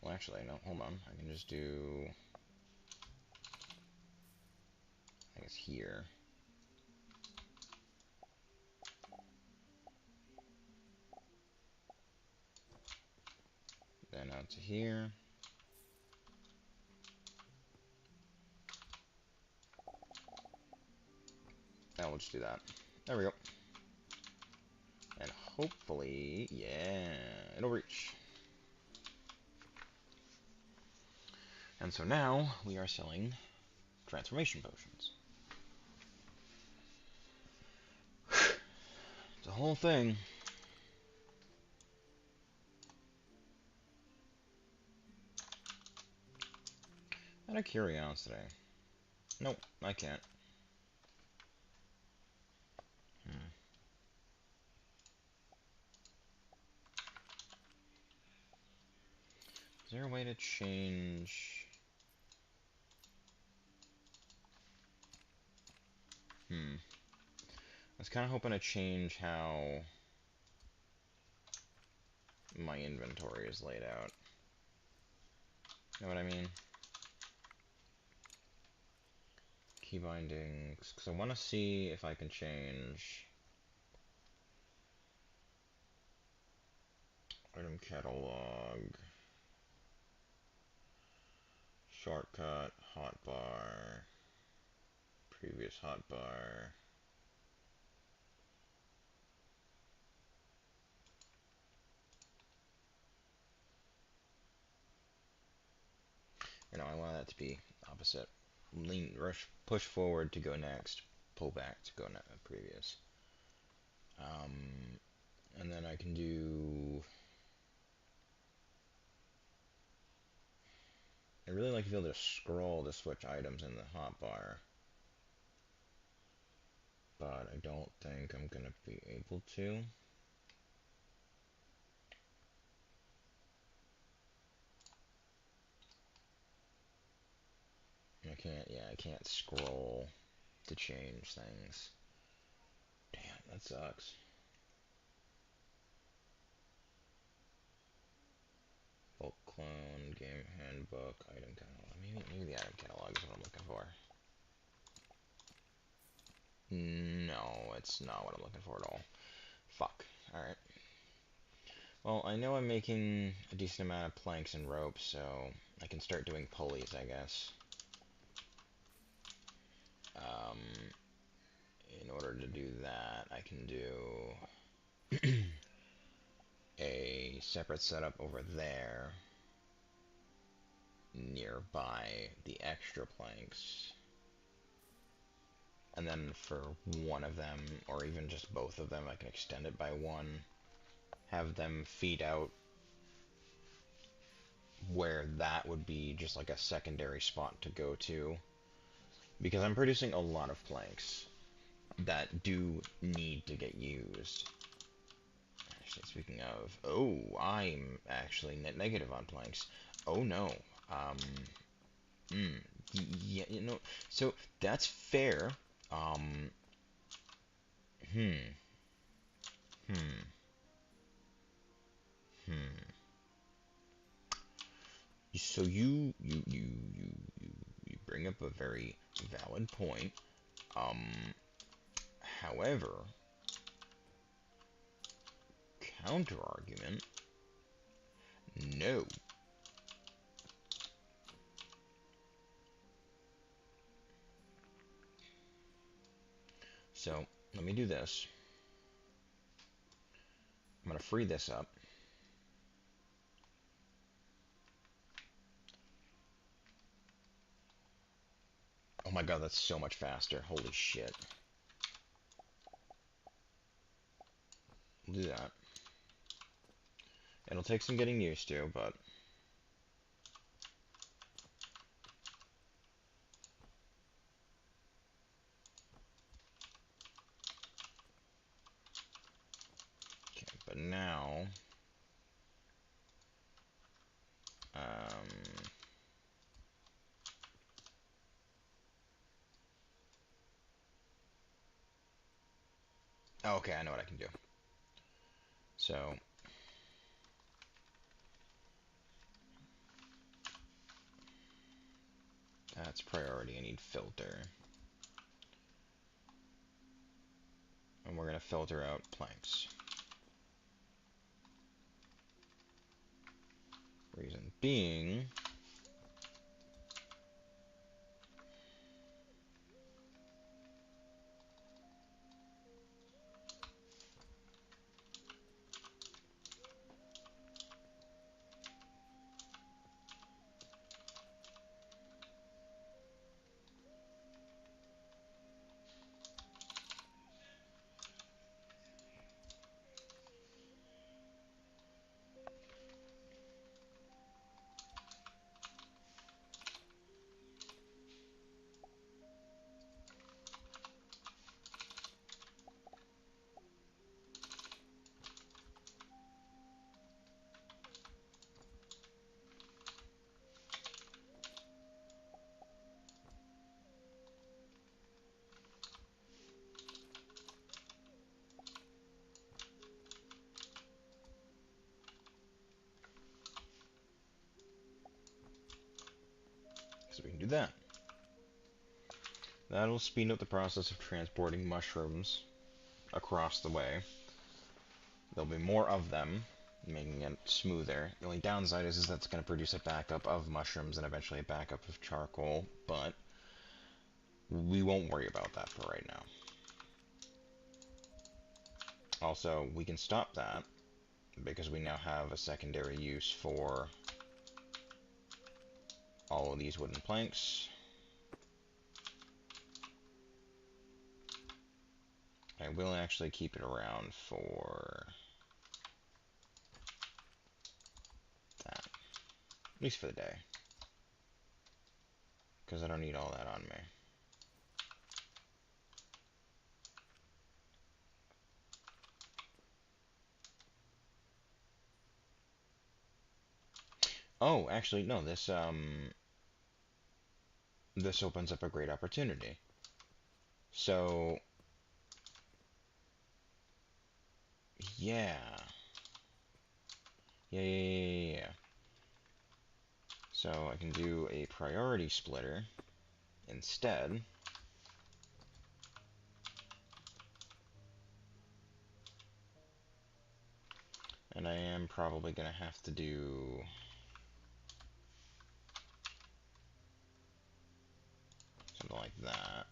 Well, actually, no, hold on. I can just do... I guess here. Then out to here. Now we'll just do that. There we go. And hopefully, yeah, it'll reach. And so now we are selling transformation potions. It's a whole thing. Out of curiosity. Nope, I can't. Is there a way to change... I was kind of hoping to change how my inventory is laid out. You know what I mean? Key bindings, because I want to see if I can change item catalog, shortcut, hotbar, previous hotbar. Or no, I want that to be opposite. Lean, rush, push forward to go next. Pull back to go previous. And then I can do... I really like to be able to scroll to switch items in the hotbar. But I don't think I'm going to be able to. I can't scroll to change things. Damn, that sucks. Bulk clone, game handbook, item catalog. Maybe the item catalog is what I'm looking for. No, it's not what I'm looking for at all. Fuck. Alright. Well, I know I'm making a decent amount of planks and ropes, so I can start doing pulleys, I guess. In order to do that, I can do a separate setup over there nearby the extra planks. And then for one of them, or even just both of them, I can extend it by one. Have them feed out where that would be just like a secondary spot to go to. Because I'm producing a lot of planks that do need to get used. Actually, speaking of... Oh, I'm actually net negative on planks. Oh no. Yeah, you know... So, that's fair. Um... Hmm. Hmm. Hmm. So you bring up a very valid point. However, counter argument, no. So let me do this. I'm gonna free this up. Oh my god, that's so much faster. Holy shit. We'll do that. It'll take some getting used to, but... Okay, but now... Okay, I know what I can do. So... That's priority. I need filter. And we're gonna filter out planks. Reason being... So we can do that. That'll speed up the process of transporting mushrooms across the way. There'll be more of them, making it smoother. The only downside is that's going to produce a backup of mushrooms and eventually a backup of charcoal, but we won't worry about that for right now. Also, we can stop that because we now have a secondary use for all of these wooden planks. I will actually keep it around for that, at least for the day, because I don't need all that on me. Oh, actually, no, this opens up a great opportunity. So, yeah. Yeah. So I can do a priority splitter instead. And I am probably going to have to do something like that.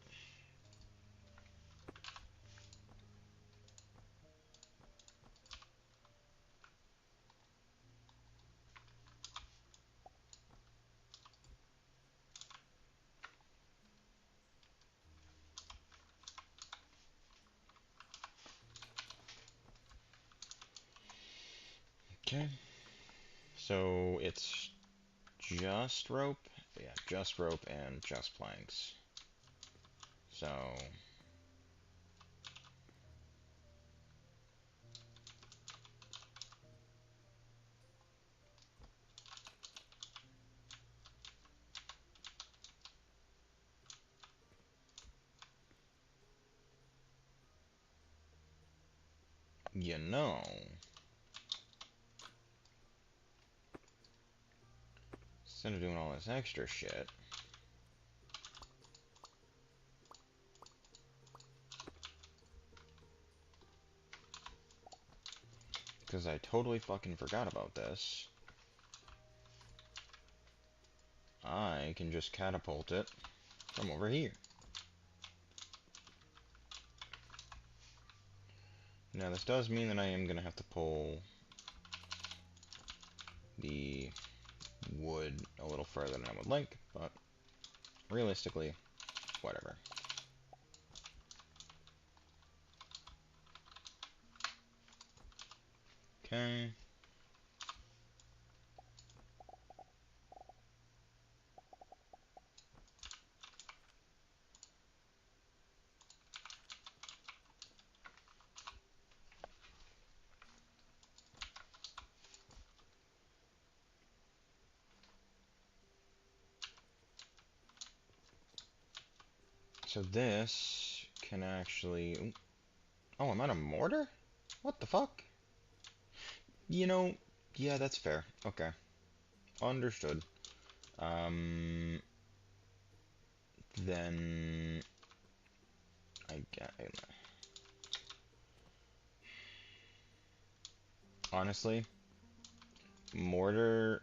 Okay. So it's just rope. Yeah, just rope and just planks. So you know, instead of doing all this extra shit, because I totally fucking forgot about this, I can just catapult it from over here. Now this does mean that I am going to have to pull the wood a little further than I would like, but realistically, whatever. Okay. So this can actually... Oh, I'm out of mortar? What the fuck? You know, yeah, that's fair. Okay. Understood. Then... I get... Honestly, mortar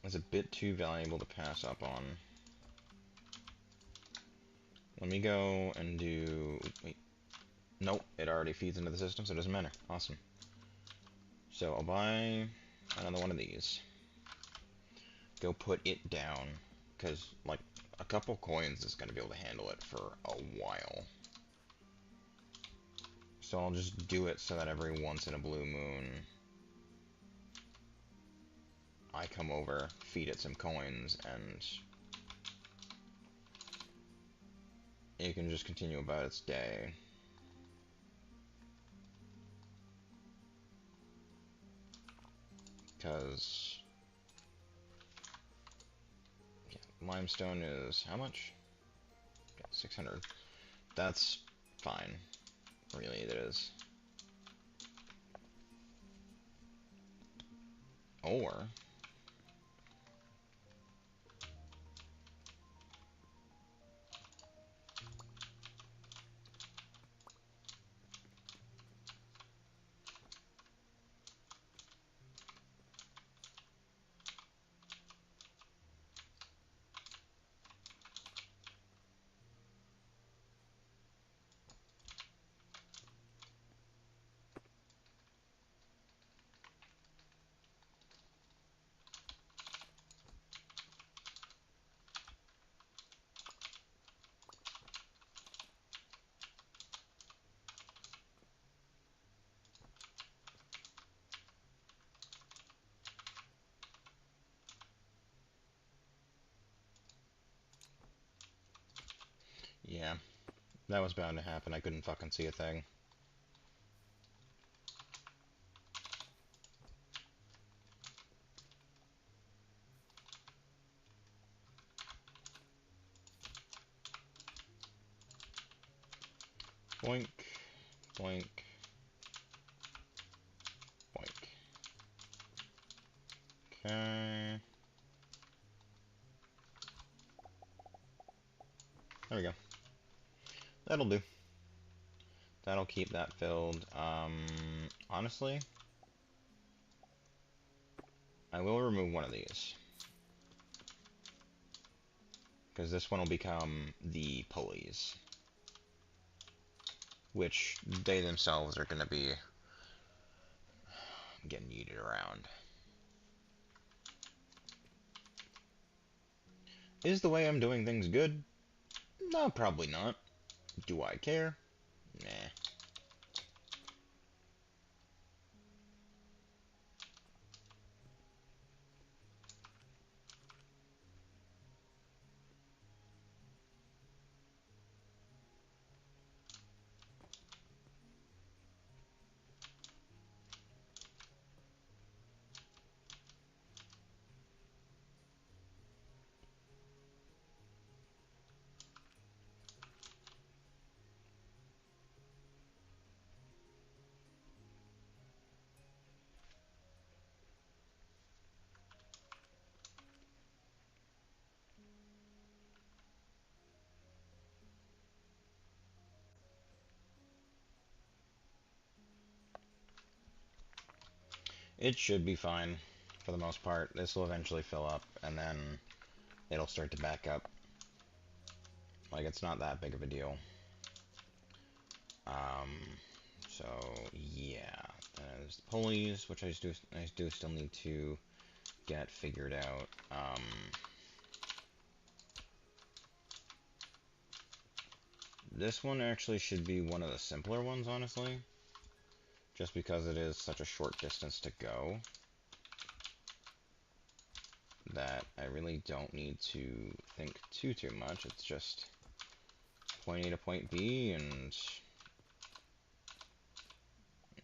is a bit too valuable to pass up on. Let me go and do... Wait. Nope, it already feeds into the system, so it doesn't matter. Awesome. So I'll buy another one of these. Go put it down, because, like, a couple coins is going to be able to handle it for a while. So I'll just do it so that every once in a blue moon, I come over, feed it some coins, and it can just continue about its day. Because limestone is how much? 600. That's fine. Really, it is. Or Yeah, that was bound to happen. I couldn't fucking see a thing. Boink, boink, boink. Okay. There we go. That'll do. That'll keep that filled. Honestly, I will remove one of these. Because this one will become the pulleys. Which they themselves are going to be getting yeeted around. Is the way I'm doing things good? No, probably not. Do I care? Nah. It should be fine, for the most part. This will eventually fill up, and then it'll start to back up. Like, it's not that big of a deal. So, yeah. There's the pulleys, which I do still need to get figured out. This one actually should be one of the simpler ones, honestly. Just because it is such a short distance to go. That I really don't need to think too much. It's just point A to point B, and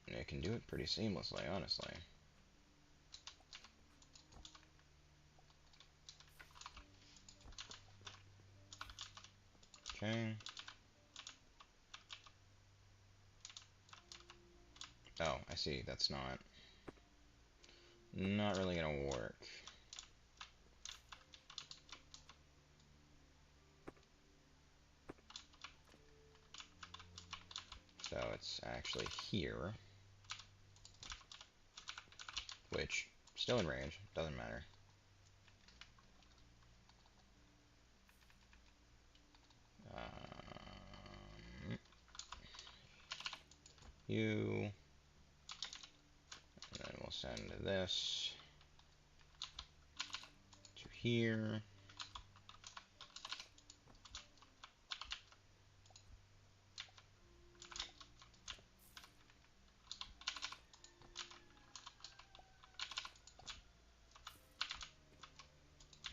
it can do it pretty seamlessly, honestly. Okay. Oh, I see. That's not really gonna work. So it's actually here, which still in range. Doesn't matter. You, and then we'll send this to here.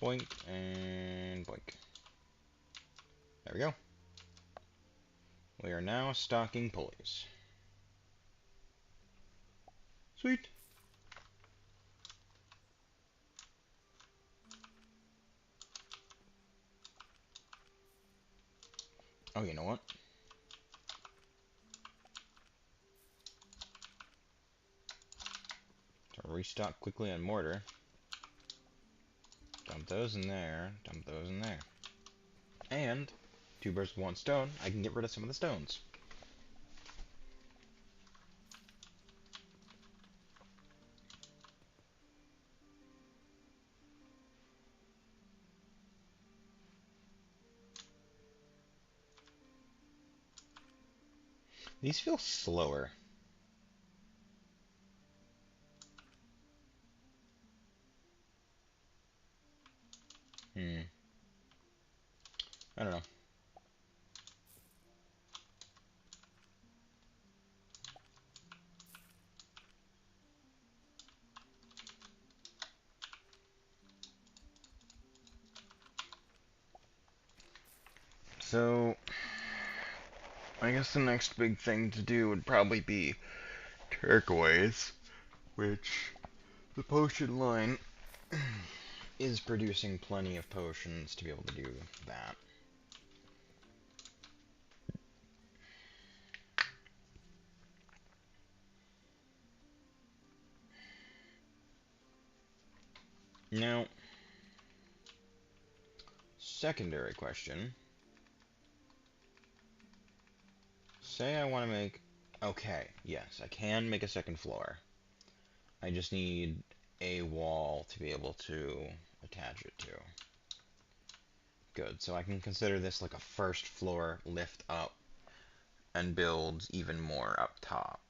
Boink and boink. There we go. We are now stocking pulleys. Sweet. Oh, you know what? To restock quickly on mortar. Dump those in there. Dump those in there. And two birds with one stone. I can get rid of some of the stones. These feel slower. I don't know. So, I guess the next big thing to do would probably be turquoise, which the potion line is producing plenty of potions to be able to do that. Now, secondary question. Say I want to make... Okay, yes, I can make a second floor. I just need a wall to be able to attach it to. Good, so I can consider this like a first floor lift up and build even more up top.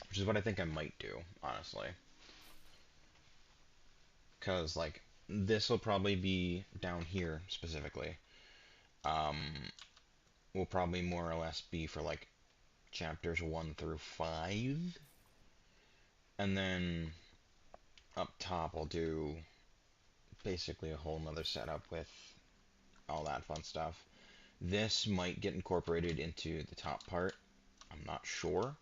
Which is what I think I might do, honestly. Because, like, this will probably be down here, specifically. Will probably more or less be for, like, chapters 1 through 5. And then up top I'll do basically a whole nother setup with all that fun stuff. This might get incorporated into the top part. I'm not sure.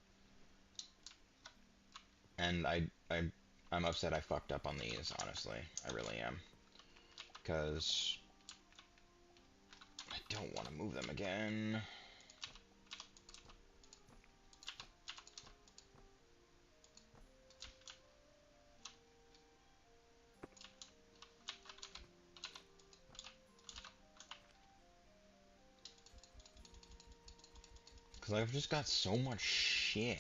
And I'm upset I fucked up on these, honestly. I really am. Because I don't want to move them again. Because I've just got so much shit.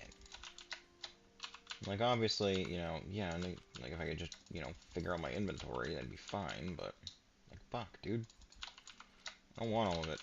Like, obviously, you know, yeah, like, if I could just, you know, figure out my inventory, that'd be fine, but, like, fuck, dude. I don't want all of it.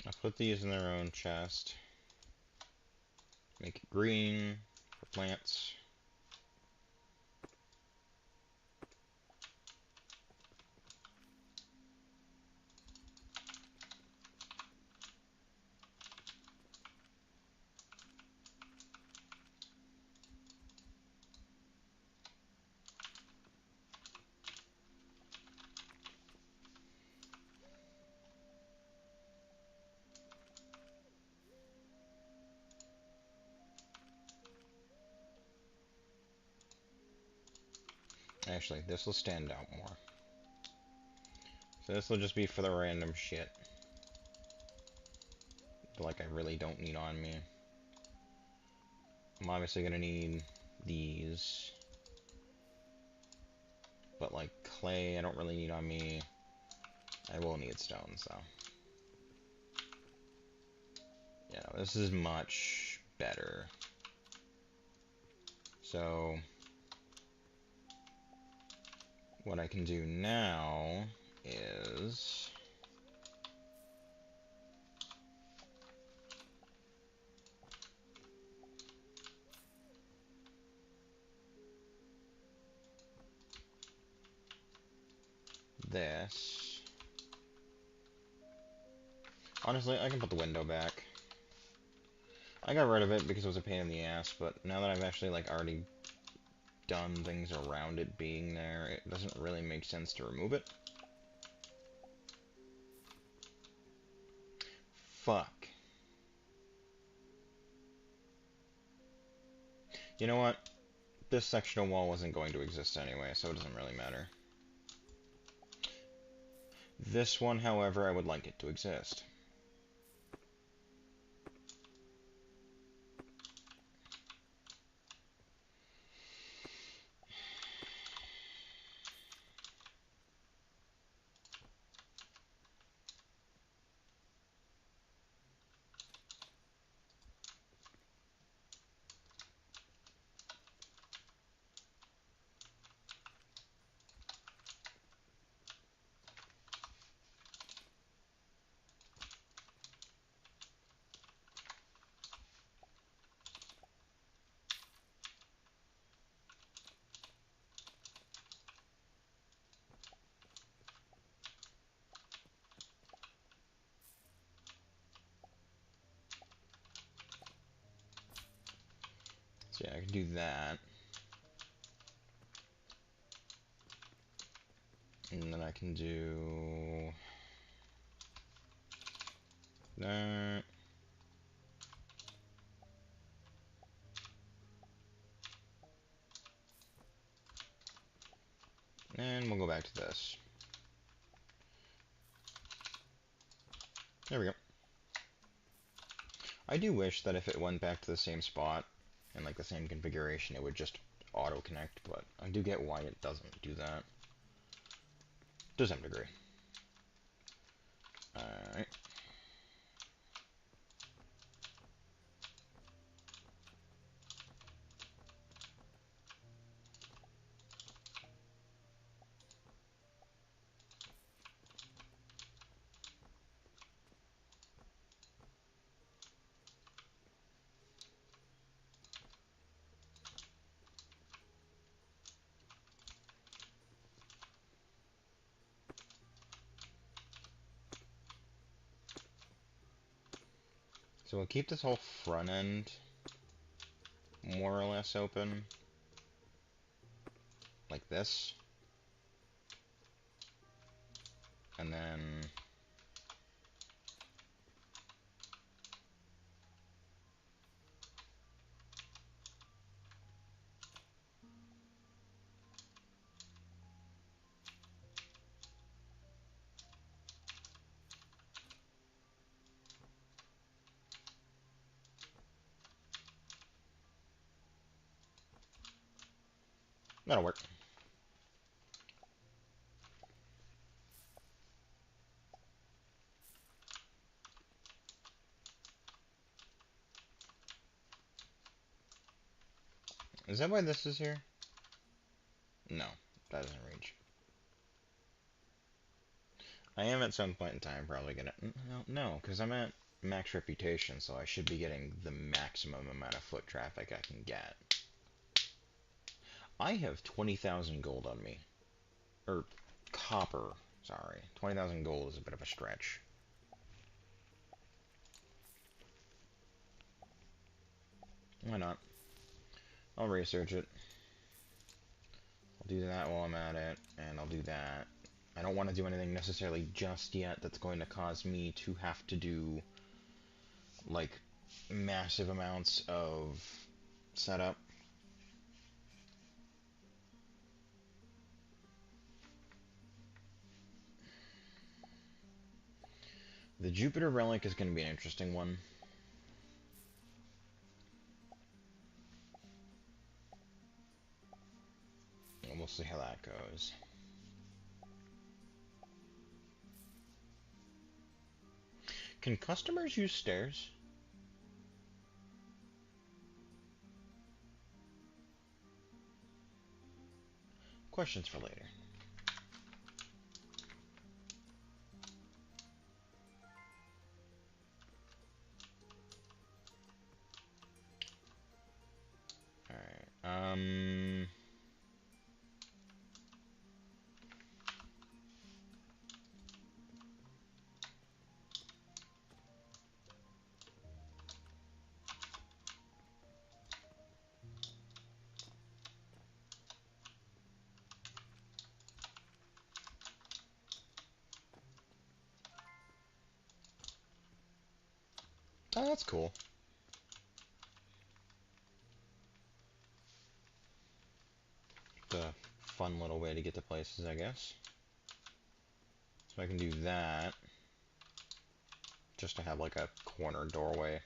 I'll put these in their own chest. Make it green for plants. Actually, this will stand out more. So this will just be for the random shit. Like, I really don't need on me. I'm obviously gonna need these. But, like, clay, I don't really need on me. I will need stones, though. Yeah, this is much better. So, what I can do now is... this. Honestly, I can put the window back. I got rid of it because it was a pain in the ass, but now that I've actually, like, already done things around it being there, it doesn't really make sense to remove it. fuck? You know what? This sectional wall wasn't going to exist anyway, so it doesn't really matter. This one, however, I would like it to exist. So yeah, I can do that. And then I can do that. And we'll go back to this. There we go. I do wish that if it went back to the same spot and like the same configuration, it would just auto-connect, but I do get why it doesn't do that. To some degree. Alright. So we'll keep this whole front end more or less open. Like this. And then that'll work. Is that why this is here? No, that doesn't reach. I am at some point in time probably gonna... No, because I'm at max reputation, so I should be getting the maximum amount of foot traffic I can get. I have 20,000 gold on me. Or copper, sorry. 20,000 gold is a bit of a stretch. Why not? I'll research it. I'll do that while I'm at it, and I'll do that. I don't want to do anything necessarily just yet that's going to cause me to have to do, like, massive amounts of setup. The Jupiter Relic is going to be an interesting one. And we'll see how that goes. Can customers use stairs? Questions for later. Alright, Oh, that's cool. It's a fun little way to get to places, I guess. So I can do that. Just to have like a corner doorway.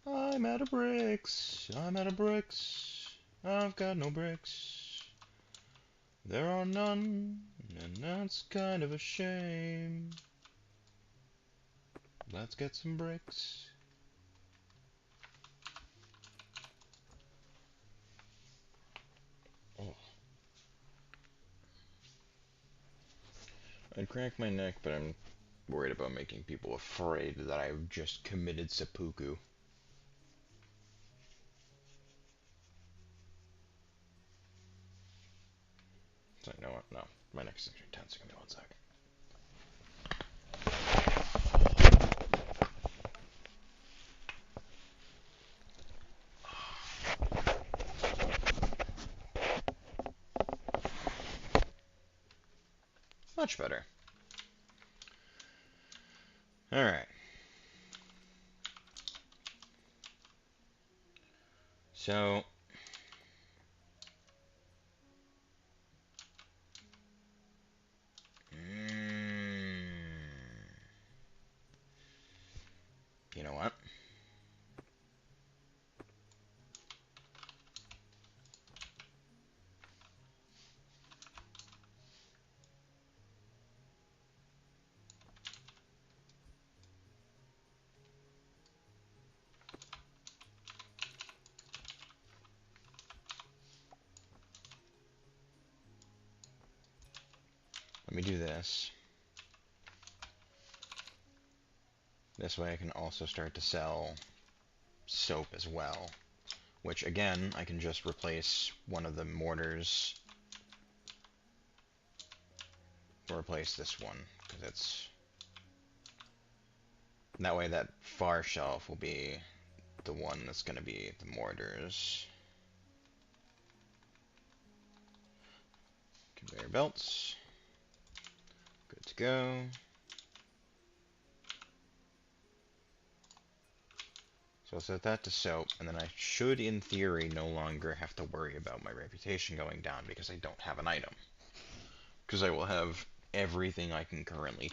I'm out of bricks. I'm out of bricks. I've got no bricks. There are none, and that's kind of a shame. Let's get some bricks. Oh. I'd crack my neck, but I'm worried about making people afraid that I've just committed seppuku. So, you know what? No. My neck's actually tense. Give me 1 second. Much better. Alright. So, you know what? Let me do this. This way I can also start to sell soap as well. Which, again, I can just replace one of the mortars. Or replace this one, because it's... That way that far shelf will be the one that's going to be the mortars. Conveyor belts. Good to go. So I'll set that to soap, and then I should, in theory, no longer have to worry about my reputation going down because I don't have an item. Because I will have everything I can currently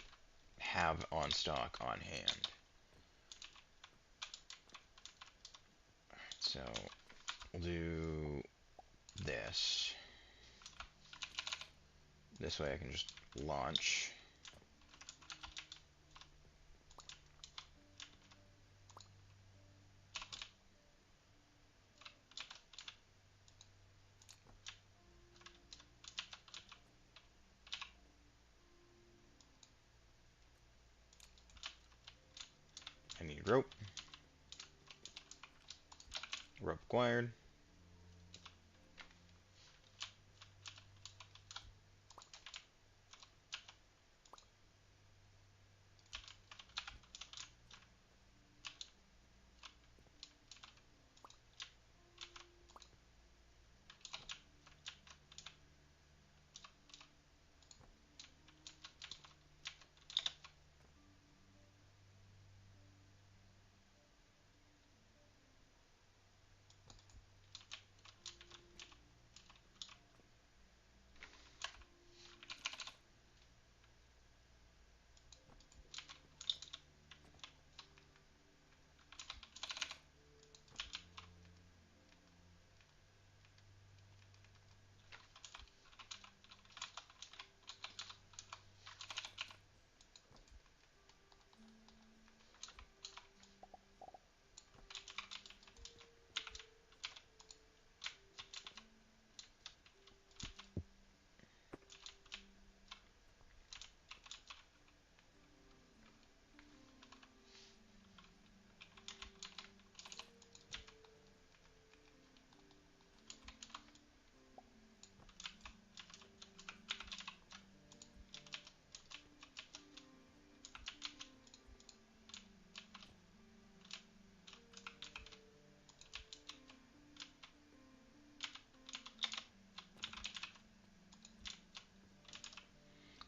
have on stock on hand. So we'll do this. This way I can just launch. I need rope. Rope acquired.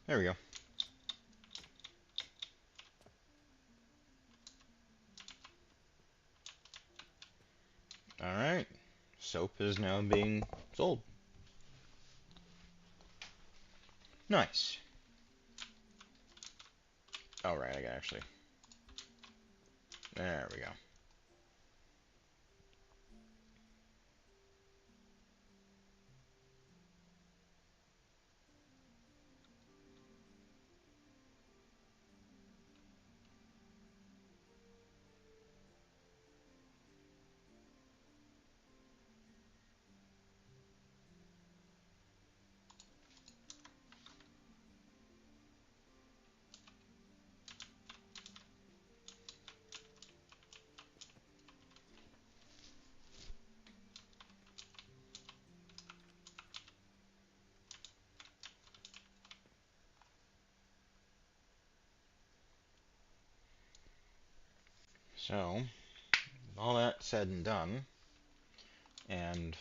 There we go. Alright. Soap is now being sold. Nice. Alright, I got actually. There we go. So, all that said and done, and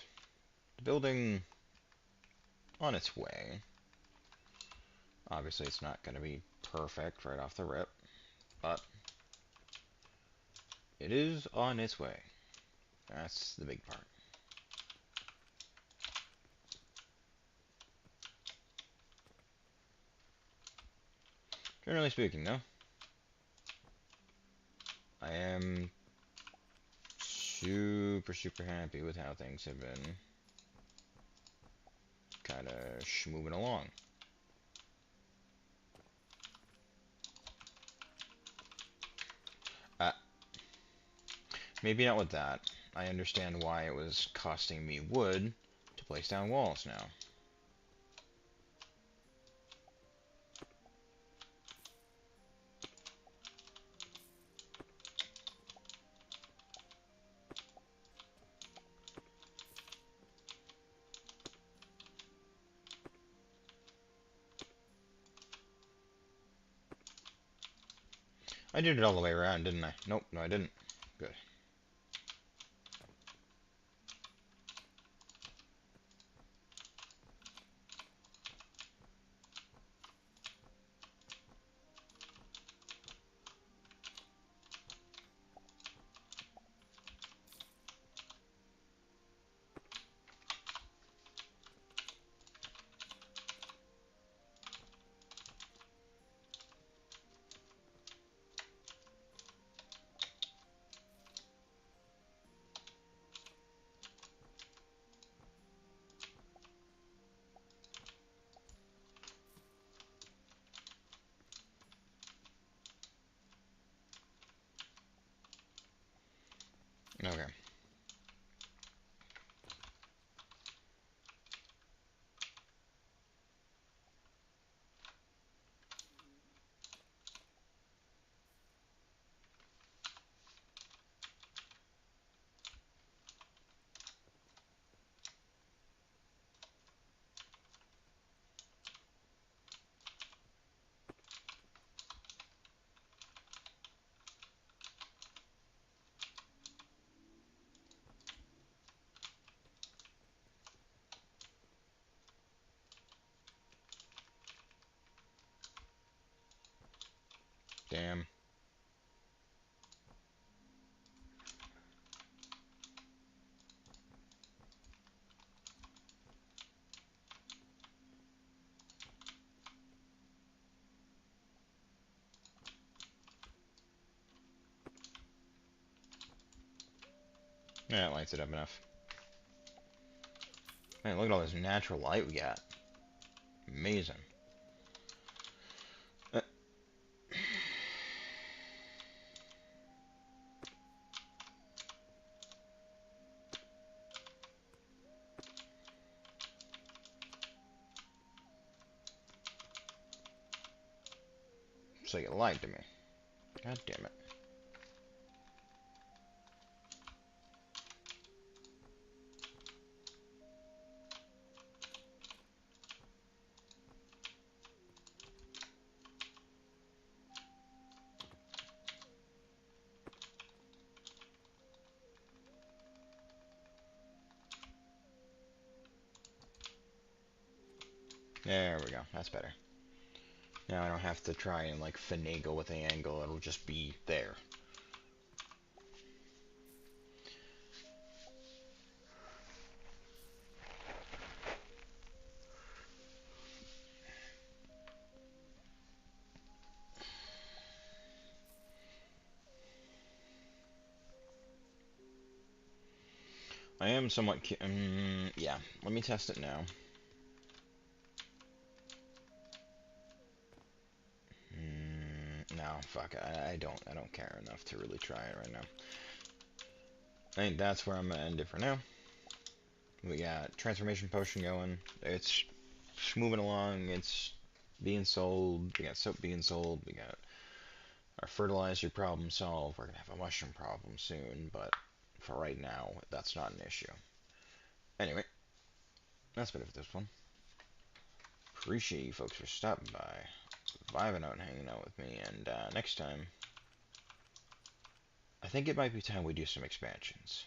the building on its way. Obviously, it's not going to be perfect right off the rip, but it is on its way. That's the big part. Generally speaking, though, I am super happy with how things have been kind of moving along. Uh, Maybe not with that. I understand why it was costing me wood to place down walls now. I did it all the way around, didn't I? Nope, no I didn't. Good. Okay. Damn. Yeah, that lights it up enough. Man, look at all this natural light we got. Amazing. Uh, so you lied to me. God damn it. There we go. That's better. Now I don't have to try and like finagle with the angle, it'll just be there. I am somewhat yeah, let me test it now. No, fuck, I don't care enough to really try it right now. I think that's where I'm gonna end it for now. We got transformation potion going. It's moving along. It's being sold. We got soap being sold. We got our fertilizer problem solved. We're gonna have a mushroom problem soon, but for right now, that's not an issue. Anyway, that's been it for this one. Appreciate you folks for stopping by, vibing out and hanging out with me, and next time, I think it might be time we do some expansions.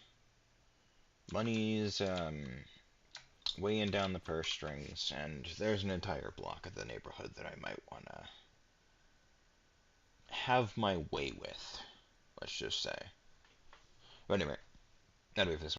Money's weighing down the purse strings, and there's an entire block of the neighborhood that I might want to have my way with, let's just say. But anyway, that'll be for this one.